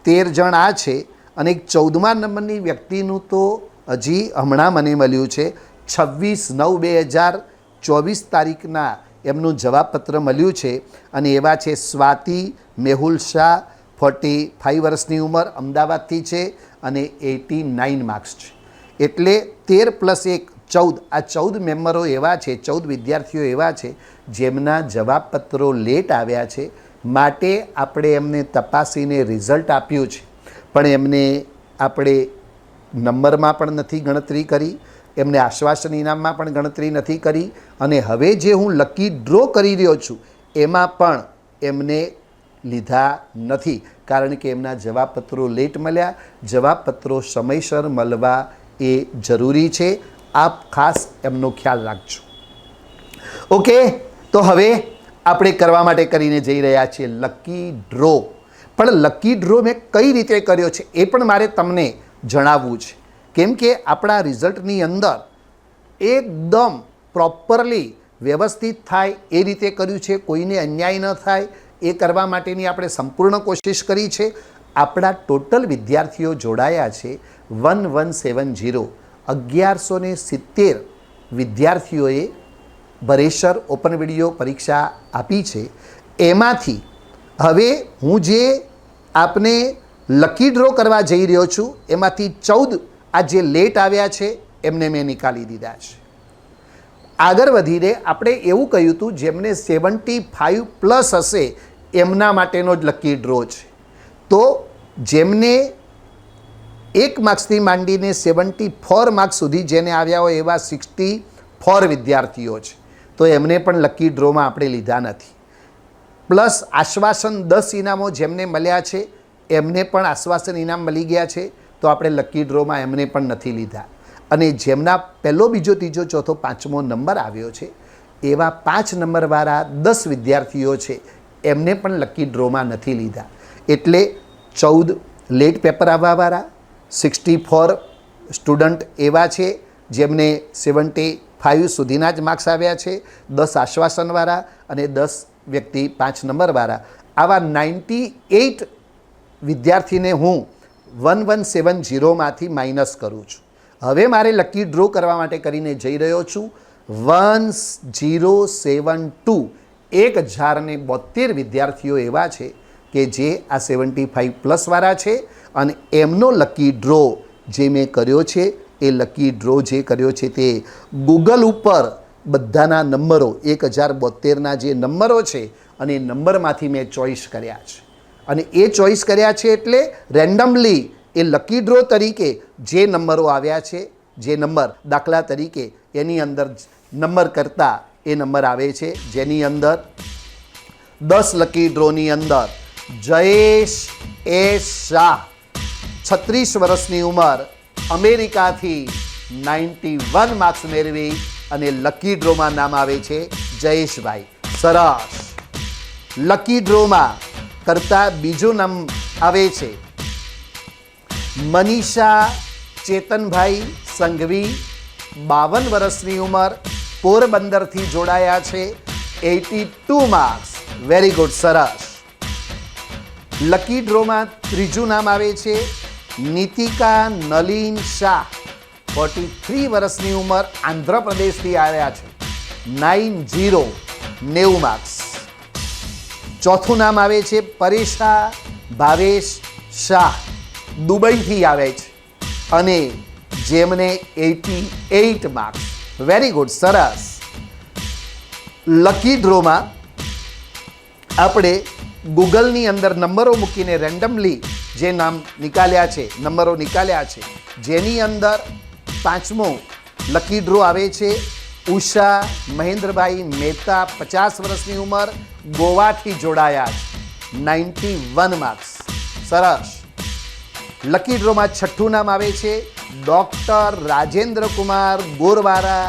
13 જણ આ છે અને 14મા નંબરની વ્યક્તિનું તો હજી હમણાં મને મળ્યું છે 26/9/2024 તારીખના એમનું જવાબપત્ર મળ્યું છે અને એવા છે સ્વાતિ મેહુલ શાહ 45 વર્ષની ઉંમર અમદાવાદથી છે અને 89 માર્ક્સ છે. એટલે 13 + 1 14 આ 14 મેમ્બરો એવા છે, 14 વિદ્યાર્થીઓ એવા છે જેમના જવાબપત્રો લેટ આવ્યા છે. માટે આપણે એમને તપાસીને રિઝલ્ટ આપ્યું છે, પણ એમને આપણે નંબરમાં પણ નથી ગણતરી કરી, એમને આશ્વાસન ઇનામમાં પણ ગણતરી નથી કરી અને હવે જે હું લકી ડ્રો કરી રહ્યો છું એમાં પણ એમને લીધા નથી, કારણ કે એમના જવાબપત્રો લેટ મળ્યા. જવાબપત્રો સમયસર મળવા એ જરૂરી છે. આપ ખાસ એમનો ખ્યાલ રાખજો. ઓકે, તો હવે આપણે કરવા માટે કરીને જઈ રહ્યા છીએ લકી ડ્રો. પણ લકી ડ્રો મેં કઈ રીતે કર્યો છે એ પણ મારે તમને જણાવવું છે, કેમ કે આપણા રિઝલ્ટની અંદર એકદમ પ્રોપરલી વ્યવસ્થિત થાય એ રીતે કર્યું છે, કોઈને અન્યાય ન થાય એ કરવા માટેની આપણે સંપૂર્ણ કોશિશ કરી છે. આપણા ટોટલ વિદ્યાર્થીઓ જોડાયા છે 1170, 1170 વિદ્યાર્થીઓએ બરેસર ઓપન વિડીયો પરીક્ષા આપી છે. એમાંથી હવે હું જે આપને લકી ડ્રો કરવા જઈ રહ્યો છું એમાંથી 14 આ જે લેટ આવ્યા છે એમને મેં નિકાલી દીધા છે. આગળ વધીને આપણે એવું કહ્યું હતું જેમને 75+ હશે એમના માટેનો જ લકી ડ્રો છે. તો જેમને 1 માર્ક્સથી માંડીને 74 માર્ક્સ સુધી જેને આવ્યા હોય એવા 64 વિદ્યાર્થીઓ છે, તો એમને પણ લકી ડ્રોમાં આપણે લીધા નથી. પ્લસ આશ્વાસન 10 ઇનામો જેમને મળ્યા છે એમને પણ આશ્વાસન ઇનામ મળી ગયા છે, તો આપણે લકી ડ્રોમાં એમને પણ નથી લીધા. અને જેમના પહેલો, બીજો, ત્રીજો, ચોથો, 5મો નંબર આવ્યો છે એવા 5 નંબરવાળા 10 વિદ્યાર્થીઓ છે એમને પણ લકી ડ્રોમાં નથી લીધા. એટલે 14 લેટ પેપર આવવાવાળા, 64 સ્ટુડન્ટ એવા છે જેમને 75 સુધીના જ માર્ક્સ આવ્યા છે, 10 આશ્વાસનવાળા અને 10 વ્યક્તિ 5 નંબરવાળા, આવા 98 વિદ્યાર્થીને હું 1170માંથી માઇનસ કરું છું. હવે મારે લકી ડ્રો કરવા માટે કરીને જઈ રહ્યો છું 1072. 1072 વિદ્યાર્થીઓ એવા છે કે જે આ 75+ વાળા છે અને એમનો લકી ડ્રો જે મેં કર્યો છે એ લકી ડ્રો જે કર્યો છે તે ગૂગલ ઉપર બધાના નંબરો 1072ના જે નંબરો છે અને એ નંબરમાંથી મેં ચોઈસ કર્યા છે. અને એ ચોઈસ કર્યા છે એટલે રેન્ડમલી એ લકી ડ્રો તરીકે જે નંબરો આવ્યા છે, જે નંબર દાખલા તરીકે એની અંદર નંબર કરતાં એ નંબર આવે છે, જેની અંદર 10 લકી ડ્રોની અંદર જયેશ એસ શાહ 36 વર્ષની ઉંમર અમેરિકાથી 91 માર્ક્સ મેળવી અને લકી ડ્રોમાં નામ આવે છે જયેશભાઈ. સરસ. લકી ડ્રોમાં કરતાં બીજું નામ આવે છે મનીષા ચેતનભાઈ સંઘવી 52 વર્ષની ઉંમર પોરબંદરથી જોડાયા છે, 82 માર્ક્સ. વેરી ગુડ, સરસ. લકી ડ્રોમાં ત્રીજું નામ આવે છે નીતિકા નલીન શાહ 43 વર્ષની ઉંમર આંધ્રપ્રદેશથી આવ્યા છે, 90 માર્ક્સ. ચોથું નામ આવે છે પરેશા ભાવેશ શાહ, દુબઈથી આવે છે અને જેમને 88 માર્ક્સ. વેરી ગુડ, સરસ. લકી ડ્રોમાં આપણે ગૂગલની અંદર નંબરો મૂકીને રેન્ડમલી જે નામ નીકાળ્યા છે, નંબરો નીકાળ્યા છે, જેની અંદર 5મો લકી ડ્રો આવે છે ઉષા મહેન્દ્રભાઈ મહેતા 50 વર્ષની ઉંમર, ગોવાથી જોડાયા છે, 91 માર્ક્સ. સરસ. લકી ડ્રોમાં છઠ્ઠું નામ આવે છે ડૉક્ટર રાજેન્દ્ર કુમાર ગોરવારા,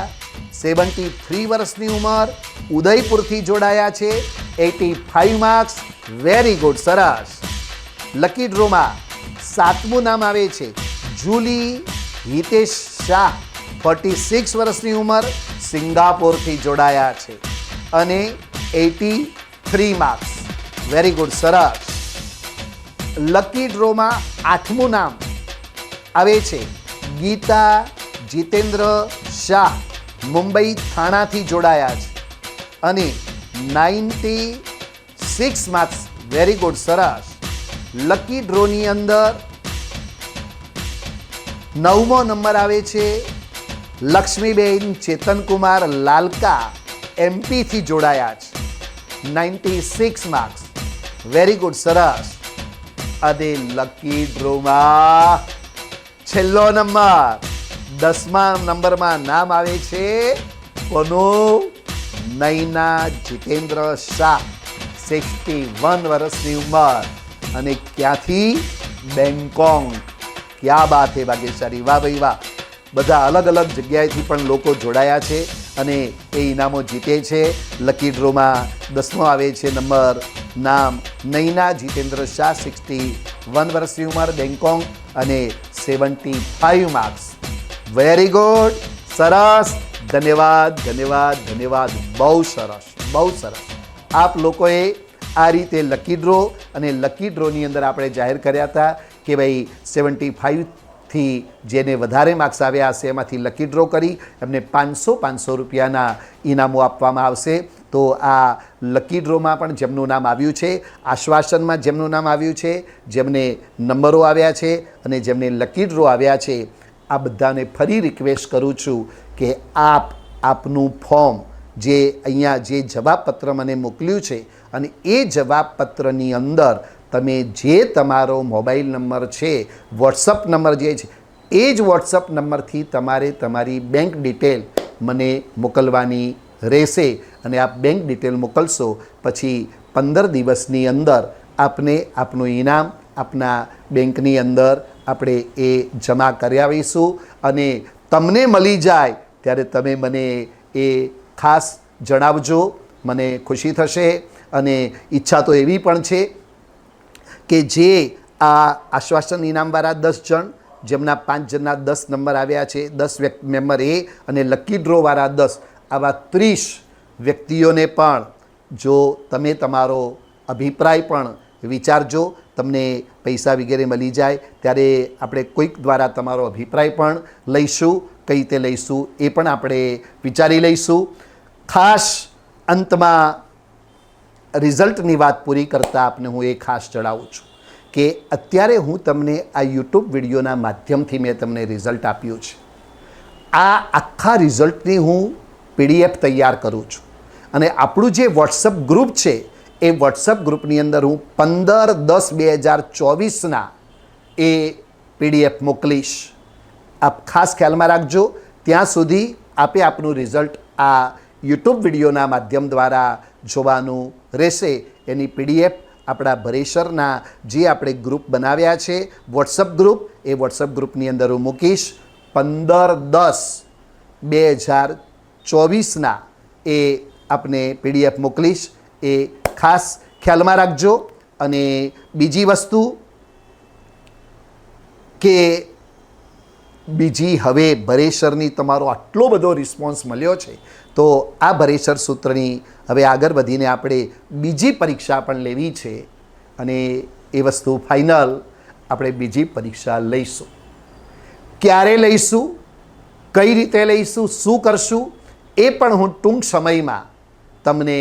73 વર્ષની ઉંમર, ઉદયપુરથી જોડાયા છે, 85 માર્ક્સ. Very good. સરસ. લકી ડ્રોમાં સાતમું નામ આવે છે જુલી હિતેશ શાહ, 46 વર્ષની ઉંમર, સિંગાપોરથી જોડાયા છે અને 83 માર્ક્સ. Very good. સરસ. લકી ડ્રોમાં આઠમું નામ આવે છે ગીતા જીતેન્દ્ર શાહ, મુંબઈ થાણાથી જોડાયા છે અને 96 માર્ક્સ. Very good. સરસ. લકી ડ્રોની અંદર 9મો નંબર આવે છે લક્ષ્મીબેન ચેતનકુમાર લાલકા, એમપીથી જોડાયા છે, 96 માર્ક્સ. Very good. સરસ. અને લકી ડ્રોમાં છેલ્લો નંબર 10મા નંબરમાં નામ આવે છે કોનું? નૈના જીતેન્દ્ર શાહ, 61 વર્ષની ઉંમર અને ક્યાંથી? બેંગકોક. ક્યાં બાત હે ભાગ્યશાળી. વાહ ભાઈ વાહ. બધા અલગ અલગ જગ્યાએથી પણ લોકો જોડાયા છે અને એ ઇનામો જીતે છે. લકી ડ્રોમાં 10મો આવે છે નંબર, નામ નૈના જીતેન્દ્ર શાહ, 61 વર્ષની ઉંમર, બેંગકોક અને 75 માર્ક્સ. Very good. સરસ. ધન્યવાદ ધન્યવાદ ધન્યવાદ. બહુ સરસ બહુ સરસ. આપ લોકોએ આ રીતે લકી ડ્રો અને લકી ડ્રોની અંદર આપણે જાહેર કર્યા હતા કે ભાઈ 75થી જેને વધારે માર્ક્સ આવ્યા હશે એમાંથી લકી ડ્રો કરી એમને 500 રૂપિયાના ઇનામો આપવામાં આવશે. તો આ લકી ડ્રોમાં પણ જેમનું નામ આવ્યું છે, આશ્વાસનમાં જેમનું નામ આવ્યું છે, જેમને નંબરો આવ્યા છે અને જેમને લકી ડ્રો આવ્યા છે, આ બધાને ફરી રિક્વેસ્ટ કરું છું કે આપનું ફોર્મ જે અહીંયા જે જવાબપત્ર મને મોકલ્યું છે અને એ જવાબપત્રની અંદર તમે જે તમારો મોબાઈલ નંબર છે, વોટ્સઅપ નંબર જે છે એ જ વોટ્સઅપ નંબરથી તમારે તમારી બેંક ડિટેલ મને મોકલવાની રહેશે અને આપ બેંક ડિટેલ મોકલશો પછી 15 દિવસની અંદર આપને આપનું ઇનામ આપના બેંકની અંદર આપણે એ જમા કરાવીશું અને તમને મળી જાય ત્યારે તમે મને એ ખાસ જણાવજો. મને ખુશી થશે અને ઈચ્છા તો એવી પણ છે કે જે આ આશ્વાસન ઇનામવાળા 10 જણ જેમના 5 જણના 10 નંબર આવ્યા છે, 10 મેમ્બર એ અને લકી ડ્રોવાળા 10, આવા 30 વ્યક્તિઓને પણ જો તમે તમારો અભિપ્રાય પણ વિચારજો. તમને પૈસા વગેરે મળી જાય ત્યારે આપણે કોઈક દ્વારા તમારો અભિપ્રાય પણ લઈશું, કઈ રીતે લઈશું એ પણ આપણે વિચારી લઈશું. ખાસ અંતમાં રિઝલ્ટની વાત પૂરી કરતાં આપને હું એ ખાસ જણાવું છું કે અત્યારે હું તમને આ યુટ્યુબ વિડીયોના માધ્યમથી મેં તમને રિઝલ્ટ આપ્યું છે. આ આખા રિઝલ્ટની હું PDF તૈયાર કરું છું અને આપણું જે વોટ્સઅપ ગ્રુપ છે એ વોટ્સઅપ ગ્રુપની અંદર હું 15/10/2024ના એ PDF મોકલીશ. આપ ખાસ ખ્યાલમાં રાખજો. ત્યાં સુધી આપે આપનું રિઝલ્ટ આ યુટ્યુબ વિડીયોના માધ્યમ દ્વારા જોવાનું રહેશે. એની PDF આપણા ભરેસરના જે આપણે ગ્રુપ બનાવ્યા છે વોટ્સઅપ ગ્રુપ, એ વોટ્સઅપ ગ્રુપની અંદર હું મૂકીશ. 15/10/2024ના એ આપને PDF મોકલીશ. એ ખાસ ખ્યાલમાં રાખજો. અને બીજી વસ્તુ કે બીજી હવે ભરેસરની તમારો આટલો બધો રિસ્પોન્સ મળ્યો છે તો આ ભરેસર સૂત્રની હવે આગળ વધીને આપણે બીજી પરીક્ષા પણ લેવી છે અને એ વસ્તુ ફાઇનલ આપણે બીજી પરીક્ષા લઈશું. ક્યારે લઈશું, કઈ રીતે લઈશું, શું કરશું એ પણ હું ટૂંક સમયમાં તમને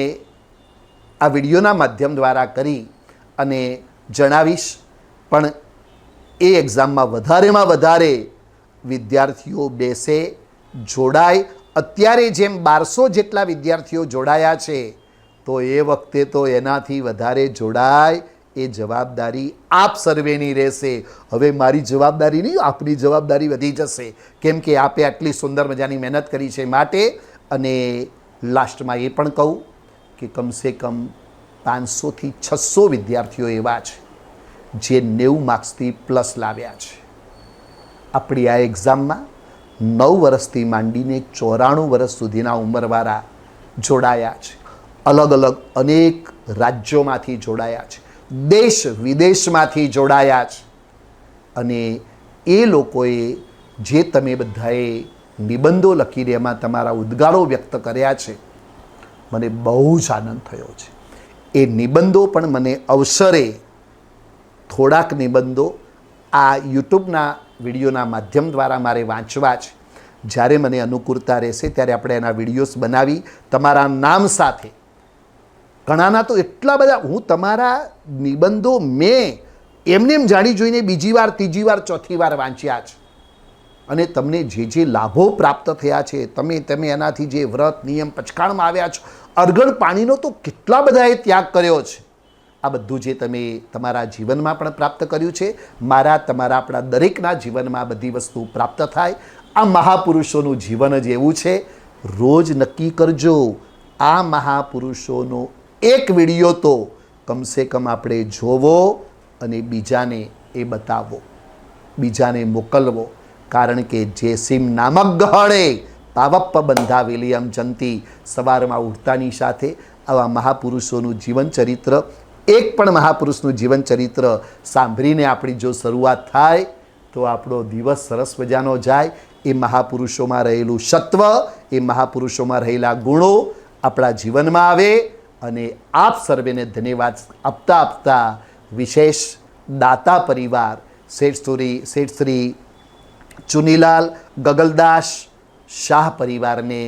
આ વિડીયોના માધ્યમ દ્વારા કરી અને જણાવીશ. પણ એ એક્ઝામમાં વધારેમાં વધારે વિદ્યાર્થીઓ બેસે, જોડાય. અત્યારે જેમ 1200 જેટલા વિદ્યાર્થીઓ જોડાયા છે તો એ વખતે તો એનાથી વધારે જોડાય એ જવાબદારી આપ સર્વેની રહેશે. હવે મારી જવાબદારી નહીં, આપની જવાબદારી વધી જશે કેમ કે આપે આટલી સુંદર મજાની મહેનત કરી છે. માટે અને લાસ્ટમાં એ પણ કહું કે કમસે કમ 500થી 600 વિદ્યાર્થીઓ એવા છે જે 90 માર્ક્સથી પ્લસ લાવ્યા છે. આપણી આ એક્ઝામમાં 9 વર્ષથી માંડીને 94 વર્ષ સુધીના ઉંમરવાળા જોડાયા છે. અલગ અલગ અનેક રાજ્યોમાંથી જોડાયા છે, દેશ વિદેશમાંથી જોડાયા છે. અને એ લોકોએ જે તમે બધાએ નિબંધો લખીને એમાં તમારા ઉદ્ગારો વ્યક્ત કર્યા છે, મને બહુ જ આનંદ થયો છે. એ નિબંધો પણ મને અવસરે થોડાક નિબંધો આ યુટ્યુબના વિડીયોના માધ્યમ દ્વારા મારે વાંચવા છે. જ્યારે મને અનુકૂળતા રહેશે ત્યારે આપણે એના વિડીયોઝ બનાવી તમારા નામ સાથે, ઘણાના તો એટલા બધા, હું તમારા નિબંધો મેં એમને એમ જાણી જોઈને બીજી વાર, ત્રીજી વાર, ચોથી વાર વાંચ્યા છે. અને તમને જે જે લાભો પ્રાપ્ત થયા છે, તમે એનાથી જે વ્રત નિયમ પચકાણમાં આવ્યા છો, અરગણ પાણીનો તો કેટલા બધાએ ત્યાગ કર્યો છે. આ બધું જે તમે તમારા જીવનમાં પણ પ્રાપ્ત કર્યું છે, તમારા આપણા દરેકના જીવનમાં આ બધી વસ્તુ પ્રાપ્ત થાય. આ મહાપુરુષોનું જીવન જ એવું છે. રોજ નક્કી કરજો, આ મહાપુરુષોનો એક વિડીયો તો કમસે કમ આપણે જોવો અને બીજાને એ બતાવો, બીજાને મોકલવો. કારણ કે જે સિમ નામક ગહણે પાવપ્પ બંધાવેલી એમ જંતી, સવારમાં ઉઠતાની સાથે આવા મહાપુરુષોનું જીવન ચરિત્ર, એક પણ મહાપુરુષનું જીવન ચરિત્ર સાંભળીને આપણી જો શરૂઆત થાય તો આપણો દિવસ સરસ મજાનો જાય. એ મહાપુરુષોમાં રહેલું સત્વ, એ મહાપુરુષોમાં રહેલા ગુણો આપણા જીવનમાં આવે. અને આપ સર્વેને ધન્યવાદ આપતા આપતા વિશેષ દાતા પરિવાર શેઠ શ્રી ચુનીલાલ ગગલદાસ શાહ પરિવારને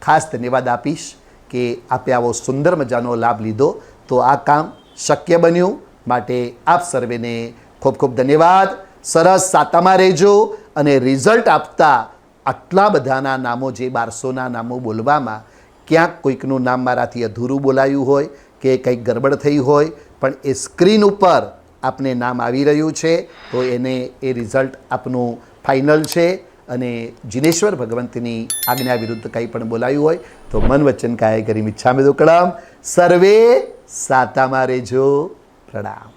ખાસ ધન્યવાદ આપીશ કે આપે આવો સુંદર મજાનો લાભ લીધો તો આ કામ શક્ય બન્યું. માટે આપ સર્વેને ખૂબ ખૂબ ધન્યવાદ. સરસ સાતામાં રહેજો. અને રિઝલ્ટ આપતા આટલા બધાના નામો, જે 1200ના નામો બોલવામાં ક્યાંક કોઈકનું નામ મારાથી અધૂરું બોલાયું હોય કે કંઈક ગડબડ થઈ હોય, પણ એ સ્ક્રીન ઉપર આપને નામ આવી રહ્યું છે તો એ રિઝલ્ટ આપનું ફાઇનલ છે. અને જિનેશ્વર ભગવંતની આજ્ઞા વિરુદ્ધ કંઈ પણ બોલાયું હોય તો મન વચન કાય કરી મિચ્છામિ દુક્કડમ. સર્વે સાતામાં રહેજો. પ્રણામ.